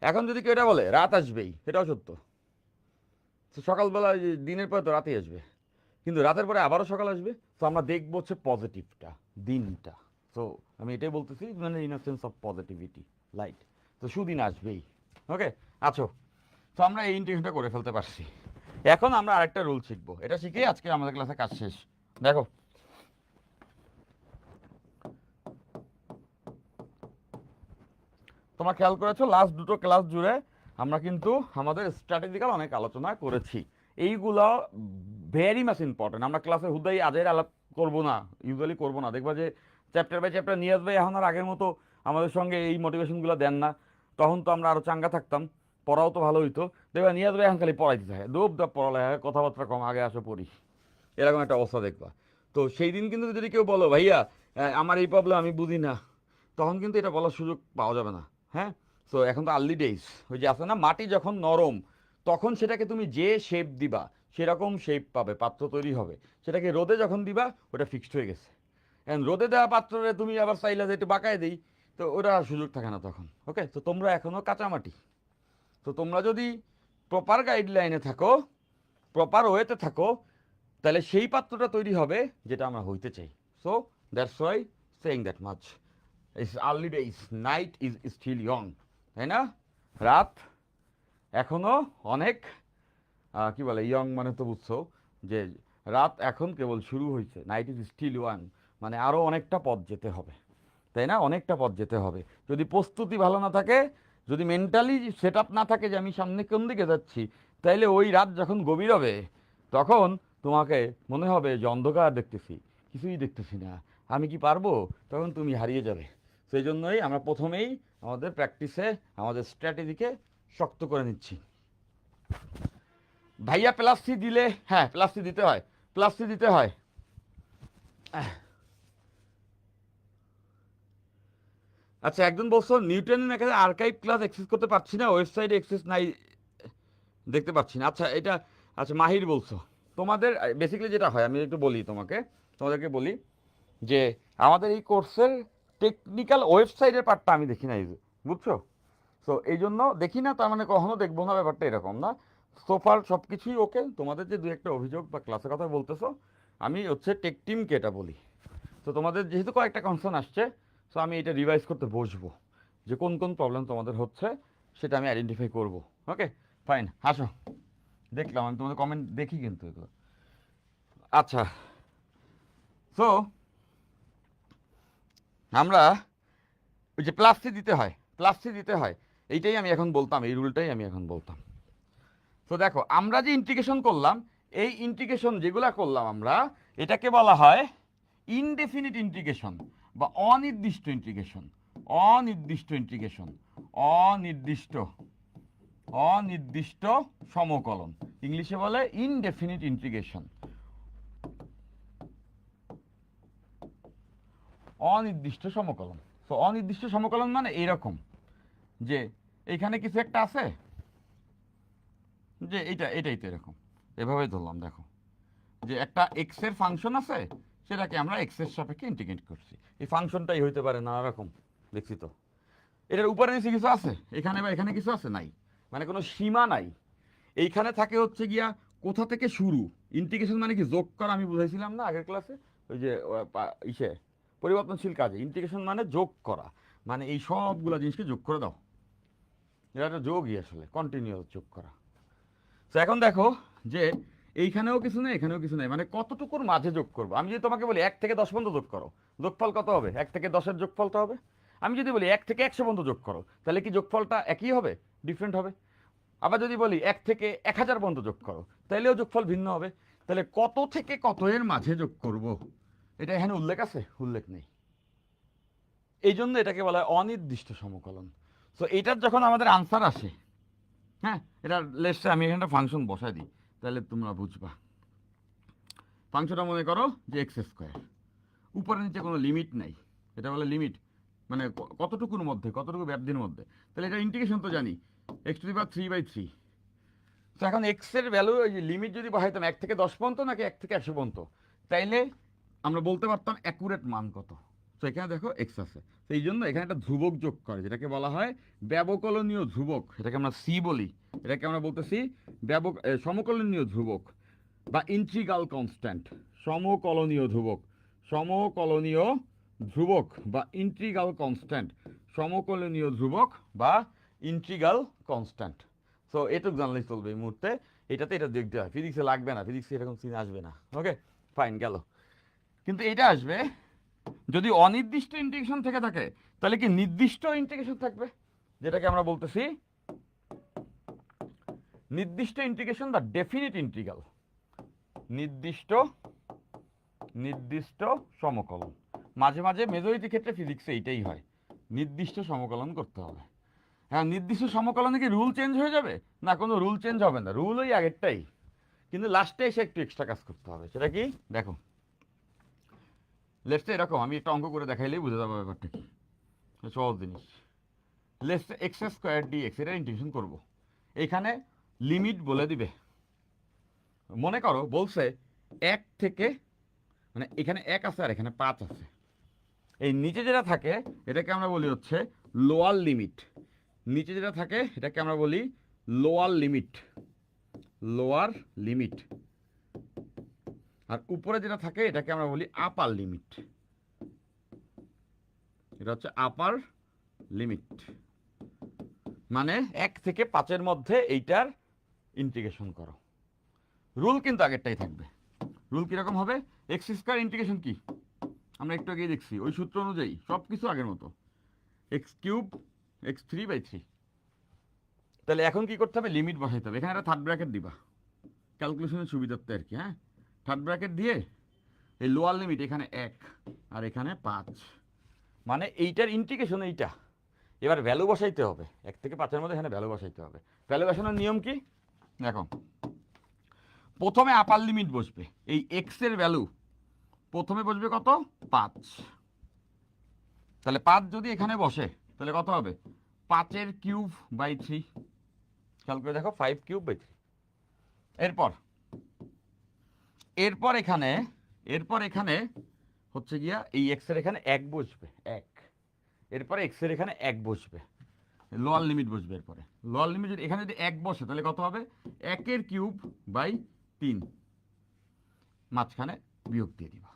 এখন যদি কেউ এটা বলে রাত আসবেই, এটাও সত্য। তো সকালবেলা দিনের পরে তো রাতেই আসবে, কিন্তু রাতের পরে আবারও সকাল আসবে। তো আমরা দেখবো হচ্ছে পজিটিভটা, দিনটা। তো আমি এটাই বলতেছি, মানে in a sense of positivity, light. তো সুদিন আসবেই। ওকে, আছো। তো আমরা এই ইন্টিগ্রেশনটা করে ফেলতে পারছি। এখন আমরা আরেকটা রুল শিখবো, এটা শিখে আজকে আমাদের ক্লাসে কাজ শেষ। দেখো, তোমরা খেয়াল করেছো লাস্ট দুটো ক্লাস জুড়ে আমরা কিন্তু আমাদের স্ট্র্যাটেজিক্যাল অনেক আলোচনা করেছি। এইগুলো ভেরি মাচ ইম্পর্টেন্ট। আমরা ক্লাসে হুদাই আজের আলাপ করবো না, ইউজুয়ালি করবো না। দেখবা যে চ্যাপ্টার বাই চ্যাপ্টার নিয়ে আসবে, এখন আর আগের মতো আমাদের সঙ্গে এই মোটিভেশনগুলো দেন না। তখন তো আমরা আরও চাঙ্গা থাকতাম, পড়াও তো ভালো হইতো। দেখবা নিয়ে আসবে এখন খালি পড়াইতে থাকে, দোপ দাপ পড়ালেখা, কথাবার্তা কম, আগে আসো পড়ি, এরকম একটা অবস্থা দেখবা। তো সেই দিন কিন্তু যদি কেউ বলো ভাইয়া আমার এই প্রবলেম আমি বুঝি না, তখন কিন্তু এটা বলার সুযোগ পাওয়া যাবে না। হ্যাঁ, সো এখন তো আর্লি ডেইজ, ওই যে আছে না মাটি যখন নরম তখন সেটাকে তুমি যে শেপ দিবা সেরকম শেপ পাবে, পাত্র তৈরি হবে। সেটাকে রোদে যখন দিবা ওটা ফিক্সড হয়ে গেছে। এখন রোদে দেওয়া পাত্রে তুমি আবার চাইলে যে একটু বাঁকায় দিই, তো ওটা আর সুযোগ থাকে না তখন। ওকে, তো তোমরা এখনও কাঁচামাটি। তো তোমরা যদি প্রপার গাইডলাইনে থাকো, প্রপার ওয়েতে থাকো, তাহলে সেই পাত্রটা তৈরি হবে যেটা আমরা হইতে চাই। So that's why saying that much, it's early days, night is still young, তাই না? রাত এখনো অনেক, কি বলে ইয়ং মানে তো বুঝছো, যে রাত এখন কেবল শুরু হয়েছে, নাইট ইজ স্টিল ওয়ান, মানে আরও অনেকটা পথ যেতে হবে, তাই না? অনেকটা পথ যেতে হবে। যদি প্রস্তুতি ভালো না থাকে, যদি মেন্টালি সেট আপ না থাকে যে আমি সামনে কোন দিকে যাচ্ছি, তাইলে ওই রাত যখন গভীর হবে তখন তোমাকে মনে হবে যে অন্ধকার দেখতেছি, কিছুই দেখতেছি না, আমি কি পারবো? তখন তুমি হারিয়ে যাবে। সেই জন্যই আমরা প্রথমেই আমাদের প্র্যাকটিসে আমাদের স্ট্র্যাটেজিকে শক্ত করে নিচ্ছি। ভাইয়া প্লাস সি দিলে, হ্যাঁ প্লাস সি দিতে হয়, প্লাস সি দিতে হয়। আচ্ছা, একজন বলছো নিউটনের এখানে আর্কাইভ ক্লাস অ্যাক্সেস করতে পারছি না, ওয়েবসাইটে অ্যাক্সেস নাই, দেখতে পাচ্ছি না। আচ্ছা এটা, আচ্ছা মাহির বলছো, তোমাদের বেসিক্যালি যেটা হয় আমি একটু বলি তোমাদেরকে বলি যে আমাদের এই কোর্সের টেকনিক্যাল ওয়েবসাইটের পার্টটা আমি দেখি না, বুঝছো? সো এই জন্য দেখি না, তার মানে কখনো দেখবো না, ব্যাপারটা এরকম না। সোফার সব কিছুই ওকে। তোমাদের যে দু একটা অভিযোগ বা ক্লাসের কথা বলতেছো, আমি হচ্ছে টেক টিমকে এটা বলি। তো তোমাদের যেহেতু কয়েকটা কনসার্ন আসছে, সো আমি এটা রিভাইজ করতে বসবো, যে কোন কোন প্রবলেম তোমাদের হচ্ছে সেটা আমি আইডেন্টিফাই করব। ওকে ফাইন, আসো। দেখলাম আমি তোমাদের কমেন্ট দেখি কিন্তু এগুলো। আচ্ছা, সো আমরা ওই যে প্লাস সি দিতে হয়, প্লাস সি দিতে হয়, এইটাই আমি এখন বলতাম, এই রুলটাই আমি এখন বলতাম। তো দেখো আমরা যে ইন্টিগ্রেশন করলাম, এই ইন্টিগ্রেশন যেগুলা করলাম আমরা, এটাকে বলা হয় ইনডেফিনিট ইন্টিগ্রেশন বা অনির্দিষ্ট ইন্টিগ্রেশন। অনির্দিষ্ট ইন্টিগ্রেশন, অনির্দিষ্ট, অনির্দিষ্ট সমকলন, ইংলিশে বলে ইনডেফিনিট ইন্টিগ্রেশন। অনির্দিষ্ট সমকলন। তো অনির্দিষ্ট সমকলন মানে এইরকম যে এইখানে কিছু একটা আছে, যে এটাই তো এরকম, এভাবে ধরলাম, দেখো যে একটা এক্স এর ফাংশন আছে, সেটাকে আমরা এক্স এর সাপেক্ষে ইন্টিগ্রেট করছি। এই ফাংশনটাই হইতে পারে নানা রকম, দেখছি তো। এটার উপরে নিচে কিছু আছে এখানে বা এখানে কিছু আছে, নাই, মানে কোনো সীমা নাই। এইখানে থাকে হচ্ছে গিয়া কোথা থেকে শুরু। ইন্টিগ্রেশন মানে কি, যোগ করা, আমি বুঝাইছিলাম না আগের ক্লাসে, ওই যে ইসে পরিবর্তনশীল কাজে ইন্টিগ্রেশন মানে যোগ করা, মানে এই সবগুলা জিনিসকে যোগ করে দাও। এটা একটা যোগই আসলে, কন্টিনিউয়াস যোগ করা। তো এখন দেখো যে এইখানেও কিছু নেই, এখানেও কিছু নেই, মানে কতটুকুর মাঝে যোগ করবো। আমি যদি তোমাকে বলি 1 থেকে 10 পর্যন্ত যোগ করো, যোগফল কত হবে? 1 থেকে 10-এর যোগফলটা হবে। আমি যদি বলি 1 থেকে 100 পর্যন্ত যোগ করো, তাহলে কি যোগফলটা একই হবে? ডিফারেন্ট হবে। আবার যদি বলি 1 থেকে 1000 পর্যন্ত যোগ করো, তাহলেও যোগফল ভিন্ন হবে। তাহলে কত থেকে কত এর মাঝে যোগ করব, এটা এখানে উল্লেখ আছে? উল্লেখ নেই। এই জন্য এটাকে বলা হয় অনির্দিষ্ট সমকলন। সো এটার যখন আমাদের আনসার আসে, হ্যাঁ, এটা লেটসে আমি এখানে ফাংশন বসাই দিই, তাহলে তোমরা বুঝবা। ফাংশনটা মনে করো যে এক্স স্কোয়ার, উপরে নিচে কোনো লিমিট নাই, এটা বলে লিমিট, মানে কতটুকুর মধ্যে, কতটুকু ব্যাপ্তির মধ্যে। তাহলে এটা ইন্টিগ্রেশন তো জানি, x⁻³ তো এখন এক্স এর ভ্যালু, ওই যে লিমিট যদি বসাইতাম 1 থেকে 10 পর্যন্ত নাকি 1 থেকে 100 পর্যন্ত, তাইলে আমরা বলতে পারতাম অ্যাকুরেট মান কত। তো এখানে দেখো এক্স আছে, তো এই জন্য এখানে একটা ধ্রুবক যোগ করে, যেটাকে বলা হয় ব্যবকলনীয় ধ্রুবক, এটাকে আমরা সি বলি। এটাকে আমরা বলতেছি সমকলনীয় ধ্রুবক বা ইন্ট্রিগাল কনস্ট্যান্ট। সমকলনীয় ধ্রুবক, সমকলনীয় ধ্রুবক বা ইন্ট্রিগাল কনস্ট্যান্ট, সমকলনীয় ধ্রুবক বা ইন্ট্রিগাল কনস্ট্যান্ট। সো এটুক জানলেই চলবে এই মুহূর্তে। এটাতে এটা দেখতে হয়, ফিজিক্সে লাগবে না, ফিজিক্সে এরকম সিন আসবে না। ওকে, ফাইন, গেল। কিন্তু এটা আসবে যদি অনির্দিষ্ট ইন্টিগ্রেশন থেকে থাকে, তাহলে কি নির্দিষ্ট ইন্টিগ্রেশন থাকবে, যেটাকে আমরা বলতেছি নির্দিষ্ট ইন্টিগ্রেশন বা ডেফিনিট ইন্টিগ্রাল। নির্দিষ্ট নির্দিষ্ট সমকলন, মাঝে মাঝে মেজরিটি ক্ষেত্রে ফিজিক্সে এইটাই হয়, নির্দিষ্ট সমকলন করতে হবে। হ্যাঁ, নির্দিষ্ট সমকলনে কি রুল চেঞ্জ হয়ে যাবে? না, কোনো রুল চেঞ্জ হবে না, রুল ওই আগেরটাই, কিন্তু লাস্টে এসে একটু এক্সট্রা কাজ করতে হবে। সেটা কি দেখো, লেটসে এরকম, আমি একটা অঙ্ক করে দেখাইলেই বুঝে যাবো ব্যাপারটা কি, সহজ জিনিস। লেটসে x² dx, এটা ইন্টিগ্রেশন করবো। এইখানে লিমিট বলে দিবে, মনে করো বলছে 1 থেকে, মানে এখানে 1 আছে আর এখানে 5 আছে। এই নিচে যেটা থাকে এটাকে আমরা বলি হচ্ছে লোয়ার লিমিট। নিচে যেটা থাকে এটাকে আমরা বলি লোয়ার লিমিট, লোয়ার লিমিট। আর উপরে যেটা থাকে এটাকে আমরা বলি আপার লিমিট, এটা হচ্ছে আপার লিমিট। মানে 1 থেকে 5-এর মধ্যে এইটার ইন্টিগ্রেশন করো। রুল কিন্তু আগেরটাই থাকবে। রুল কিরকম হবে? x² ইন্টিগ্রেশন কি আমরা একটু আগেই দেখছি, ওই সূত্র অনুযায়ী সব কিছু আগের মতো, x³ x3/3। তাহলে এখন কি করতে হবে? লিমিট বসাইতে হবে। এখানে একটা থার্ড ব্র্যাকেট দিবা, ক্যালকুলেশনের সুবিধার্থে আর কি। হ্যাঁ, থার্ড ব্র্যাকেট দিয়ে এই লোয়ার লিমিট এখানে 1 আর এখানে 5, মানে এইটার ইন্টিগ্রেশন এইটা। এবার ভ্যালু বসাইতে হবে, 1 থেকে 5-এর মধ্যে এখানে ভ্যালু বসাইতে হবে। ভ্যালু বসানোর নিয়ম কি দেখো, প্রথমে আপার লিমিট বসবে, এই এক্স এর ভ্যালু প্রথমে বসবে কত? 5। তাহলে 5 যদি এখানে বসে তাহলে কত হবে? 5^³/3। খেয়াল করে দেখো, 5^³/3। এরপর এখানে হচ্ছে গিয়া এই এক্স এর এখানে 1 বসবে, 1। এরপরে এক্স এর এখানে 1 বসবে, লোয়ার লিমিট বসবে। এরপরে লোয়ার লিমিট যদি এখানে যদি 1 বসে তাহলে কত হবে? 1^³/3, মাঝখানে বিয়োগ দিয়ে দিবা।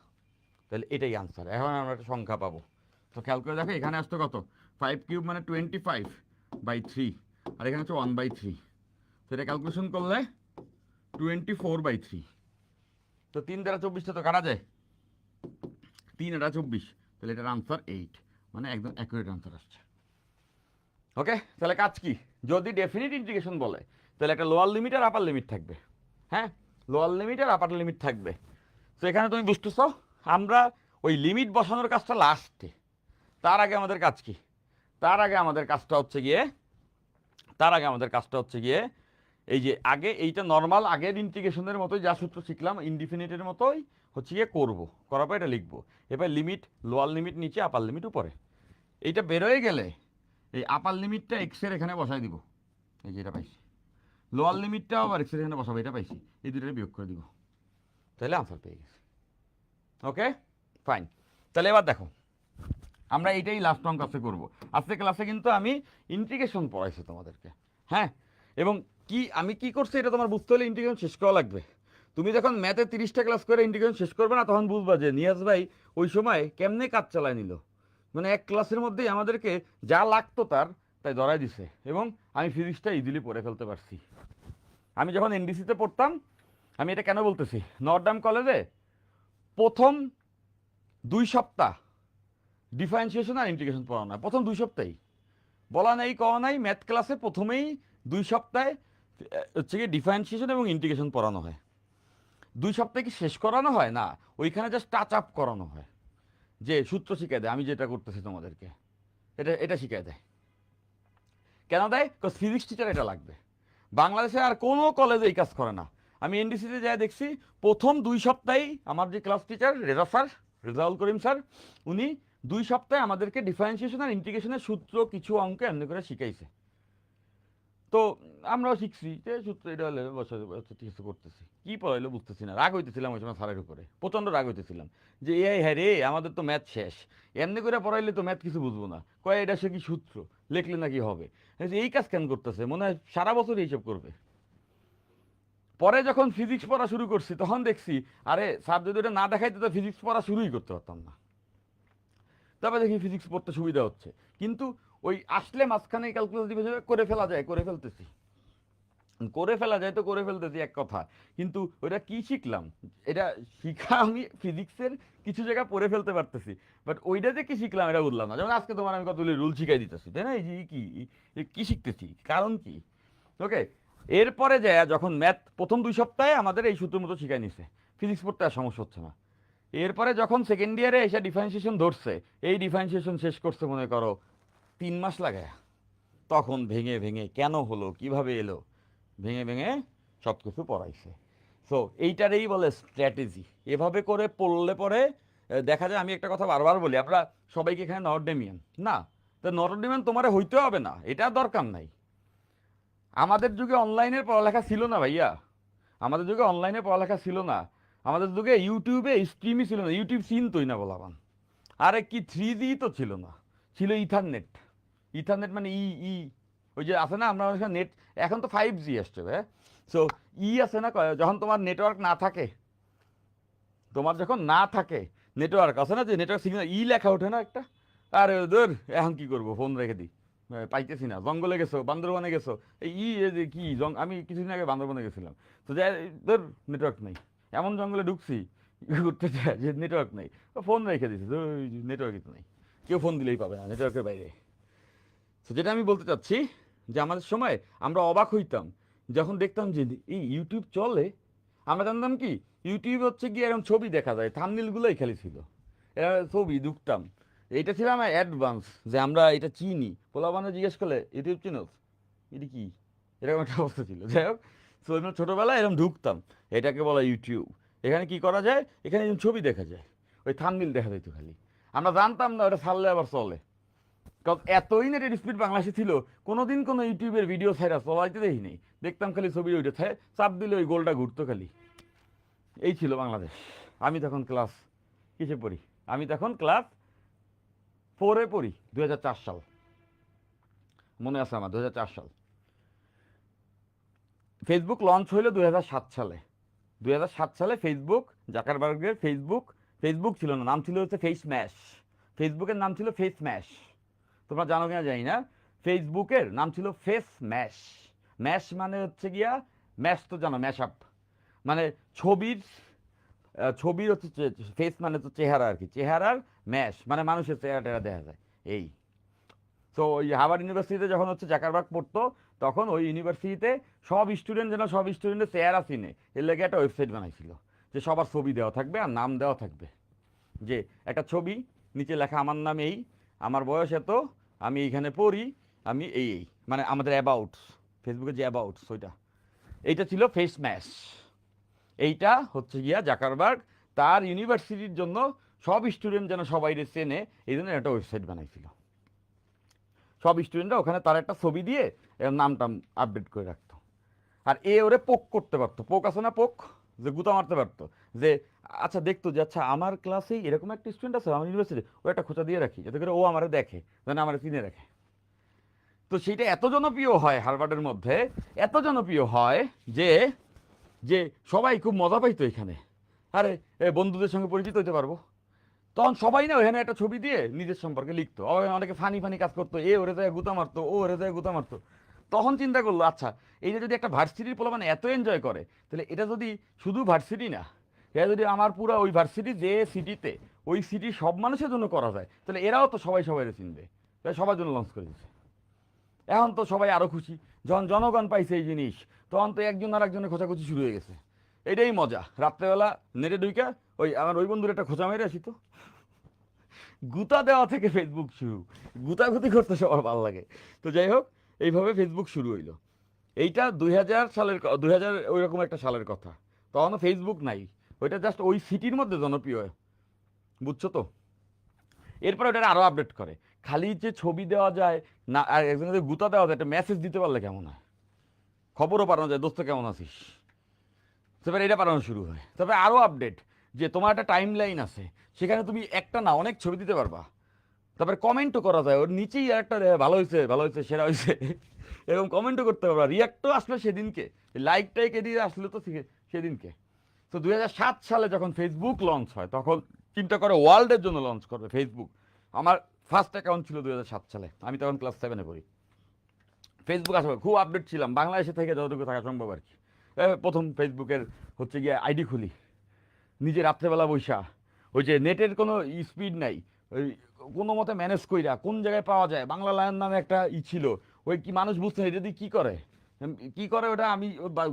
তাহলে এটাই আনসার। এখন আমরা একটা সংখ্যা পাবো। তো খেয়াল করে দেখো, এখানে আসতো কত? 5³ মানে 25/3, আর এখানে হচ্ছে 1/3। তো এটা ক্যালকুলেশন করলে 24/3। তো 3 দ্বারা 24টা তো কাটা যায়, 3 এটা 24, তাহলে এটার আনসার 8, মানে একদম অ্যাকুরেট আনসার আসছে। ওকে, তাহলে কাজ কি? যদি ডেফিনিট ইন্টিগ্রেশন বলে তাহলে একটা লোয়ার লিমিট আর আপার লিমিট থাকবে। হ্যাঁ, লোয়ার লিমিট আর আপার লিমিট থাকবে। তো এখানে তুমি বুঝতেছো, আমরা ওই লিমিট বসানোর কাজটা লাস্টে, তার আগে আমাদের কাজ কি? তার আগে আমাদের কাজটা হচ্ছে গিয়ে এই যে আগে এইটা নর্মাল আগের ইন্টিগ্রেশনের মতোই যা সূত্র শিখলাম ইনডিফিনিটের মতোই, হচ্ছে গিয়ে করবো, করার পর এটা লিখবো। এবার লিমিট, লোয়ার লিমিট নিচে, আপার লিমিট উপরে। এইটা বেরোয় গেলে এই আপার লিমিটটা এক্সের এখানে বসাই দিব, এই যে এটা পাইছি। লোয়ার লিমিটটাও আবার এক্সের এখানে বসাবো, এটা পাইছি, এই দুটোটা বিয়োগ করে দিব, তাহলে আনসার পেয়ে গেছি। Okay fine. তাহলে এবার দেখো, আমরা এইটাই লাস্ট অঙ্ক ক্লাসে করবো। আজকে ক্লাসে কিন্তু আমি ইন্টিগ্রেশন পড়াইছি তোমাদেরকে, হ্যাঁ। এবং কি আমি কি করছি এটা তোমার বুঝতে হলে ইন্টিগ্রেশন শেষ করা লাগবে। তুমি যখন ম্যাথে 30টা ক্লাস করে ইন্টিগ্রেশন শেষ করবে না, তখন বুঝবা যে নিয়াজ ভাই ওই সময় কেমনে কাজ চালায় নিল। মানে এক ক্লাসের মধ্যেই আমাদেরকে যা লাগতো তাই ধরাই দিছে, এবং আমি ফিজিক্সটা ইজিলি পড়ে ফেলতে পারছি। আমি যখন এনডিসিতে পড়তাম, আমি এটা কেন বলতেছি, নর্থডাম কলেজে প্রথম 2 সপ্তাহ ডিফারেন্সিয়েশন আর ইন্টিগ্রেশন পড়ানো হয়, প্রথম 2 সপ্তাহেই। বলা নেই কওয়া নাই, ম্যাথ ক্লাসে প্রথমেই 2 সপ্তাহে হচ্ছে কি ডিফারেন্সিয়েশন এবং ইন্টিগ্রেশন পড়ানো হয়। 2 সপ্তাহে কি শেষ করানো হয় না, ওইখানে জাস্ট টাচ আপ করানো হয়, যে সূত্র শিখিয়ে দেয়। আমি যেটা করতেছি তোমাদেরকে, এটা শিখিয়ে দেয়। কেন দেয়? বিকজ ফিজিক্স টিচার এটা লাগবে। বাংলাদেশে আর কোনো কলেজে এই কাজ করে না। আমি এনডিসিতে যাই দেখছি, প্রথম 2 সপ্তাহেই আমার যে class teacher Rezaul Karim sir, উনি 2 সপ্তাহে আমাদেরকে ডিফারেন্সিয়েশন আর ইন্টিগ্রেশনের সূত্র কিছু অঙ্ক এমনি করে শিখাইছে। তো আমরাও শিখছি যে সূত্র এটা হলে বসে কিছু করতেছি, কী পড়াইলো বুঝতেছি না। রাগ হইতেছিলাম ওই সময় স্যারের উপরে, প্রচণ্ড রাগ হইতেছিলাম যে হ্যাঁ রে, আমাদের তো ম্যাথ শেষ, এমনি করে পড়াইলে তো ম্যাথ কিছু বুঝবো না, কয় এটা সে কি সূত্র লিখলে নাকি হবে। এই কাজ কেন করতেছে, মনে হয় সারা বছর এইসব করবে। পরে যখন ফিজিক্স পড়া শুরু করছি, তখন দেখছি আরে স্যার যদি এটা না দেখাইতে তো ফিজিক্স পড়া শুরুই করতে পারতাম না। তবে দেখি ফিজিক্স পড়তে সুবিধা হচ্ছে, কিন্তু ওই আসলে মাঝখানে ক্যালকুলাস ডিভিশন করে ফেলা যায়, করে ফেলতেছি, করে ফেলা যায় তো করে ফেলতেছি এক কথা, কিন্তু ওইটা কি শিখলাম, এটা শিখা আমি ফিজিক্সের কিছু জায়গা পড়ে ফেলতে পারতেছি, বাট ওইটা যে কি শিখলাম এটা বুঝলাম না। যেমন আজকে তোমার আমি কতগুলি রুল শিখাই দিতেছি, তাই না, এই যে কি শিখতেছি, কারণ কি। ওকে, এরপরে যায় যখন ম্যাথ প্রথম 2 সপ্তাহে আমাদের এই সূত্র মতো শিখাই নিছে, ফিজিক্স পড়তে আর সমস্যা হচ্ছে না। এরপরে যখন সেকেন্ড ইয়ারে এসে ডিফারেন্সিয়েশন ধরছে, এই ডিফারেন্সিয়েশন শেষ করছে মনে করো 3 মাস লাগে, তখন ভেঙে ভেঙে কেন হলো, কিভাবে এলো, ভেঙে ভেঙে সব কিছু পড়াইছে। সো এইটারেই বলে স্ট্র্যাটেজি। এভাবে করে পড়লে পরে দেখা যায়, আমি একটা কথা বারবার বলি, আমরা সবাইকে এখানে নর্ডেমিয়ান না, তো নর্ডেমিয়ান তোমার হইতে হবে না, এটা দরকার নাই। আমাদের যুগে অনলাইনের পড়ালেখা ছিল না ভাইয়া, আমাদের যুগে অনলাইনে পড়ালেখা ছিল না, আমাদের যুগে ইউটিউবে স্ট্রিমই ছিল না, ইউটিউব চিনতই না বলাবান। আরে কি 3G তো ছিল না, ছিল ইথারনেট। ইথারনেট মানে ই ওই যে আছে না, আমরা নেট, এখন তো 5G আসছে ভাই। সো আছে না, যখন তোমার নেটওয়ার্ক না থাকে, তোমার যখন না থাকে নেটওয়ার্ক, আছে না যে নেটওয়ার্ক সিগন্যাল লেখা ওঠে না একটা, আরে ধর এখন কি করবো, ফোন রেখে দিই, পাইতেছি না। জঙ্গলে গেছো, বান্দরবনে গেছো, এই যে কি আমি কিছুদিন আগে বান্দরবনে গেছিলাম, তো যাই ধর নেটওয়ার্ক নেই, এমন জঙ্গলে ঢুকছি ঘুরতে চাই যে নেটওয়ার্ক নেই, ফোন রেখে দিছি, নেটওয়ার্কই তো নেই, কেউ ফোন দিলেই পাবে না, নেটওয়ার্কের বাইরে। তো যেটা আমি বলতে চাচ্ছি, যে আমাদের সময় আমরা অবাক হইতাম যখন দেখতাম যে এই ইউটিউব চলে। আমরা জানতাম কি ইউটিউব হচ্ছে কি এরকম ছবি দেখা যায়, থাম্বনেইলগুলোই খালি ছিল, এরা ছবি ঢুকতাম। এটা ছিল আমার অ্যাডভান্স, যে আমরা এটা চিনি, পোলাবানো জিজ্ঞেস করলে ইউটিউব চিনোস, এটা কি, এরকম একটা অবস্থা ছিল। যাই হোক, তো আমরা ছোটোবেলায় এরকম ঢুকতাম, এটাকে বলা ইউটিউব। এখানে কি করা যায়, এখানে এরকম ছবি দেখা যায়, ওই থাম্বনেইল দেখা যেত খালি, আমরা জানতাম না ওটা ছাড়লে আবার চলে। কারণ এতই নেটের স্পিড বাংলাদেশে ছিল, কোনোদিন কোনো ইউটিউবের ভিডিও ছাইরা চলাইতে দেখিনি, দেখতাম খালি ছবি ওইটা ছায় চাপ দিলে ওই গোলটা ঘুরতো খালি। এই ছিল বাংলাদেশ। আমি তখন ক্লাস কিসে পড়ি, আমি তখন ক্লাস 4-এ পড়ি, 2004 সাল মনে আছে আমার, 2004 সাল। ফেসবুক লঞ্চ হইল 2007 সালে। 2007 সালে ফেসবুক, জাকারবার্গের ফেসবুক, ফেসবুক ছিল না, নাম ছিল হচ্ছে ফেস ম্যাশ। ফেসবুকের নাম ছিল ফেস ম্যাশ, তোমরা জানো কিনা জানি না। ফেসবুকের নাম ছিল ফেস ম্যাশ। ম্যাশ মানে হচ্ছে গিয়া, ম্যাশ তো জানো, ম্যাশ আপ মানে ছবির, ছবির হচ্ছে ফেস মানে তো চেহারা আর কি, চেহারার ম্যাশ মানে মানুষের চেহারা টেহারা দেখা যায় এই। তো ওই হার্ভার্ড ইউনিভার্সিটিতে যখন হচ্ছে জাকারবার্গ পড়তো, তখন ওই ইউনিভার্সিটিতে সব স্টুডেন্ট যেন সব স্টুডেন্টের চেহারা চিনে, এর লেগে একটা ওয়েবসাইট বানাইছিল, যে সবার ছবি দেওয়া থাকবে আর নাম দেওয়া থাকবে, যে একটা ছবি, নিচে লেখা আমার নাম এই, আমার বয়স এত, আমি এইখানে পড়ি, আমি এই মানে আমাদের অ্যাবাউটস, ফেসবুকে যে অ্যাবাউটস ওইটা, এইটা ছিল ফেস ম্যাশ। এইটা হচ্ছে গিয়া জাকারবার্গ তার ইউনিভার্সিটির জন্য সব স্টুডেন্ট যেন সবাই চেনে, এই জন্য একটা ওয়েবসাইট বানাইছিল। সব স্টুডেন্টরা ওখানে তার একটা ছবি দিয়ে এর নামটা আপডেট করে রাখতো। আর এ ওরে পোক করতে পারতো, পোক আছে না পোক, যে গুতা মারতে পারতো, যে আচ্ছা দেখতো যে আচ্ছা আমার ক্লাসেই এরকম একটা স্টুডেন্ট আছে আমার ইউনিভার্সিটি, ও একটা খোঁচা দিয়ে রাখি যাতে করে ও আমারে দেখে, যেন আমার চিনে রাখে। তো সেইটা এত জনপ্রিয় হয় হার্ভার্ডের মধ্যে, এত জনপ্রিয় হয় যে যে সবাই খুব মজা পাইতো এখানে। আরে বন্ধুদের সঙ্গে পরিচিত হইতে পারবো। তখন সবাই না ওখানে একটা ছবি দিয়ে নিজের সম্পর্কে লিখতো, অনেকে ফানি ফানি কাজ করতো, এ ওরে যায় গুতা মারতো, ও ওরে যায় গুতা মারতো। তখন চিন্তা করলো আচ্ছা এই যে যদি একটা ভার্সিটির পোলা মানে এত এনজয় করে, তাহলে এটা যদি শুধু ভার্সিটি না, এটা যদি আমার পুরো ওই ভার্সিটি যে সিটিতে ওই সিটির সব মানুষের জন্য করা যায়, তাহলে এরাও তো সবাই সবাই চিনবে। তাই সবার জন্য লঞ্চ করে দিচ্ছে। এখন তো সবাই আরো খুশি, যখন জনগণ পাইছে এই জিনিস, তখন তো একজন আর একজনের খোঁচাখুচি শুরু হয়ে গেছে। এটাই মজা, রাত্রেবেলা নেটে ঢুইকা ওই আমার ওই বন্ধুর একটা খোঁচা মেরে আসি তো, গুতা দেওয়া থেকে ফেসবুক শুরু। গুতাগুতি করতে সবার ভালো লাগে। তো যাই হোক, এইভাবে ফেসবুক শুরু হইলো। এইটা 2000 সালের 2000 ওইরকম একটা সালের কথা। তখনও ফেসবুক নাই, ওইটা জাস্ট ওই সিটির মধ্যে জনপ্রিয়, বুঝছো তো। এরপর ওটা আরো আপডেট করে, খালি যে ছবি দেওয়া যায় না, আর একজনের গুতা দেওয়া যায়, একটা মেসেজ দিতে পারলে কেমন হয়, খবরও পাঠানো যায়, দোস্ত কেমন আছিস, তারপরে এটা পাঠানো শুরু হয়। তারপরে আরো আপডেট, যে তোমার একটা টাইম লাইন আছে, সেখানে তুমি একটা না অনেক ছবি দিতে পারবা। তারপরে কমেন্টও করা যায়, ওর নিচেই একটা ভালো হয়েছে, ভালো হয়েছে, সেরা হয়েছে, এরকম কমেন্টও করতে পারবা। রিয়াক্টও আসলে সেদিনকে, লাইক টাইক এদিকে আসলে তো সেদিনকে। তো 2007 সালে যখন ফেসবুক লঞ্চ হয়, তখন চিন্তা করে ওয়ার্ল্ডের জন্য লঞ্চ করবে ফেসবুক। আমার ফার্স্ট অ্যাকাউন্ট ছিল 2007 সালে, আমি তখন ক্লাস 7-এ পড়ি। ফেসবুক আসলে খুব আপডেট ছিলাম, বাংলাদেশে থেকে যতটুকু থাকা সম্ভব আর কি। প্রথম ফেসবুকের হচ্ছে গিয়ে আইডি খুলি, নিজে রাত্রেবেলা বৈশা, ওই যে নেটের কোনো স্পিড নাই, ওই কোনো মতে ম্যানেজ কইরা কোন জায়গায় পাওয়া যায়, বাংলা লায়ন নামে একটা ছিল, ওই কি মানুষ বুঝতে না এটা দিয়ে কী করে, কী করে ওটা আমি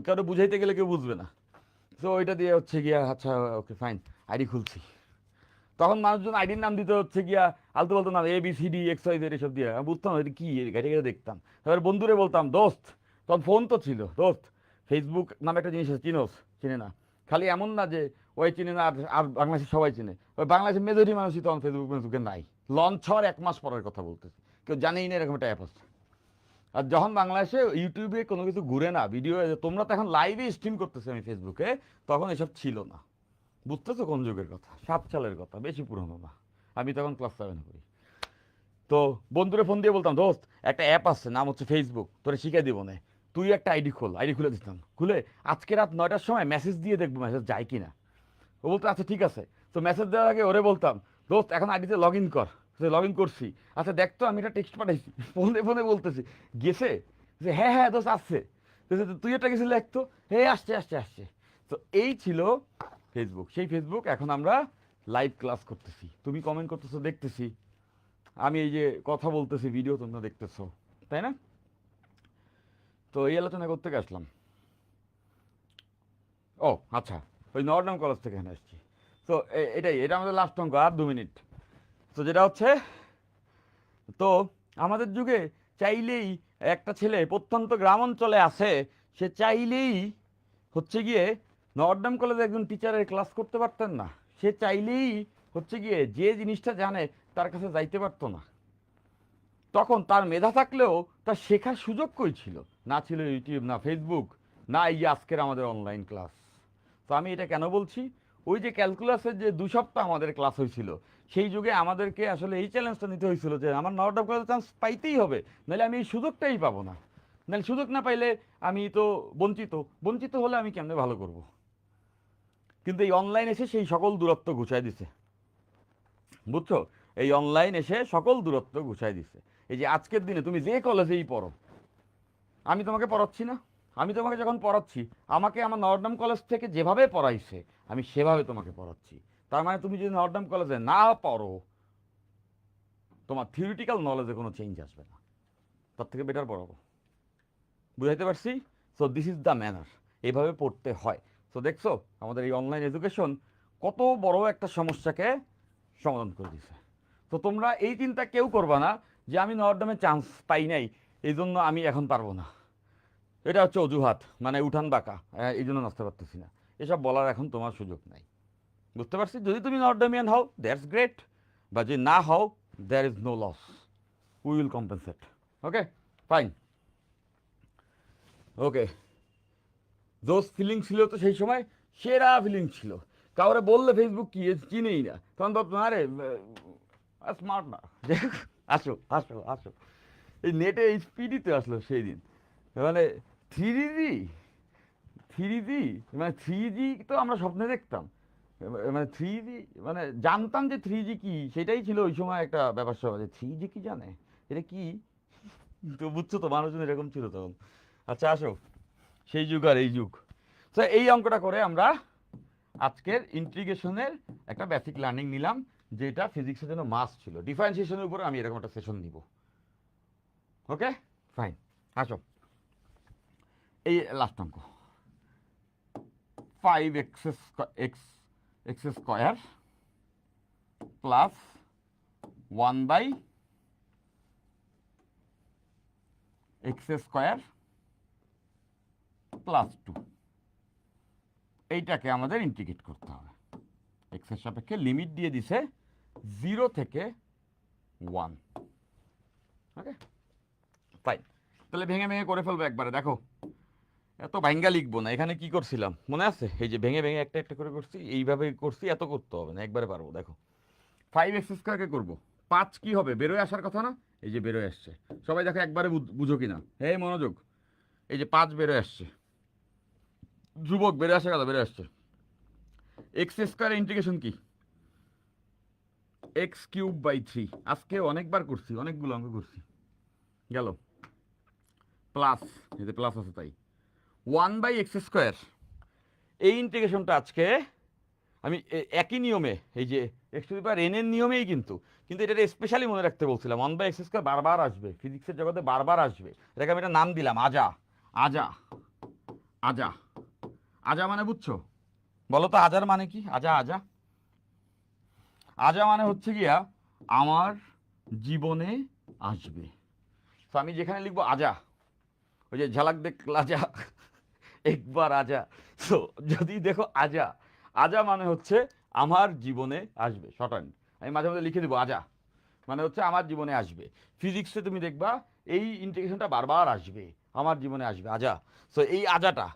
কারো বুঝাইতে গেলে কেউ বুঝবে না। তো ওইটা দিয়ে হচ্ছে গিয়া আচ্ছা ওকে ফাইন আইডি খুলছি। তখন মানুষজন আইডির নাম দিতে হচ্ছে গিয়া আলতু বলতো না, ABCD XYZ এসব দিয়ে, আমি বুঝতাম এটা কি, ঘেটে ঘেটে দেখতাম। তারপর বন্ধুরে বলতাম দোস্ত, তখন ফোন তো ছিল, দোস্ত ফেসবুক নামে একটা জিনিস আছে, চিনোস, চিনে না। খালি এমন না যে ওই চিনে না আর আর বাংলাদেশের সবাই চিনে, ওই বাংলাদেশের মেজরিটি মানুষই তখন ফেসবুকে নাই। লঞ্চ হওয়ার 1 মাস পরের কথা বলতেছি, কেউ জানেই না এরকম একটা অ্যাপ আছে। আর যখন বাংলাদেশে ইউটিউবে কোনো কিছু ঘুরে না ভিডিও, তোমরা তো এখন লাইভে স্ট্রিম করতেছো আমি ফেসবুকে, তখন এসব ছিল না। বুঝতেছো কোন যুগের কথা, 7 সালের কথা, বেশি পুরনো না। আমি তখন ক্লাস 7-এ পড়ি। তো বন্ধুরে ফোন দিয়ে বলতাম দোস্ত একটা অ্যাপ আছে নাম হচ্ছে ফেসবুক, তোরে শিখাই দিব না, তুই একটা আইডি খোল। আইডি খুলে দিতাম, খুলে আজকে রাত 9টার সময় মেসেজ দিয়ে দেখবো মেসেজ যায় কিনা। ও বলতো আচ্ছা ঠিক আছে। তো মেসেজ দেওয়ার আগে ওরে বলতাম দোস্ত এখন আইডিতে লগ ইন কর। লগ ইন করছি, আচ্ছা দেখতো আমি একটা টেক্সট পাঠাইছি, ফোনে ফোনে বলতেছি গেছে, যে হ্যাঁ হ্যাঁ দোস্ত আসছে। তুই একটা গেছিলি দেখতো, হ্যাঁ আসছে আসছে আসছে। তো এই ছিল ফেসবুক। সেই ফেসবুক এখন আমরা লাইভ ক্লাস করতেছি, তুমি কমেন্ট করতেছো দেখতেছি, আমি এই যে কথা বলতেছি ভিডিও তোমরা দেখতেছো, তাই না? তো এই আলোচনা করতে আসলাম। ও আচ্ছা, ওই নর্ডাম কলেজ থেকে এখানে আসছি। তো এটা আমাদের লাস্ট অঙ্ক, আর 2 মিনিট। তো যেটা হচ্ছে, তো আমাদের যুগে চাইলেই একটা ছেলে প্রত্যন্ত গ্রাম অঞ্চলে আছে, সে চাইলেই হচ্ছে গিয়ে নর্ডাম কলেজে একজন টিচারের ক্লাস করতে পারতেন না। সে চাইলেই হচ্ছে গিয়ে যে জিনিসটা জানে তার কাছে যাইতে পারতো না। তখন তার মেধা থাকলেও তার শেখার সুযোগ কই ছিল? না ছিল ইউটিউব, না ফেসবুক, না এই যে আজকের আমাদের অনলাইন ক্লাস। তো আমি এটা কেন বলছি, ওই যে ক্যালকুলাসের যে 2 সপ্তাহ আমাদের ক্লাস হয়েছিল, সেই যুগে আমাদেরকে আসলে এই চ্যালেঞ্জটা নিতে হয়েছিল যে আমার নর্ডাম কলেজে চান্স পাইতেই হবে, নাহলে আমি এই সুযোগটাই পাবো না। নাহলে সুযোগ না পাইলে আমি তো বঞ্চিত, বঞ্চিত হলে আমি কেমনে ভালো করব। কিন্তু এই অনলাইন এসে সেই সকল দূরত্ব ঘুচাই দিছে, বুঝছো? এই অনলাইন এসে সকল দূরত্ব ঘুচাই দিছে। এই যে আজকের দিনে তুমি যে কলেজেই পড়ো, আমি তোমাকে পড়াচ্ছি না, আমি তোমাকে যখন পড়াচ্ছি, আমাকে আমার নর্ডাম কলেজ থেকে যেভাবে পড়াইছে আমি সেভাবে তোমাকে পড়াচ্ছি। তার মানে তুমি যদি নর্ডাম কলেজে না পড়ো, তোমার থিওরিটিক্যাল নলেজে কোনো চেঞ্জ আসবে না। তার থেকে বেটার পড়াবো, বুঝাইতে পারছি? So this is the manner, এইভাবে পড়তে হয়। সো দেখছো আমাদের এই অনলাইন এডুকেশন কত বড় একটা সমস্যাকে সমাধান করে দিছে। তো তোমরা এই চিন্তা কেউ করবা না যে আমি নর্ডামে চান্স পাই নাই এই জন্য আমি এখন পারবো না, এটা হচ্ছে অজুহাত, মানে উঠান বাঁকা, এই জন্য নাচতে পারতেছি না, এসব বলার এখন তোমার সুযোগ নাই। বুঝতে পারছি? যদি তুমি নট ডেমিয়ান হও দ্যাটস গ্রেট, বা যদি না হও there is no loss, we will compensate. Okay fine. Okay, those feeling ছিল তো সেই সময় সেরা ফিলিং ছিল। কাউরে বললে ফেসবুক কি চিনেই না, তখন ভাবতাম আরে স্মার্ট না। আসো আসো আসো, এই নেটে এই স্পিডই আসলো সেই দিন। মানে থ্রি জি, থ্রি জি, মানে থ্রি জি তো আমরা স্বপ্নে দেখতাম, মানে থ্রি জি মানে জানতাম যে থ্রি জি কি, সেটাই ছিল ওই সময় একটা ব্যাপার স্যাপার, যে থ্রি জি কি জানে, এটা কি। তো বুঝছো তো, মানুষজন এরকম ছিল তখন। আচ্ছা আসো, সেই যুগ আর এই যুগ। তো এই অঙ্কটা করে আমরা আজকের ইন্টিগ্রেশনের একটা বেসিক লার্নিং নিলাম, যেটা ফিজিক্সের জন্য মাস্ট ছিল। ডিফারেন্সিয়েশনের উপর আমি এরকম একটা সেশন নিব। ওকে ফাইন, আসো এই লাস্ট অঙ্ক, 5x x square plus 1/x square plus 2, এইটাকে আমাদের ইন্টিগ্রেট করতে হবে। এক্সের সাপেক্ষে লিমিট দিয়ে দিছে 0 থেকে 1। ওকে ফাইন, তাহলে ভেঙে ভেঙে করে ফেলবো একবারে। দেখো এত ভাঙ্গা লিখবো না, এখানে কি করছিলাম মনে আছে? এই যে ভেঙে ভেঙে একটা একটা করে করছি, এইভাবে করছি, এত করতে হবে না, একবারে পারবো। দেখো 5x² করবো, 5 কি হবে, বেরোয় আসার কথা না, এই যে বেরোয় আসছে। সবাই দেখো একবারে বুঝো কিনা, হে মনোযোগ, এই যে 5 বেরোয় আসছে, ধ্রুবক বেরোয় আসার কথা, বেরোয় আসছে। x² ইন্টিগ্রেশন কি, x³/3। আজকে অনেকবার করছি, অনেকগুলো অঙ্ক করছি, গেল প্লাস, এই যে প্লাস আছে তাই 1/x²। এই ইন্টিগ্রেশনটা আজকে আমি একই নিয়মে, এই যে x⁴n এর নিয়মেই, কিন্তু কিন্তু এটা স্পেশালি মনে রাখতে বলছিলাম। 1/x² বারবার আসবে, ফিজিক্সের জগতে বারবার আসবে। এটাকে আমি একটা নাম দিলাম, আজা। আজা আজা আজা মানে বুঝছো? বলো তো আজার মানে কি? আজা আজা আজা মানে হচ্ছে গিয়া আমার জীবনে আসবে। তো আমি যেখানে লিখবো আজা, ওই যে ঝালাক দেখ লাজা, একবার আজা। তো যদি দেখো আজা, আজা মানে হচ্ছে আমার জীবনে আসবে, শর্ট হ্যান্ড আমি মাঝে মাঝে লিখে দেবো আজা, মানে হচ্ছে আমার জীবনে আসবে। ফিজিক্সে তুমি দেখবা এই ইন্টিগ্রেশনটা বারবার আসবে, আমার জীবনে আসবে আজা। সো এই আজাটা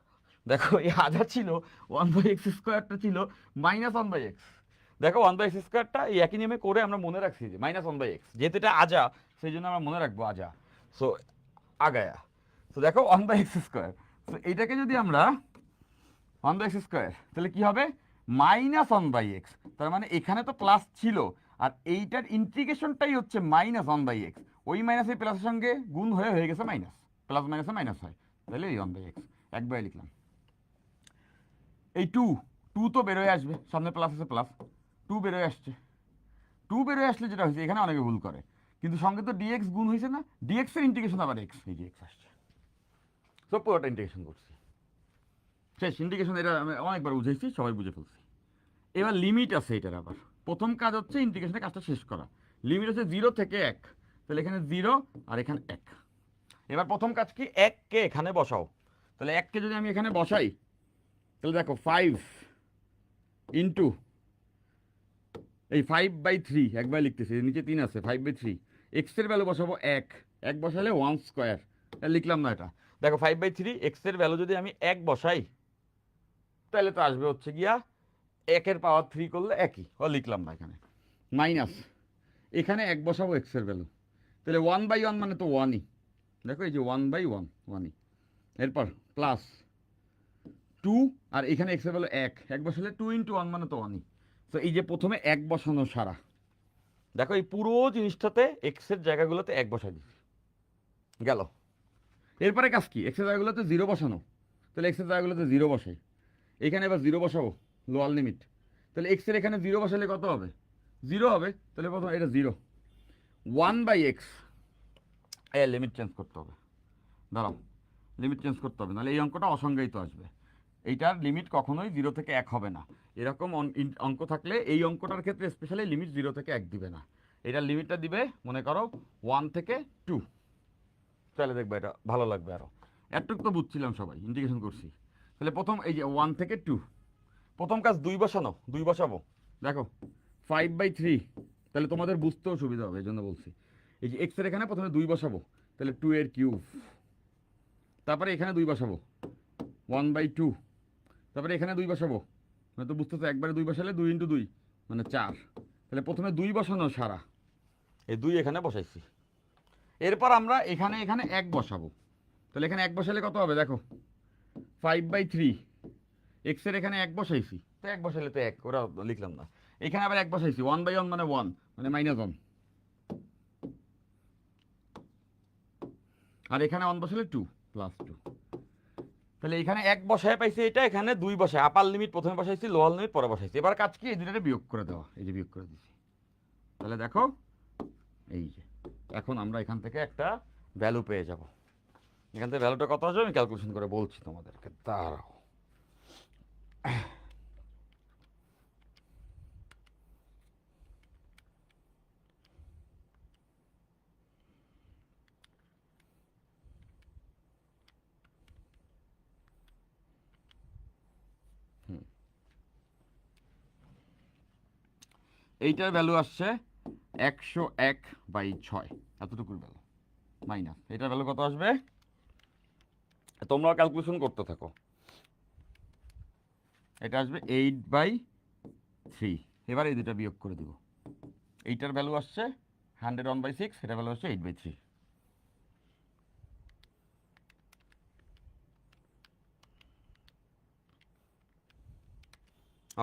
দেখো, এই আজা ছিল 1/x²টা ছিল -1/x। দেখো 1/x²টা এই একই নিয়মে করে আমরা মনে রাখছি যে -1/x, যেহেতু এটা আজা সেই জন্য আমরা মনে রাখবো আজা। সো আগায়া, তো দেখো 1/x²। তো এইটাকে যদি আমরা 1/x², তাহলে কি হবে, -1/x। তার মানে এখানে তো প্লাস ছিল, আর এইটার ইন্টিগ্রেশনটাই হচ্ছে -1/x। ওই মাইনাস এই প্লাসের সঙ্গে গুণ হয়ে গেছে মাইনাস, প্লাস মাইনাসে মাইনাস হয়, তাহলে এই 1/x একবারে লিখলাম। এই 2 তো বেরোয় আসবে, সামনে প্লাস আছে, প্লাস 2 বেরোয় আসছে। 2 বেরোয় আসলে যেটা হয়েছে, এখানে অনেকে ভুল করে, কিন্তু সঙ্গে তো ডিএক্স গুণ হয়েছে না, ডিএক্স এর ইন্টিগ্রেশন আবার এক্স, এই যে এক্স আসছে। সব পুরোটা ইন্টিগ্রেশন করছি, শেষ ইন্টিগ্রেশন। এটা আমি অনেকবার বুঝাইছি, সবাই বুঝে ফেলছি। এবার লিমিট আছে এটার, আবার প্রথম কাজ হচ্ছে ইন্টিগ্রেশনের কাজটা শেষ করা। লিমিট হচ্ছে 0 থেকে 1, তাহলে এখানে 0 আর এখানে 1। এবার প্রথম কাজ কি, 1কে এখানে বসাও। তাহলে 1কে যদি আমি এখানে বসাই, তাহলে দেখো 5 ইন্টু এই 5/3, একবার লিখতেছি, নিচে 3 আছে, 5/3। এক্সের ভ্যালু বসাবো 1, 1 বসালে 1², লিখলাম না এটা। দেখো 5/3 এক্সের ভ্যালু যদি আমি 1 বসাই, তাহলে তো আসবে হচ্ছে গিয়া 1 পাওয়ার 3 করলে একই, লিখলাম না এখানে, মাইনাস এখানে 1 বসাবো এক্সের ভ্যালু, তাহলে 1/1 মানে তো 1ই। দেখো এই যে 1/1, 1ই। এরপর প্লাস 2, আর এখানে এক্সের ভ্যালু 1, 1 বসালে 2 × 1 মানে তো 1ই। তো এই যে প্রথমে 1 বসানো সারা, দেখো এই পুরো জিনিসটাতে এক্সের জায়গাগুলোতে 1 বসাই দিচ্ছি, গেল। এরপরে কাজ কি, এক্সের জায়গাগুলোতে 0 বসানো, তাহলে এক্সের জায়গাগুলোতে 0 বসাই। এখানে এবার 0 বসাবো, লোয়ার লিমিট, তাহলে এক্সের এখানে 0 বসালে কত হবে, 0 হবে। তাহলে প্রথম এটা 0, 1/x, লিমিট চেঞ্জ করতে হবে, দাঁড়াও, লিমিট চেঞ্জ করতে হবে, নাহলে এই অঙ্কটা অসংজ্ঞায়িত আসবে। এইটার লিমিট কখনোই 0 থেকে 1 হবে না। এরকম অঙ্ক থাকলে এই অঙ্কটার ক্ষেত্রে স্পেশালি লিমিট 0 থেকে 1 দিবে না, এটার লিমিটটা দিবে মনে করো 1 থেকে 2। তাহলে দেখবে এটা ভালো লাগবে আরও। এতটুকু তো বুঝছিলাম সবাই, ইন্টিগ্রেশন করছি। তাহলে প্রথম এই যে 1 থেকে 2, প্রথম কাজ 2 বসানো, 2 বসাবো। দেখো 5/3, তাহলে তোমাদের বুঝতেও সুবিধা হবে, এই জন্য বলছি। এই যে এক্স এর এখানে প্রথমে 2 বসাবো, তাহলে 2 এর কিউব। তারপরে এখানে 2 বসাবো, 1/2। তারপরে এখানে 2 বসাবো, মানে তো বুঝতেছো, একবারে 2 বসালে 2 × 2 মানে 4। তাহলে প্রথমে 2 বসানো সারা, এই 2 এখানে বসাইছি। এরপর আমরা এখানে 1 বসাবো, তাহলে এখানে 1 বসালে কত হবে দেখো, 5/3। এক্স এর এখানে 1 বসাইছি, তো 1 বসাইলে তো 1, ওরা লিখলাম না। এখানে আবার 1 বসাইছি, 1/1 মানে 1 মানে -1। আর এখানে 1 বসালে 2 +2। তাহলে এখানে 1 বসায় পাইছি, এটা এখানে 2 বসায়, আপার লিমিট প্রথমে বসাইছি, লোয়ার লিমিট পরে বসাইছি। এবার কাজ কি, এই দুটারে বিয়োগ করে দেওয়া, এই যে বিয়োগ করে দিছি। তাহলে দেখো এই যে এখন আমরা এখান থেকে একটা ভ্যালু পেয়ে যাব। এখান থেকে ভ্যালুটা কত আসবে আমি ক্যালকুলেশন করে বলছি তোমাদেরকে, দাঁড়াও। এইটার ভ্যালু আসছে 101/6, এতটুকুর ভ্যালু মাইনাস এটার ভ্যালু কত আসবে, তোমরাও ক্যালকুলেশন করতে থাকো। এটা আসবে 8/3। এবার এই দুটা বিয়োগ করে দিব। এইটার ভ্যালু আসছে 101/6, এটার ভ্যালু আসছে 8/3।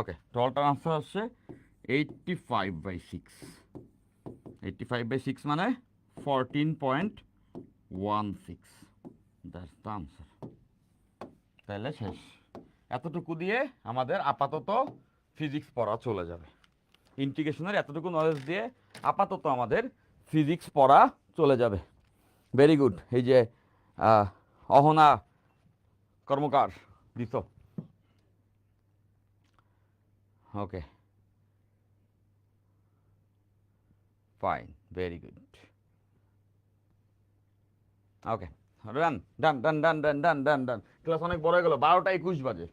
ওকে, টোটাল আনসার আসছে 85/6। 85/6 মানে 14.16, দ্যাটস দ্য আনসার। তাহলে শেষ, এতটুকু দিয়ে আমাদের আপাতত ফিজিক্স পড়া চলে যাবে। ইন্টিগ্রেশনের এতটুকু নলেজ দিয়ে আপাতত আমাদের ফিজিক্স পড়া চলে যাবে। Very good. এই যে অহনা কর্মকার দিত, ওকে ফাইন, ভেরি গুড। ওকে ডান ডান ডান ডান ডান ডান ডান ডান। ক্লাস অনেক বড় হয়ে গেল, 12টা 21 বাজে।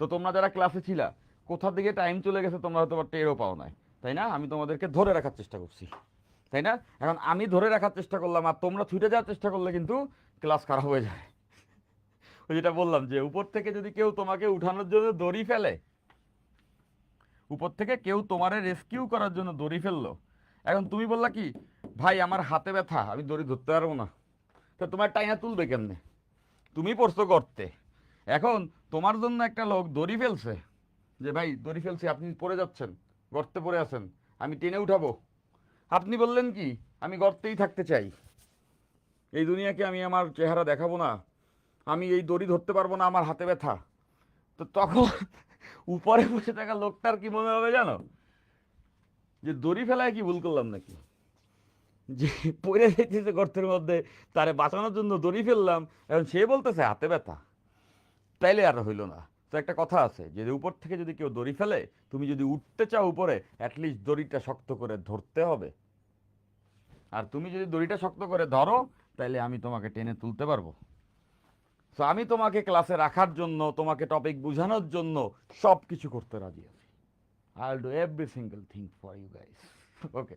তো তোমরা যারা ক্লাসে ছিলা, কোথা থেকে টাইম চলে গেছে তোমরা হয়তো টেরও পাও নাই, তাই না? আমি তোমাদেরকে ধরে রাখার চেষ্টা করছি, তাই না? এখন আমি ধরে রাখার চেষ্টা করলাম, আর তোমরা ছুটে যাওয়ার চেষ্টা করলে কিন্তু ক্লাস খারাপ হয়ে যায়। ওই যেটা বললাম যে উপর থেকে যদি কেউ তোমাকে উঠানোর জন্য দড়ি ফেলে, উপর থেকে কেউ তোমারে রেস্কিউ করার জন্য দড়ি ফেললো, এখন তুমি বললা কি, ভাই আমার হাতে ব্যথা, আমি দড়ি ধরতে পারবো না, তো তোমার টাইনা তুলবে কেমনে? তুমি পড়ছো গর্তে, এখন তোমার জন্য একটা লোক দড়ি ফেলছে, যে ভাই দড়ি ফেলছি, আপনি পড়ে যাচ্ছেন, গর্তে পড়ে আছেন, আমি টেনে উঠাবো। আপনি বললেন কি, আমি গর্তেই থাকতে চাই, এই দুনিয়াকে আমি আমার চেহারা দেখাবো না, আমি এই দড়ি ধরতে পারবো না, আমার হাতে ব্যথা। তো তখন উপরে বসে থাকা লোকটার কি মনে হবে জানো, যে দড়ি ফেলায় কি ভুল করলাম নাকি, যে পড়ে যাইতেছে গর্তের মধ্যে, তারে বাঁচানোর জন্য দড়ি ফেললাম, এখন সে বলতেছে হাতে ব্যথা, তাইলে আর হইল না। তো একটা কথা আছে যে উপর থেকে যদি কেউ দড়ি ফেলে, তুমি যদি উঠতে চাও উপরে, অ্যাটলিস্ট দড়িটা শক্ত করে ধরতে হবে। আর তুমি যদি দড়িটা শক্ত করে ধরো, তাইলে আমি তোমাকে টেনে তুলতে পারবো। তো আমি তোমাকে ক্লাসে রাখার জন্য, তোমাকে টপিক বোঝানোর জন্য সব কিছু করতে রাজি আছি। I will do every single thing for you guys, okay?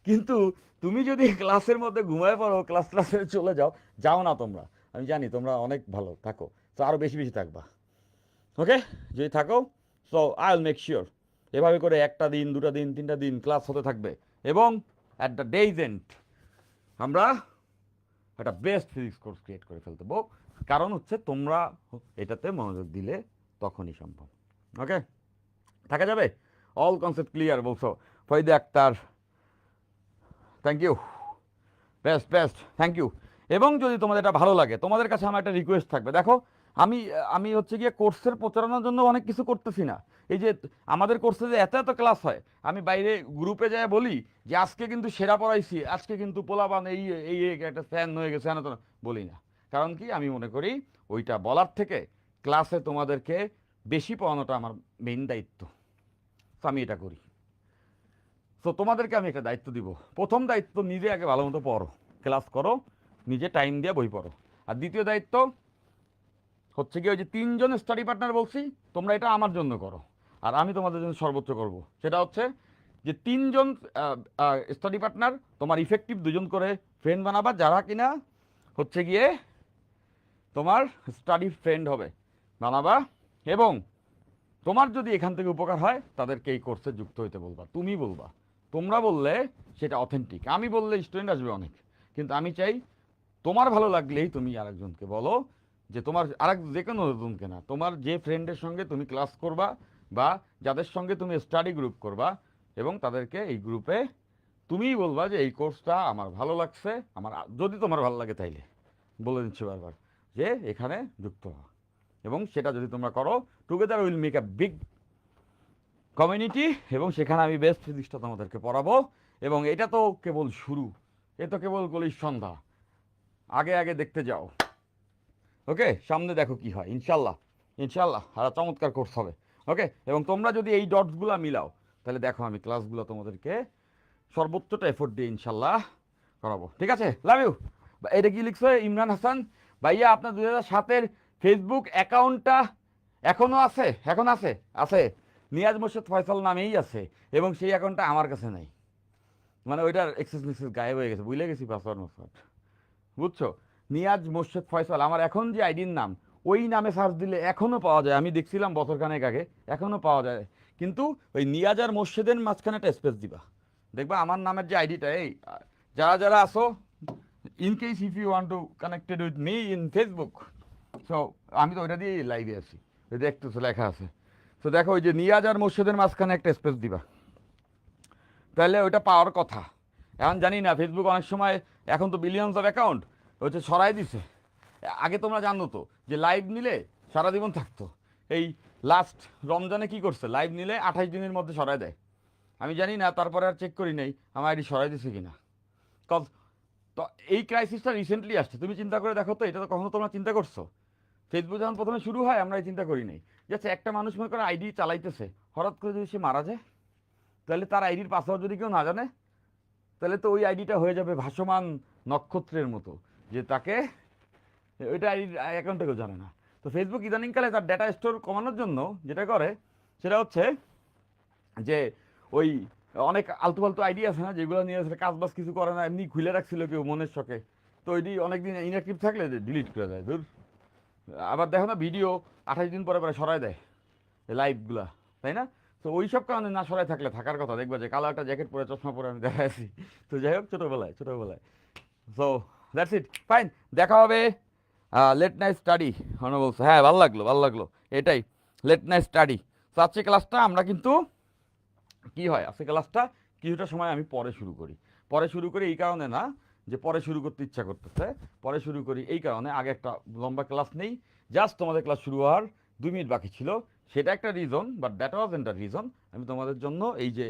কিন্তু তুমি যদি ক্লাসের মধ্যে ঘুমায় পড়ো, ক্লাসে চলে যাও, যাও না তোমরা, আমি জানি তোমরা অনেক ভালো থাকো, তো আরও বেশি বেশি থাকবা, ওকে? যদি থাকো, so I will make sure এভাবে করে 1টা দিন 2টা দিন 3টা দিন ক্লাস হতে থাকবে, এবং অ্যাট দ্য ডেজ এন্ড আমরা একটা বেস্ট ফিজিক্স কোর্স ক্রিয়েট করে ফেলতে পারবো। কারণ হচ্ছে তোমরা এটাতে মনোযোগ দিলে তখনই সম্ভব, ওকে? থাকা যাবে? অল কনসেপ্ট ক্লিয়ার বলছো Farida Akter, thank you, best best, thank you. এবং যদি তোমাদের এটা ভালো লাগে, তোমাদের কাছে আমার একটা রিকোয়েস্ট থাকবে, দেখো আমি আমি হচ্ছে গিয়ে কোর্সের প্রচারণার জন্য অনেক কিছু করতেছি না। এই যে আমাদের কোর্সে যে এত এত ক্লাস হয়, আমি বাইরে গ্রুপে যাই বলি যে আজকে কিন্তু সেরা পড়াইছি, আজকে কিন্তু পোলাপান এই এই এই একটা ফ্যান হয়ে গেছে, এত বলি না। কারণ কি, আমি মনে করি ওইটা বলার থেকে ক্লাসে তোমাদেরকে বেশি পড়ানোটা আমার মেইন দায়িত্ব, তো আমি এটা করি। সো তোমাদেরকে আমি একটা দায়িত্ব দিব। প্রথম দায়িত্ব, নিজে আগে ভালো মতো পড়ো, ক্লাস করো, নিজে টাইম দিয়ে বই পড়ো। আর দ্বিতীয় দায়িত্ব হচ্ছে কি, ওই যে 3জন স্টাডি পার্টনার বলছি, তোমরা এটা আমার জন্য করো। আর আমি তোমাদের জন্য সর্বোচ্চ করব, সেটা হচ্ছে যে 3জন স্টাডি পার্টনার, তোমার ইফেক্টিভ 2জন করে ফ্রেন্ড বানাবা, যারা কিনা হচ্ছে গিয়ে তোমার স্টাডি ফ্রেন্ড হবে, বানাবা। এবং তোমার যদি এখান থেকে উপকার হয় তাদেরকে এই কোর্সে যুক্ত হইতে বলবা, তুমি বলবা। তোমরা বললে সেটা অথেন্টিক, আমি বললে স্টুডেন্ট আসবে অনেক, কিন্তু আমি চাই তোমার ভালো লাগলেই তুমি আরেকজনকে বলো, যে তোমার আরেক যে কোনো জনকে না, তোমার যে ফ্রেন্ডের সঙ্গে তুমি ক্লাস করবা বা যাদের সঙ্গে তুমি স্টাডি গ্রুপ করবা, এবং তাদেরকে এই গ্রুপে তুমিই বলবা যে এই কোর্সটা আমার ভালো লাগছে, আমার যদি তোমার ভালো লাগে তাইলে বলে দিচ্ছি বারবার যে এখানে যুক্ত হওয়া। এবং সেটা যদি তোমরা করো, together will make a big community, এবং সেখানে আমি বেস্ট ফিজিক্সটা তোমাদেরকে পড়াবো। এবং এটা তো কেবল শুরু, এ তো কেবল গলির সন্ধ্যা, আগে আগে দেখতে যাও। ওকে, সামনে দেখো কি হয়, ইনশাল্লাহ ইনশাল্লাহ আর চমৎকার কোর্স হবে। ওকে, এবং তোমরা যদি এই ডটসগুলো মিলাও, তাহলে দেখো আমি ক্লাসগুলো তোমাদেরকে সর্বোচ্চটা এফোর্ট দিয়ে ইনশাল্লাহ করাবো। ঠিক আছে, লাভ ইউ। এটা কি লিখছো ইমরান হাসান ভাইয়া, আপনার 2007-এর ফেসবুক অ্যাকাউন্টটা এখনও আছে? এখন আছে, আছে, নিয়াজ মোর্শেদ ফয়সাল নামেই আছে, এবং সেই অ্যাকাউন্টটা আমার কাছে নাই, মানে ওইটার এক্সেস মেক্সেস গায়েব হয়ে গেছে, বুঝলে গেছি পাসওয়ার্ড মাসওয়ার্ড, বুঝছো? নিয়াজ মোর্শেদ ফয়সাল আমার এখন যে আইডির নাম, ওই নামে সার্চ দিলে এখনও পাওয়া যায়, আমি দেখছিলাম বছরখানেক আগে, এখনও পাওয়া যায়। কিন্তু ওই নিয়াজ আর মোর্শেদের মাঝখানে একটা স্পেস দিবা, দেখবা আমার নামের যে আইডিটা, এই যারা যারা আসো, in case if you want to connected with me in Facebook, so আমি তো ওইটা দিয়ে লাইভে আছি, ওই দেখতেছো লেখা আছে। তো দেখো ওই যে নিয়াজ আর মোর্শেদের মাঝখানে একটা স্পেস দিবা, তাহলে ওইটা পাওয়ার কথা। এখন জানি না, ফেসবুক অনেক সময়, এখন তো বিলিয়নস অফ অ্যাকাউন্ট হচ্ছে সরাই দিছে। আগে তোমরা জানো তো যে লাইভ নিলে সারা জীবন থাকতো, এই লাস্ট রমজানে কি করছে, লাইভ নিলে 28 দিনের মধ্যে সরাই দেয়। আমি জানি না, তারপরে আর চেক করি নাই আমার আইডি সরাই দিছে কিনা। কজ তো এই ক্রাইসিসটা রিসেন্টলি আসছে, তুমি চিন্তা করে দেখো তো, এটা তো কখনো তোমরা চিন্তা করছো? ফেসবুক যখন প্রথমে শুরু হয় আমরা এই চিন্তা করি নাই যে আচ্ছা একটা মানুষ মনে করে আইডি চালাইতেছে, হঠাৎ করে যদি সে মারা যায়, তাহলে তার আইডির পাসওয়ার্ড যদি কেউ না জানে, তাহলে তো ওই আইডিটা হয়ে যাবে ভাসমান নক্ষত্রের মতো, যে তাকে ওইটা আইডি অ্যাকাউন্টে কেউ জানে না। তো ফেসবুক ইদানিংকালে তার ডেটা স্টোর কমানোর জন্য যেটা করে, সেটা হচ্ছে যে ওই অনেক আলতু ফালতু আইডি আছে না, যেগুলো নিয়ে আসলে কাজ বাজ কিছু করে না, এমনি খুলে রাখছিল কেউ মনের শখে, তো ওইটি অনেকদিন ইনঅ্যাক্টিভ থাকলে ডিলিট করে দেয়, ধর। আবার দেখো না, ভিডিও 28 দিন পরে পরে সরাই দেয় লাইভগুলা, তাই না? তো ওই সব কারণে না সরাই থাকলে থাকার কথা, দেখবা যে কালো একটা জ্যাকেট পরে চশমা পরে আমি দেখা আছি। তো যাই হোক, ছোটোবেলায় ছোটোবেলায়। সো দ্যাটস ইট, ফাইন, দেখা হবে লেট নাইট স্টাডি। বলছে হ্যাঁ, ভালো লাগলো ভালো লাগলো, এটাই লেট নাইট স্টাডি। তো আজকে ক্লাসটা আমরা কিন্তু কি হয়, আজকে ক্লাসটা কিছুটা সময় আমি পরে শুরু করি। পরে শুরু করি এই কারণে না যে পরে শুরু করতে ইচ্ছা করতেছে, পরে শুরু করি এই কারণে আগে একটা লম্বা ক্লাস নেই, জাস্ট তোমাদের ক্লাস শুরু হওয়ার 2 মিনিট বাকি ছিল, সেটা একটা reason, but that was end reason. আমি তোমাদের জন্য এই যে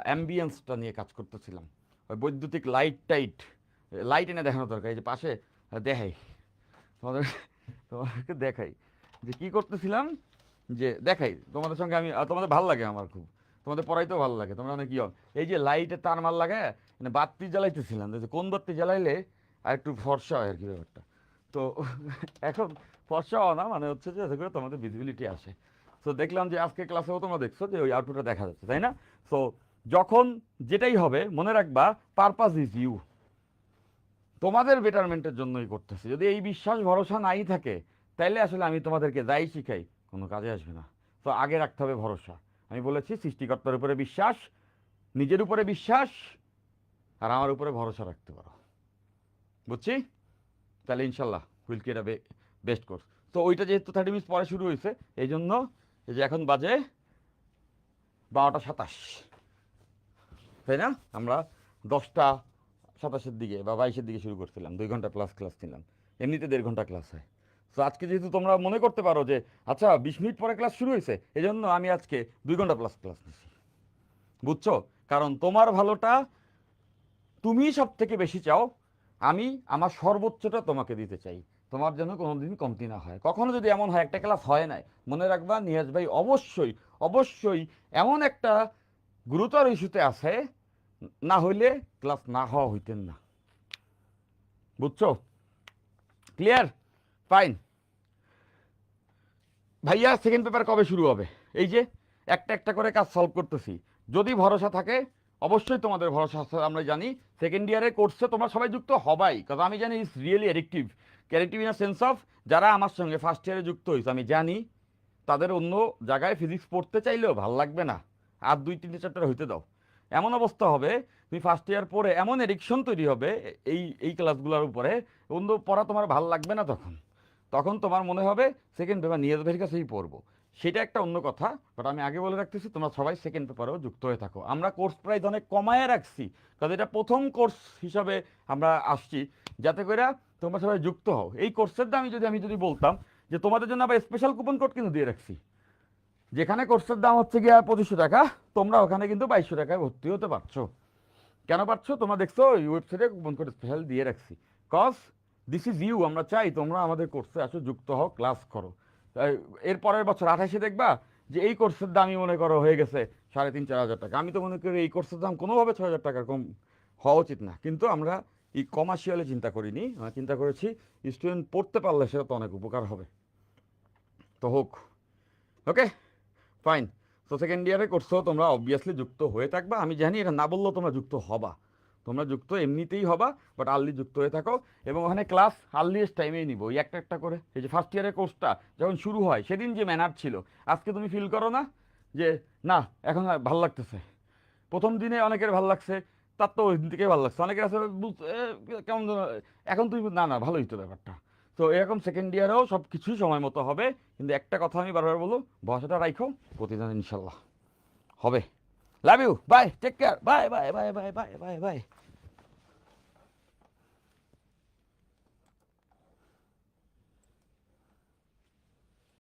অ্যাম্বিয়েন্সটা নিয়ে কাজ করতেছিলাম, ওই বৈদ্যুতিক লাইট টাইট, লাইট এনে দেখানো দরকার, এই যে পাশে দেখাই তোমাদের, তোমাদেরকে দেখাই যে কী করতেছিলাম, যে দেখাই তোমাদের সঙ্গে আমি, তোমাদের ভালো লাগে আমার খুব, তোমাদের পড়াইতেও ভালো লাগে, তোমরা অনেক ইয়ং। এই যে লাইটে তার মার লাগে, মানে বাতি জ্বালাইতেছিলাম, যে কোন বাতি জ্বালাইলে আর একটু ফর্সা হয় আর কি ব্যাপারটা। তো এখন ফর্সা হওয়া না, মানে হচ্ছে যে যাতে করে তোমাদের ভিজিবিলিটি আসে। তো দেখলাম যে আজকে ক্লাসেও তোমরা দেখছো যে ওই আউটপুটটা দেখা যাচ্ছে, তাই না? সো যখন যেটাই হবে মনে রাখবা, পারপাস ইজ ইউ, তোমাদের বেটারমেন্টের জন্যই করতেছে। যদি এই বিশ্বাস ভরসা নাই থাকে, তাইলে আসলে আমি তোমাদেরকে যাই শিখাই কোনো কাজে আসবে না। তো আগে রাখতে হবে ভরসা। আমি বলেছি সৃষ্টিকর্তার উপরে বিশ্বাস, নিজের উপরে বিশ্বাস, আর আমার উপরে ভরসা রাখতে পারো, বুঝছি? তাহলে ইনশাল্লাহ will create a best course. তো ওইটা যেহেতু 30 মিনিট পরে শুরু হয়েছে, এই জন্য এই যে এখন বাজে 12টা 27, তাই না? আমরা 10টা 27-এর দিকে বা 22-এর দিকে শুরু করছিলাম, 2 ঘন্টা প্লাস ক্লাস নিলাম, এমনিতে 1.5 ঘন্টা ক্লাস হয়। তো আজকে যেহেতু তোমরা মনে করতে পারো যে আচ্ছা 20 মিনিট পরে ক্লাস শুরু হয়েছে, এই জন্য আমি আজকে 2 ঘন্টা প্লাস ক্লাস নিচ্ছি, বুঝছো? কারণ তোমার ভালোটা তুমি সব থেকে বেশি চাও, আমি আমার সর্বোচ্চটা তোমাকে দিতে চাই, তোমার যেন কোনোদিন কমতি না হয়। কখনো যদি এমন হয় একটা ক্লাস হয় নাই, মনে রাখবা নিয়াজ ভাই অবশ্যই অবশ্যই এমন একটা গুরুতর ইস্যুতে আছে, না হইলে ক্লাস না হওয়া হইতেন না, বুঝছো? ক্লিয়ার? ফাইন। ভাইয়া সেকেন্ড পেপার কবে শুরু হবে? এই যে একটা একটা করে কাজ সলভ করতেছি। যদি ভরসা থাকে, অবশ্যই তোমাদের ভরসা আছে আমরা জানি, সেকেন্ড ইয়ারের কোর্সে তোমরা সবাই যুক্ত হবাই, কারণ আমি জানি it's really addictive. Addictive in a sense of, যারা আমার সঙ্গে ফার্স্ট ইয়ারে যুক্ত হয়েছে আমি জানি তাদের অন্য জায়গায় ফিজিক্স পড়তে চাইলেও ভাল লাগবে না, আর 2-3 চ্যাপ্টার হইতে দাও। এমন অবস্থা হবে তুমি ফার্স্ট ইয়ার পরে এমন এডিকশন তৈরি হবে এই এই ক্লাসগুলোর উপরে, অন্য পড়া তোমার ভাল লাগবে না। তখন তখন তোমার মনে হবে সেকেন্ড পেপার নিয়ে যাবে কাছেই পড়বো, সেটা একটা অন্য কথা। বাট আমি আগে বলে রাখতেছি তোমরা সবাই সেকেন্ড পেপারেও যুক্ত হয়ে থাকো। আমরা কোর্স প্রাইস অনেক কমায় রাখছি, কারণ এটা প্রথম কোর্স হিসাবে আমরা আসছি, যাতে করে তোমরা সবাই যুক্ত হও। এই কোর্সের দাম আমি যদি বলতাম যে তোমাদের জন্য আবার স্পেশাল কুপন কোড কিন্তু দিয়ে রাখছি, যেখানে কোর্সের দাম হচ্ছে গিয়ে 2500 টাকা, তোমরা ওখানে কিন্তু 2200 টাকায় ভর্তি হতে পারছো। কেন পারছো? তোমরা দেখছো এই ওয়েবসাইটে কুপন কোড স্পেশাল দিয়ে রাখছি, কজ দিস ইজ ইউ। আমরা চাই তোমরা আমাদের কোর্সে আসো, যুক্ত হও, ক্লাস করো। এর পরের বছর 28-এ দেখবা যে এই কোর্সের দামই মনে করো হয়ে গেছে 3,500-4,000 টাকা। আমি তো মনে করি এই কোর্সের দাম কোনোভাবে 6,000 টাকার কম হওয়া উচিত না, কিন্তু আমরা এই কমার্শিয়ালে চিন্তা করিনি, আমরা চিন্তা করেছি স্টুডেন্ট পড়তে পারলে সেটা তো অনেক উপকার হবে। তো হোক, ওকে ফাইন। তো সেকেন্ড ইয়ারে কোর্সেও তোমরা অবভিয়াসলি যুক্ত হয়ে থাকবা, আমি জানি এটা না বললেও তোমরা যুক্ত হবা, তোমরা যুক্ত এমনিতেই হবা, বাট আর্লি যুক্ত হয়ে থাকো। এবং ওখানে ক্লাস আর্লিয়েস্ট টাইমেই নিব, এই একটা একটা করে। এই যে ফার্স্ট ইয়ারের কোর্সটা যখন শুরু হয় সেদিন যে ম্যানার ছিল, আজকে তুমি ফিল করো না যে না এখন ভালো লাগতেছে? প্রথম দিনে অনেকের ভালো লাগছে, তার তো ওই দিন থেকেই ভালো লাগছে, অনেকের আছে কেমন যেন, এখন তুমি না না ভালোই তো ব্যাপারটা। তো এরকম সেকেন্ড ইয়ারেও সব কিছুই সময় মতো হবে, কিন্তু একটা কথা আমি বারবার বলবো, ভরসাটা রাখো, প্রতিদিন ইনশাল্লাহ হবে। Love you, bye, take care, bye bye bye bye bye bye by.